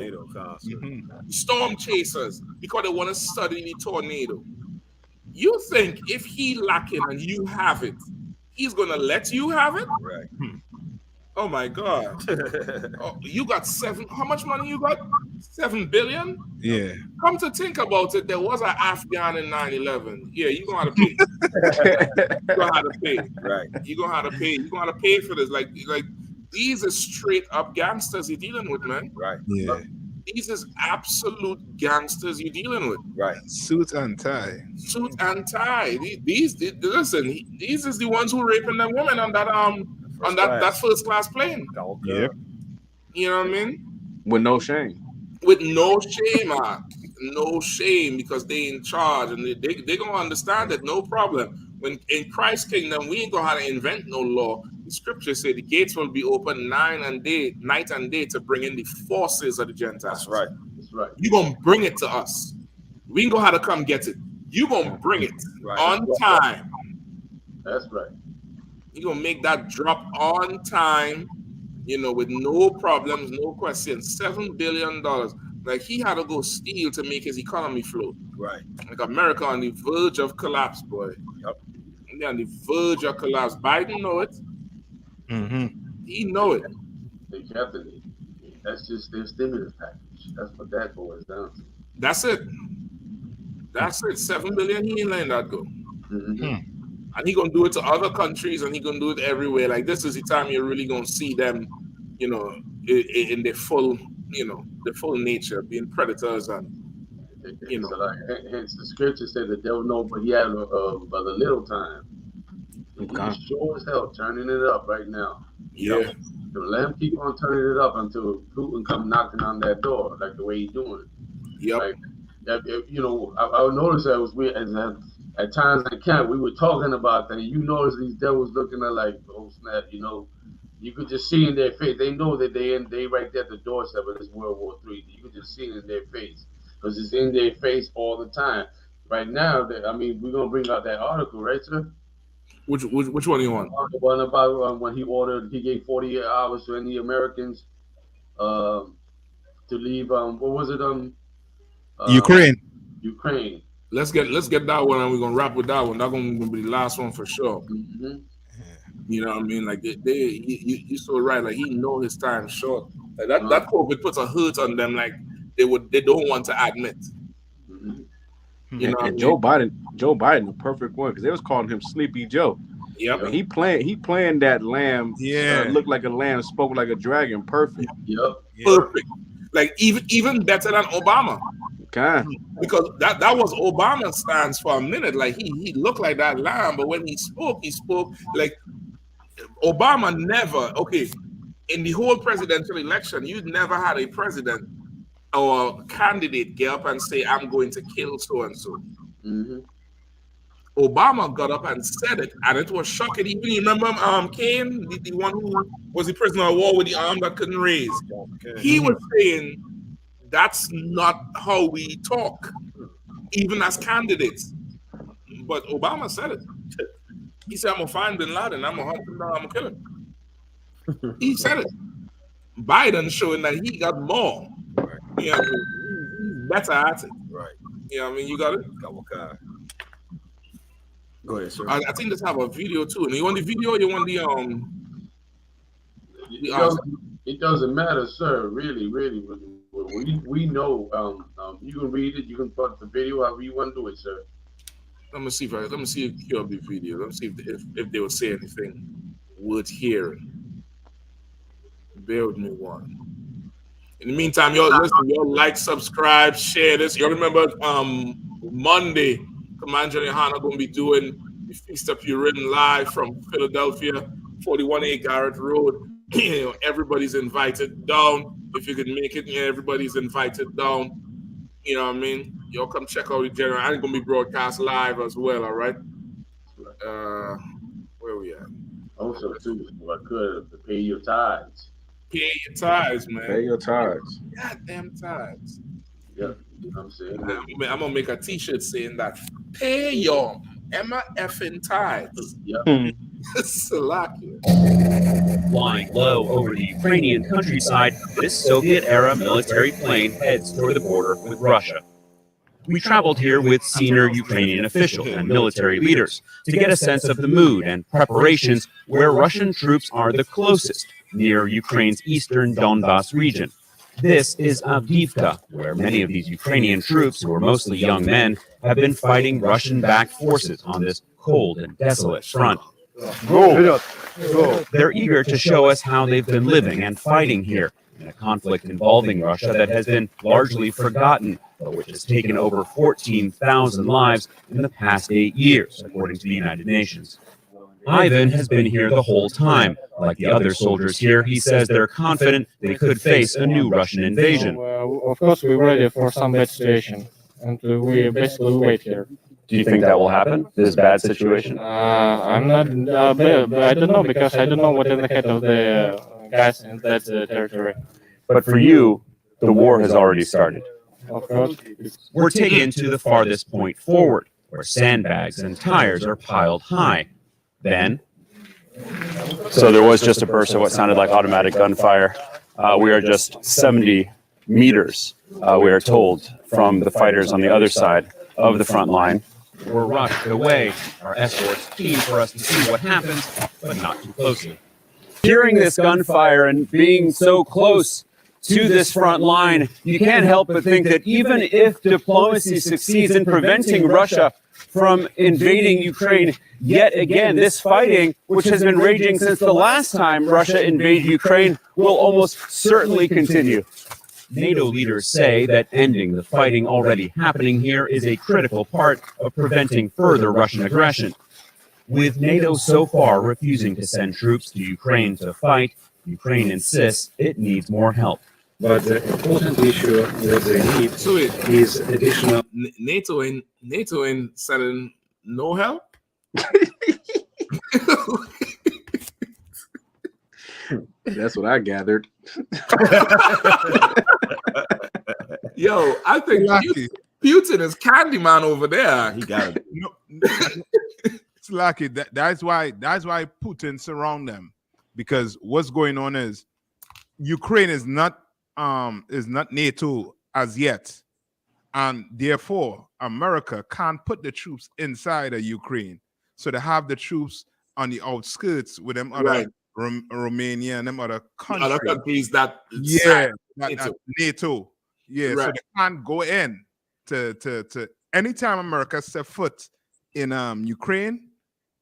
Storm chasers, because they want to study the tornado. You think if he lacking and you have it, he's gonna let you have it? Right. Oh my God. You got how much money you got? 7 billion? Yeah. Come to think about it, there was an Afghan in 9/11. Yeah, you're gonna have to pay. You're gonna have to pay. Right. You're gonna have to pay. You're gonna have to pay for this. Like these are straight up gangsters you're dealing with, man. Right. Yeah. These is absolute gangsters you're dealing with. Right. Suit and tie. Suit and tie. These listen, these is the ones who raping them women on that that first class plane. Yep. You know what I mean? With no shame. With no shame, man. No shame, because they in charge and they gonna understand it, no problem. When in Christ's kingdom, we ain't gonna have to invent no law. The scripture said the gates will be open night and day to bring in the forces of the Gentiles. That's right. That's right. You gonna bring it to us. We ain't gonna have to come get it. You gonna bring it on time. That's right. You gonna make that drop on time, with no problems, no questions. $7 billion. Like he had to go steal to make his economy float. Right. Like America on the verge of collapse, boy. Yep. They're on the verge of collapse. Biden know it. He know it. Definitely. That's just their stimulus package. That's what that boils down to. That's it. 7 billion. He ain't letting that go. And he gonna do it to other countries, and he gonna do it everywhere. Like this is the time you're really gonna see them, in their full, the full nature, being predators and So like, hence the scripture said that they'll know, but he had but a little time. He's sure as hell turning it up right now. Yeah. So let him keep on turning it up until Putin come knocking on that door, like the way he's doing it. Yep. Like, I noticed that it was weird. At times in camp, we were talking about that. You notice these devils looking at like, oh snap, you could just see in their face. They know that they right there at the doorstep of this World War III. You could just see it in their face because it's in their face all the time. Right now, we're gonna bring out that article, right, sir? Which one do you want? The one about when he gave 48 hours to any Americans to leave. What was it? Ukraine. Ukraine. Let's get that one, and we're gonna wrap with that one. That's gonna be the last one for sure. You know what I mean? Like you're so right. Like he know his time short. Like that COVID puts a hurt on them. Like they don't want to admit. You know, and Joe Biden, the perfect one, because they was calling him Sleepy Joe. Yep. And he playing that lamb. Looked like a lamb, spoke like a dragon. Perfect. Yep. Perfect. Like even better than Obama. Okay. Because that was Obama's stance for a minute. Like he looked like that lamb, but when he spoke like Obama never, okay, in the whole presidential election, you never had a president or candidate get up and say, I'm going to kill so-and-so. Obama got up and said it, and it was shocking. Even you remember Kane, the one who was the prisoner of war with the arm that couldn't raise. He was saying that's not how we talk, even as candidates. But Obama said it. He said, I'm gonna find Bin Laden, I'm gonna hunt him down, I'm gonna kill him. He said it. Biden showing that he got more. You know, he's better at it. Right. You know what I mean? You got it? Go ahead, sir. I think let's have a video too. And you want the video or you want the It doesn't matter, sir. Really. We know. You can read it. You can put the video however you want to do it, sir. Let me see if you have the video. Let me see if they will say anything worth hearing. Bear with me one. In the meantime, y'all listen, y'all like, subscribe, share this. Y'all remember Monday, Commandant Johanna going to be doing the Feast of Purim live from Philadelphia, 41A Garrett Road. You know, everybody's invited down. If you can make it, everybody's invited down. You know what I mean? Y'all come check out the general. I'm going to be broadcast live as well, all right? Where we at? Also, too, if I could, to pay your tithes. Pay your tithes, man. Pay your tithes. Goddamn tithes. Yeah, you know what I'm saying? I'm going to make a t-shirt saying that. Pay your Emma effing tithes. Yeah. Salakia. Flying low over the Ukrainian countryside, this Soviet-era military plane heads toward the border with Russia. We traveled here with senior Ukrainian officials and military leaders to get a sense of the mood and preparations where Russian troops are the closest, near Ukraine's eastern Donbas region. This is I.S.U.P.K, where many of these Ukrainian troops, who are mostly young men, have been fighting Russian-backed forces on this cold and desolate front. They're eager to show us how they've been living and fighting here in a conflict involving Russia that has been largely forgotten, but which has taken over 14,000 lives in the past 8 years, according to the United Nations. Ivan has been here the whole time. Like the other soldiers here, he says they're confident they could face a new Russian invasion. Of course, we're ready for some bad situation, and we basically wait here. Do you think that will happen, this bad situation? I'm not, I don't know, because I don't know what is the head of the guys in that territory. But for you, the war has already started. Of course. We're taken to the farthest point forward, where sandbags and tires are piled high. Then, so there was just a burst of what sounded like automatic gunfire. We are just 70 meters, we are told, from the fighters on the other side of the front line. We're rushed away, our escorts keen for us to see what happens, but not too closely. Hearing this gunfire and being so close to this front line, you can't help but think that even if diplomacy succeeds in preventing Russia from invading Ukraine yet again, this fighting, which has been raging since the last time Russia invaded Ukraine, will almost certainly continue. NATO leaders say that ending the fighting already happening here is a critical part of preventing further Russian aggression. With NATO so far refusing to send troops to Ukraine to fight, Ukraine insists it needs more help. But the important issue that they need is additional. NATO ain't sending no help. That's what I gathered. Yo, I think Putin is Candyman over there. He got it. It's lucky. That's why Putin surround them, because what's going on is Ukraine is not NATO as yet, and therefore America can't put the troops inside of Ukraine. So they have the troops on the outskirts with them other Romania and them other countries. That NATO. Yeah, right. So they can't go in to anytime America set foot in Ukraine,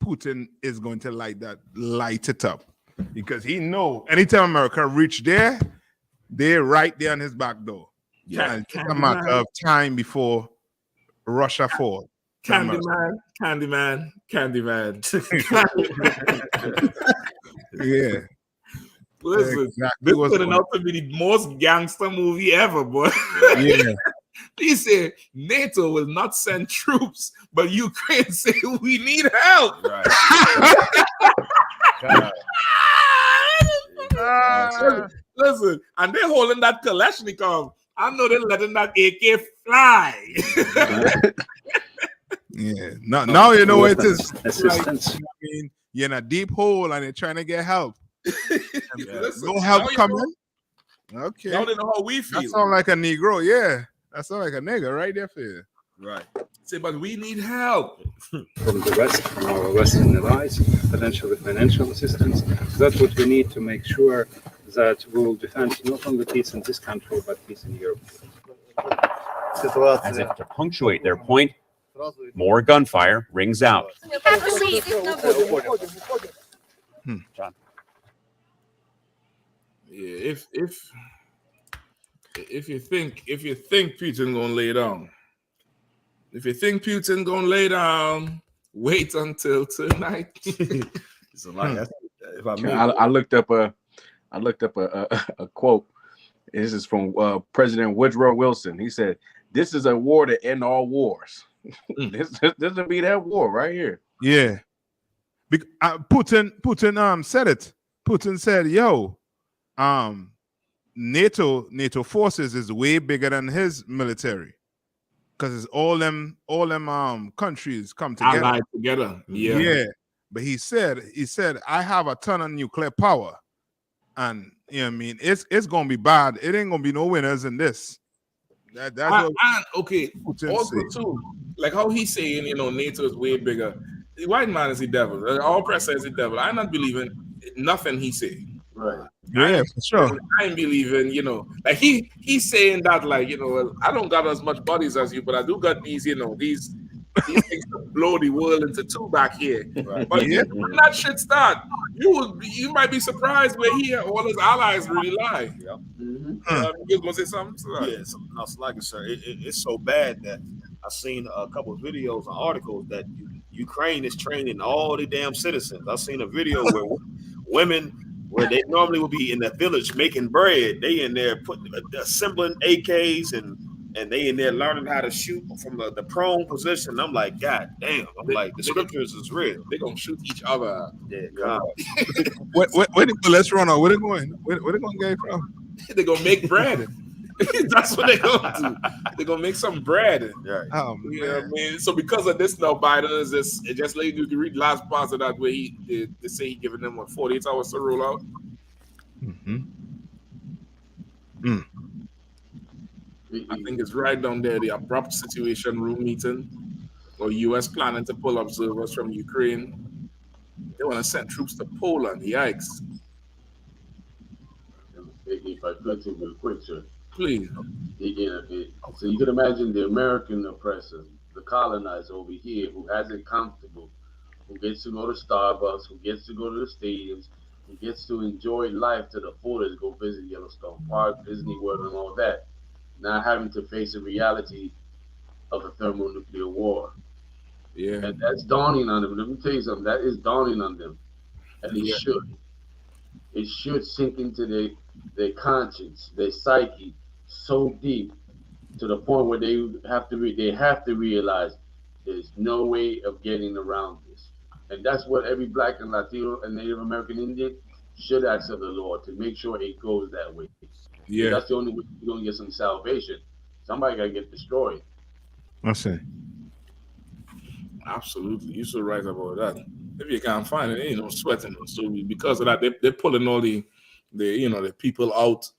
Putin is going to light it up, because he know anytime America reach there, they're right there on his back door. Yeah, and it's a matter of time before Russia falls. Candyman. Yeah. Listen, Exactly this what's turned going out to be the most gangster movie ever, boy. Yeah. He said NATO will not send troops, but Ukraine say we need help. Right. Listen, and they're holding that Kalashnikov. I know they're letting that AK fly. Yeah. Now you know it is. Assistance. Like, I mean, you're in a deep hole and you're trying to get help. Listen, No help now you coming. Okay. Now they know how we That feel. sound like a Negro. Yeah. That sound like a nigga right there for you. Right. Say, but we need help. From the West, from our Western allies, potentially financial assistance. That's what we need to make sure that we will defend not only peace in this country, but peace in Europe. As if to punctuate their point, more gunfire rings out. John. Yeah, if you think Putin gonna lay down, wait until tonight. It's a lot. If I may, I looked up a quote. This is from President Woodrow Wilson. He said, "This is a war to end all wars." This will be that war right here. Yeah. Putin said it. Putin said, "Yo, NATO forces is way bigger than his military, because it's all them countries come together. Allied together. Yeah. Yeah. But he said, I have a ton of nuclear power, and you know what I mean, it's gonna be bad. It ain't gonna be no winners in this. That's what okay. Putin Also said. too, like how he's saying, NATO is way bigger. The white man is the devil. All press is the devil. I'm not believing nothing he said. Right. Yeah, for sure. I ain't believing, like he's saying that, like, I don't got as much bodies as you, but I do got these, these things to blow the world into two back here. Right. But when that shit start, you might be surprised where all his allies really lie. Yeah. You gonna say something? Yeah, no, like I said, it's so bad that I've seen a couple of videos and articles that Ukraine is training all the damn citizens. I've seen a video where women, where they normally would be in the village making bread, they in there assembling AKs and they in there learning how to shoot from the prone position. I'm like, God damn! The scriptures is real. They're gonna shoot each other. Yeah, Let's run on. Where they going? Where they going to get from? They're gonna make bread. That's what they're gonna do. They're gonna make some bread. Right. Oh, you know what I mean? So because of this now, Biden is just like you can read last part of that where they say he giving them 48 hours to roll out. I think it's right down there, the abrupt situation room meeting, or U.S. planning to pull observers from Ukraine. They want to send troops to Poland. Yikes. If I could take real quick, sir. Please. So you can imagine the American oppressor, the colonizer over here, who has it comfortable, who gets to go to Starbucks, who gets to go to the stadiums, who gets to enjoy life to the fullest, go visit Yellowstone Park, Disney World, and all that, now having to face the reality of a thermonuclear war. Yeah. And that's dawning on them. Let me tell you something, that is dawning on them. And it should. It should sink into their conscience, their psyche, so deep to the point where they have to realize there's no way of getting around this. And that's what every Black and Latino and Native American Indian should ask of the Lord, to make sure it goes that way. Yeah. That's the only way you're gonna get some salvation. Somebody gotta get destroyed. I see. Absolutely. You're so right about that. If you can't find it, ain't no sweating them. So because of that, they're pulling all the people out.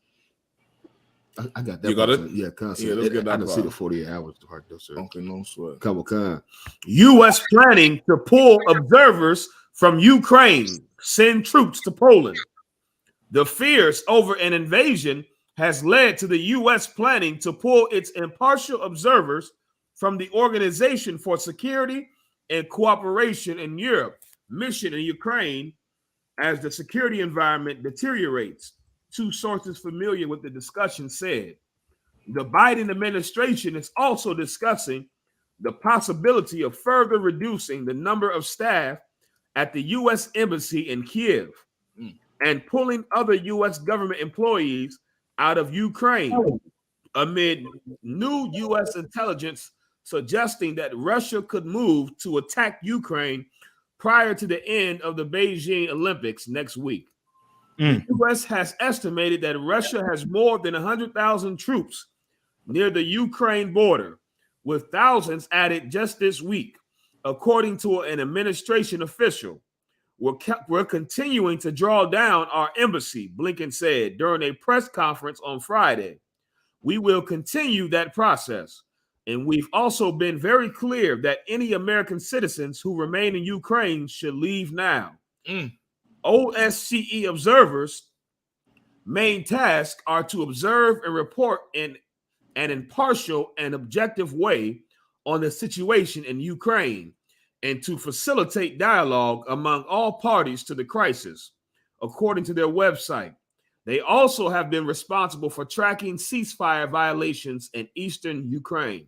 I got that. You got it? Yeah, concept. Yeah, let's get that I can see part. the 48 hours to heart though, sir. Okay, no sweat. Couple kind. U.S. planning to pull observers from Ukraine, send troops to Poland. The fears over an invasion has led to the U.S. planning to pull its impartial observers from the Organization for Security and Cooperation in Europe mission in Ukraine as the security environment deteriorates. Two sources familiar with the discussion said. The Biden administration is also discussing the possibility of further reducing the number of staff at the U.S. Embassy in Kiev. and pulling other U.S. government employees out of Ukraine amid new U.S. intelligence suggesting that Russia could move to attack Ukraine prior to the end of the Beijing Olympics next week. The U.S. has estimated that Russia has more than 100,000 troops near the Ukraine border, with thousands added just this week, according to an administration official. We're continuing to draw down our embassy, Blinken said during a press conference on Friday. We will continue that process. And we've also been very clear that any American citizens who remain in Ukraine should leave now. OSCE observers' main tasks are to observe and report in an impartial and objective way on the situation in Ukraine and to facilitate dialogue among all parties to the crisis, according to their website. They also have been responsible for tracking ceasefire violations in eastern Ukraine.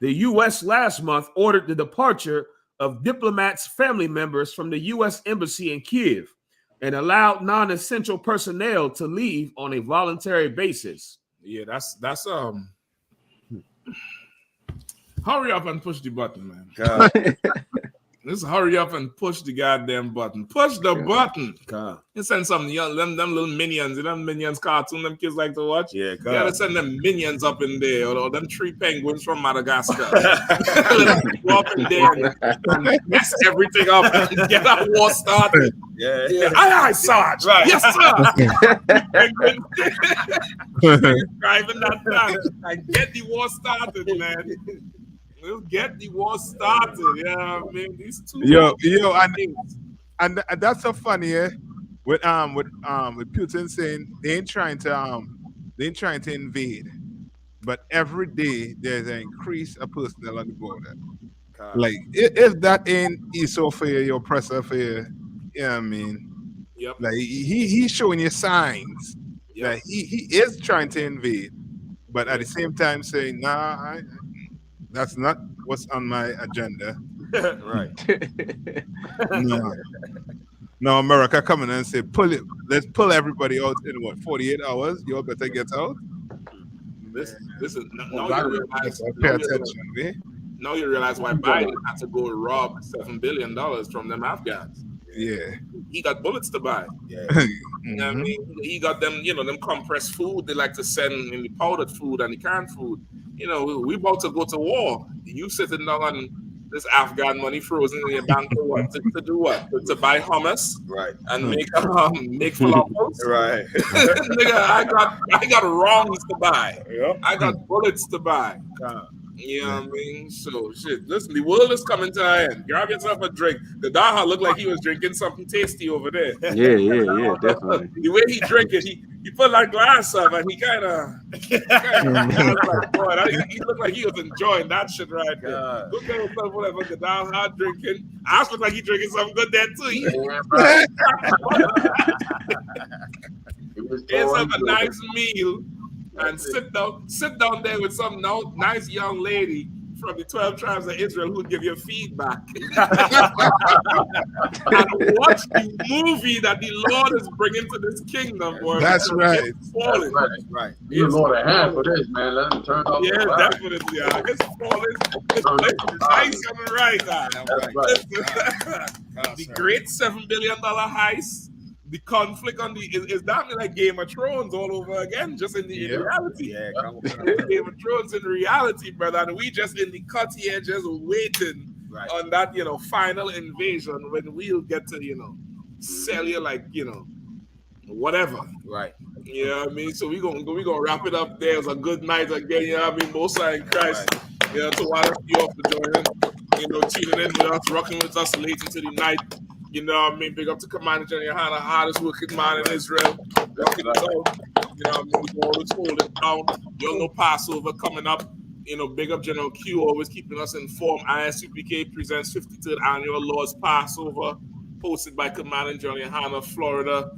The U.S. last month ordered the departure of diplomats' family members from the U.S. Embassy in Kyiv and allowed non-essential personnel to leave on a voluntary basis. Yeah, that's hurry up and push the button, man. God. Just hurry up and push the goddamn button. Push the button. God. You send some them little minions, them minions cartoon them kids like to watch. Yeah, God. You gotta send them minions up in there, or them 3 penguins from Madagascar. Go up in there and mess everything up and get that war started. Yeah. Aye, Sarge. Right. Yes, sir. Driving that down and get the war started, man. We'll get the war started. Yeah, I mean these two. And that's so funny, eh? With Putin saying they ain't trying to invade, but every day there's an increase of personnel on the border. God. Like if that ain't ISO for your oppressor for you, yeah, I mean, yep. Like he's showing you signs that he is trying to invade, but at the same time saying, nah, that's not what's on my agenda. Right. No, America coming and say, let's pull everybody out in what, 48 hours? You all better get out. This is now you realize. Pay attention. Now you realize why Biden had to go rob $7 billion from them Afghans. Yeah. He got bullets to buy. Yeah. You know what I mean? He got them, them compressed food they like to send in the powdered food and the canned food. We about to go to war. You sitting down on this Afghan money frozen in your bank for what? To do what? To buy hummus, right? And make falafels, right? Nigga, I got wrongs to buy. Yep. I got bullets to buy. You know what I mean? So shit. Listen, the world is coming to an end. Grab yourself a drink. The Daha looked like he was drinking something tasty over there. Yeah, definitely. The way he drank it, he put that glass up and he kind of he looked like he was enjoying that shit right there. Look at himself, whatever the Daha drinking. I look like he drinking something good there too. It's like a nice meal. And sit down there with some nice young lady from the 12 tribes of Israel who give you feedback. And watch the movie that the Lord is bringing to this kingdom, boy. That's right. That's right. You're Lord a hand for this, man. Let him turn off. Yeah, definitely. It's falling. It's nice coming right now. The great $7 billion heist. The conflict on is that like Game of Thrones all over again, just in reality. Yeah, Game of Thrones in reality, brother. And we just in the cut here, just waiting on that, final invasion when we'll get to, sell you like, whatever. Right. You know what I mean? So we're gonna wrap it up there. It's a good night again, you know what I mean? Most in Christ. To all of you for joining, tuning in with us, rocking with us late into the night. You know what I mean? Big up to Commandant GEN.YAHANNA, hardest working man in Israel. Rocking it out. You know what I mean? We always hold it down. You know, Passover coming up. Big up General Q, always keeping us informed. I.S.U.P.K. presents 53rd Annual Lord's Passover, hosted by Commandant GEN.YAHANNA, Florida,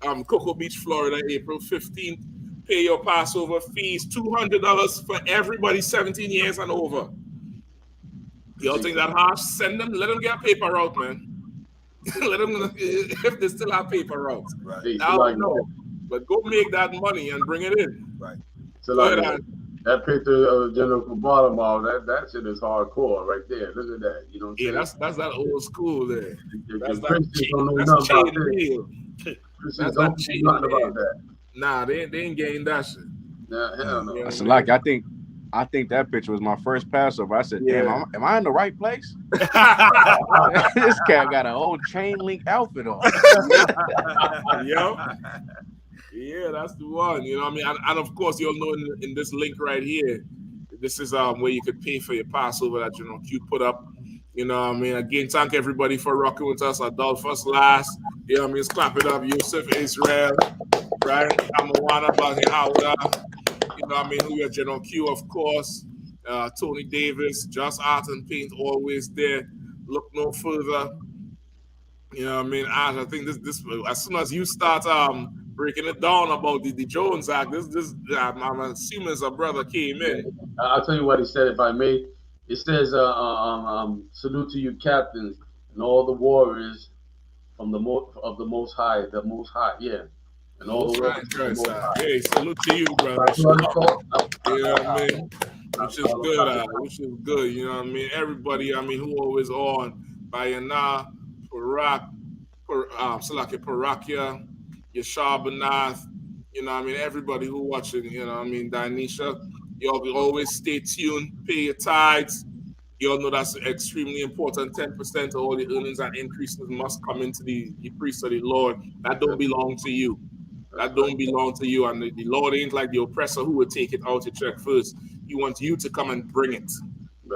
Cocoa Beach, Florida, April 15th. Pay your Passover fees, $200 for everybody 17 years and over. Y'all think that harsh? Let them get paper out, man. Let them know if they still have paper routes. Right. I don't know. But go make that money and bring it in. Right. So Go like ahead, that picture of General Baltimore, that shit is hardcore right there. Look at that. You know what I'm Yeah, saying? that's that old school there. That's that Christians don't know that's nothing about chain this. mail. Christians That's don't that know chain nothing mail. about that. Nah, they ain't getting that shit. Nah, hell no. You know So what like I think that picture was my first Passover. I said, damn, Yeah. am I in the right place? This cat got a whole chain link outfit on. Yep. Yeah, that's the one. You know what I mean? And of course, you'll know in this link right here, this is where you could pay for your Passover that General Q put up. You know what I mean? Again, thank everybody for rocking with us. Adolphus last. You know what I mean? Let's clap it up. Yusuf Israel, right? Amawana, Bahi Howard. You know what I mean? Who are General Q, of course. Tony Davis, Just Art and Paint, always there. Look no further. You know what I mean? I think this as soon as you start breaking it down about the Jones Act, this I'm assuming a brother came in. I'll tell you what he said, if I may. It says, salute to you captains and all the warriors from the Most High, yeah. And all the warriors from the Most High. Hey, salute to you, brother. You know what I mean? Which is good, which is good. You know what I mean? Everybody, I mean, who always on Bayana, Salaki Parakia, Yashar Banath, you know what I mean? Everybody who watching, you know what I mean? Dinesha, y'all always stay tuned, pay your tithes. Y'all know that's extremely important. 10% of all the earnings and increases must come into the priest of the Lord. That don't belong to you. That don't belong to you. And the Lord ain't like the oppressor who would take it out your check first. He wants you to come and bring it.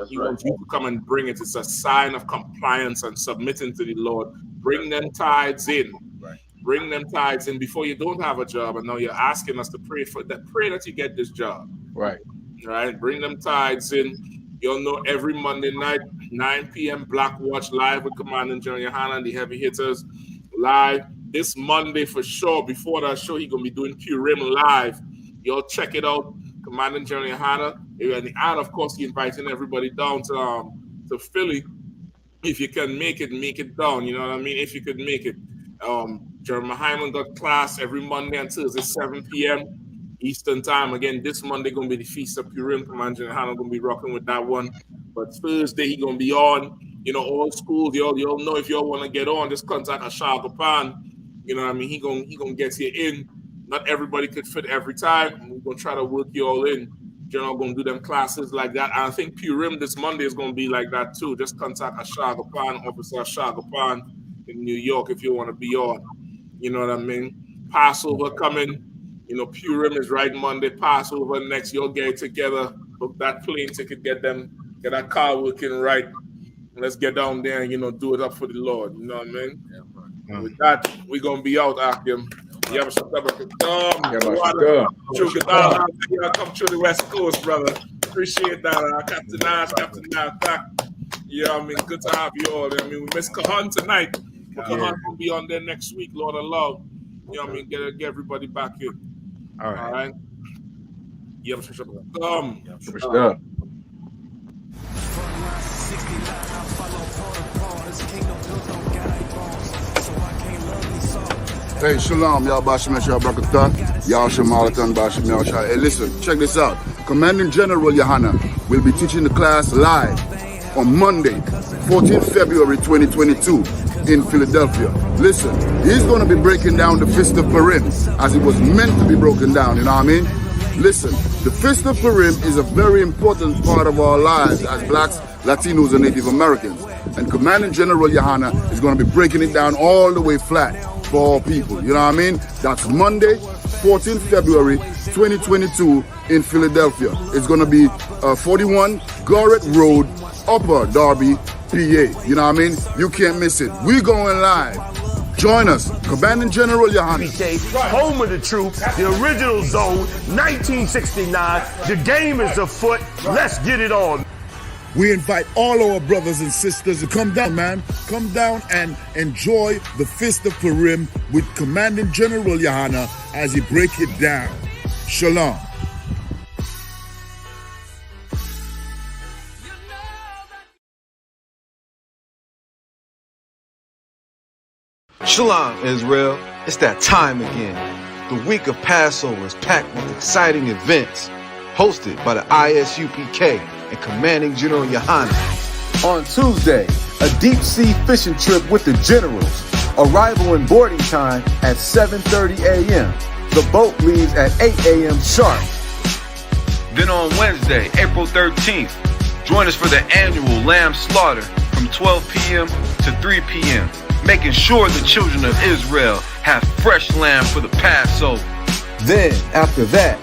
He wants you to come and bring it. It's a sign of compliance and submitting to the Lord. Bring them tithes in. Right. Bring them tithes in before you don't have a job, and now you're asking us to pray for that. Pray that you get this job. Right. Right. Bring them tithes in. You'll know every Monday night, 9 p.m. BLACKWATCH live with Commandant GEN.YAHANNA and the heavy hitters live. This Monday for sure. Before that show, he's gonna be doing Purim live. Y'all check it out. Commandant GEN.YAHANNA. And of course, he's inviting everybody down to Philly. If you can make it down. You know what I mean? If you could make it. Jeremiah Hyman got class every Monday and Thursday, 7 p.m. Eastern time. Again, this Monday going to be the Feast of Purim. Commandant GEN.YAHANNA going to be rocking with that one. But Thursday, he going to be on. You know, all schools, y'all know if y'all want to get on, just contact SHALAM. You know what I mean? He gonna get you in. Not everybody could fit every time. We're going to try to work you all in. General going to do them classes like that. And I think Purim this Monday is going to be like that too. Just contact Officer Ashagapan in New York if you want to be on. You know what I mean? Passover coming. You know, Purim is right Monday. Passover next. You'll get it together. Book that plane ticket. Get that car working right. Let's get down there and, you know, do it up for the Lord. You know what I mean? Yeah, with that, we're going to be out, Akim. Come through the West Coast, brother. Appreciate that. Captain Nash, you know what I mean? Good to have you all. I mean, we miss Kahan tonight. But Kahan will be on there next week, Lord allow. You know what I mean? Get everybody back in. All right. Hey, Shalom, y'all Bashim Brakatan, y'all Shamalatan Bashim Yasha. Hey, listen, check this out. Commandant General Yahanna will be teaching the class live on Monday, 14th February 2022 in Philadelphia. Listen, he's going to be breaking down the Fist of Purim as it was meant to be broken down, you know what I mean? Listen, the Fist of Purim is a very important part of our lives as blacks, Latinos, and Native Americans. And Commandant General Yahanna is going to be breaking it down all the way flat for all people. You know what I mean? That's Monday, 14th February 2022 in Philadelphia. It's going to be 41 Garrett Road, Upper Darby, PA. You know what I mean? You can't miss it. We're going live. Join us, Commandant General Yahanna. Home of the troops, the original zone, 1969. The game is afoot. Let's get it on. We invite all our brothers and sisters to come down, man. Come down and enjoy the Fist of Purim with Commandant General Yahanna as he break it down. Shalom. Shalom, Israel. It's that time again. The week of Passover is packed with exciting events, hosted by the I.S.U.P.K. and Commanding General Yahanna. On Tuesday, a deep sea fishing trip with the generals. Arrival and boarding time at 7:30 a.m. The boat leaves at 8 a.m. sharp. Then on Wednesday, April 13th, join us for the annual lamb slaughter from 12 p.m. to 3 p.m., making sure the children of Israel have fresh lamb for the Passover. Then, after that,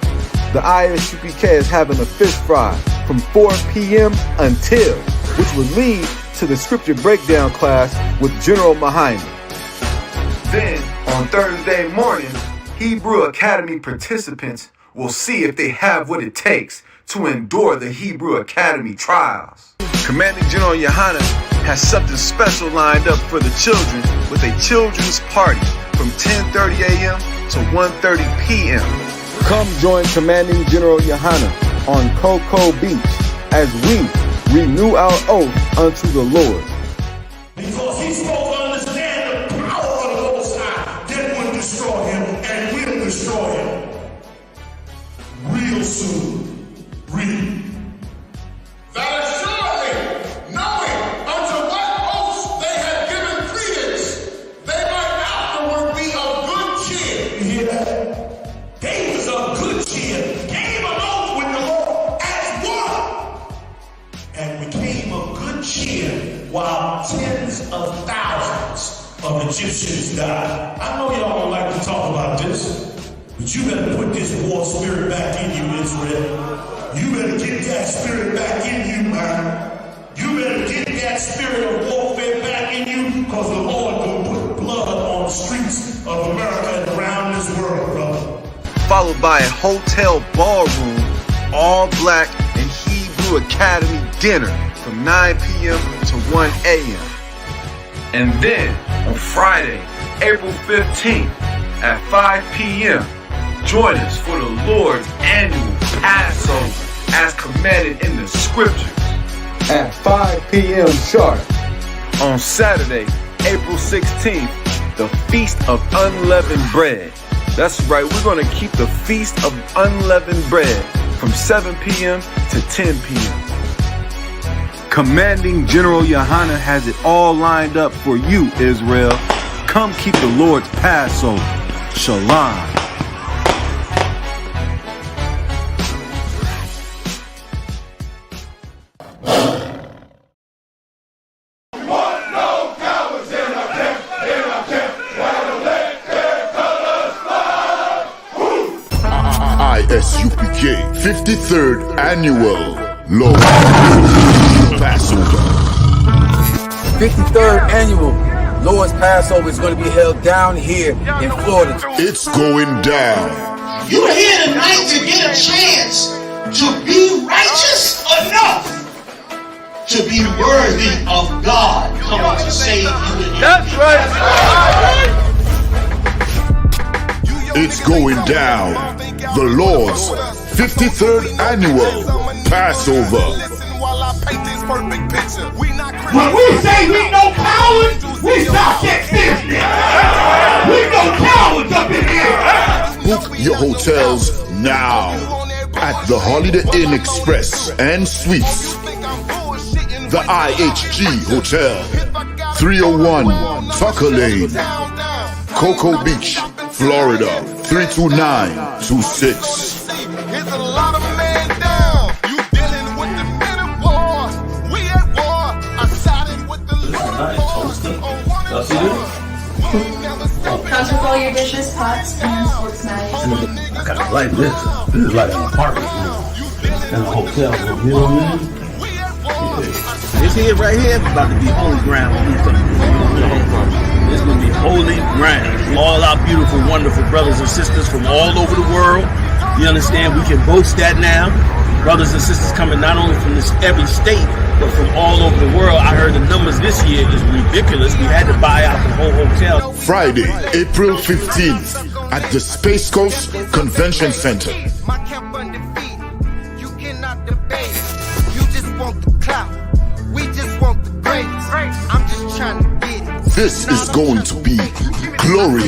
the I.S.U.P.K. is having a fish fry from 4 p.m. until, which will lead to the scripture breakdown class with General Mahina. Then, on Thursday morning, Hebrew Academy participants will see if they have what it takes to endure the Hebrew Academy trials. Commanding General Yahanna has something special lined up for the children with a children's party from 10:30 a.m. to 1:30 p.m. Come join Commanding General Yahanna on Cocoa Beach as we renew our oath unto the Lord. Because he's supposed to understand the power of the Most High that would destroy him and will destroy him. Real soon. Read. That assuredly, knowing unto what oaths they had given credence, they might afterward be of good cheer. You hear that? They was of good cheer, gave an oath with the Lord as one, and became of good cheer while tens of thousands of Egyptians died. I know y'all don't like to talk about this, but you better put this war spirit back in you, Israel. You better get that spirit back in you, man. You better get that spirit of warfare back in you, because the Lord will put blood on the streets of America and around this world, brother. Followed by a hotel ballroom, all black and Hebrew Academy dinner from 9 p.m. to 1 a.m. And then on Friday, April 15th at 5 p.m., join us for the Lord's annual Passover as commanded in the scriptures at 5 p.m. sharp. On Saturday, April 16th, the Feast of Unleavened Bread. That's right, we're going to keep the Feast of Unleavened Bread from 7 p.m. to 10 p.m. Commanding General Yahanna has it all lined up for you, Israel. Come keep the Lord's Passover. Shalom. I.S.U.P.K. 53rd Annual Lord Passover. 53rd Annual Lord's Passover is going to be held down here in Florida. It's going down. You're here tonight to get a chance to be righteous enough to be worthy of God coming to save you. That's right. It's going down. The Lord's 53rd Annual Passover. When we say we no cowards, we stop that business. We no cowards up in here. Book your hotels now at the Holiday Inn Express and Suites, the IHG Hotel, 301 Tucker Lane, Cocoa Beach, Florida, 32926. Here's a lot of men down. You dealing with the men of war. We at war. I sided with the Comes with all your dishes, pots, pans, forks, knives. I kind of like this. This is like an apartment and a hotel. You know what I mean? This here right here is about to be holy ground. It's going to be holy ground. All our beautiful, wonderful brothers and sisters from all over the world. You understand? We can boast that now. Brothers and sisters coming not only from every state, but from all over the world. I heard the numbers this year is ridiculous. We had to buy out the whole hotel. Friday, April 15th at the Space Coast Convention Center. My camp undefeated. You cannot debate. You just want the clout. We just want the grades. I'm just trying to get it. This is going to be Glory.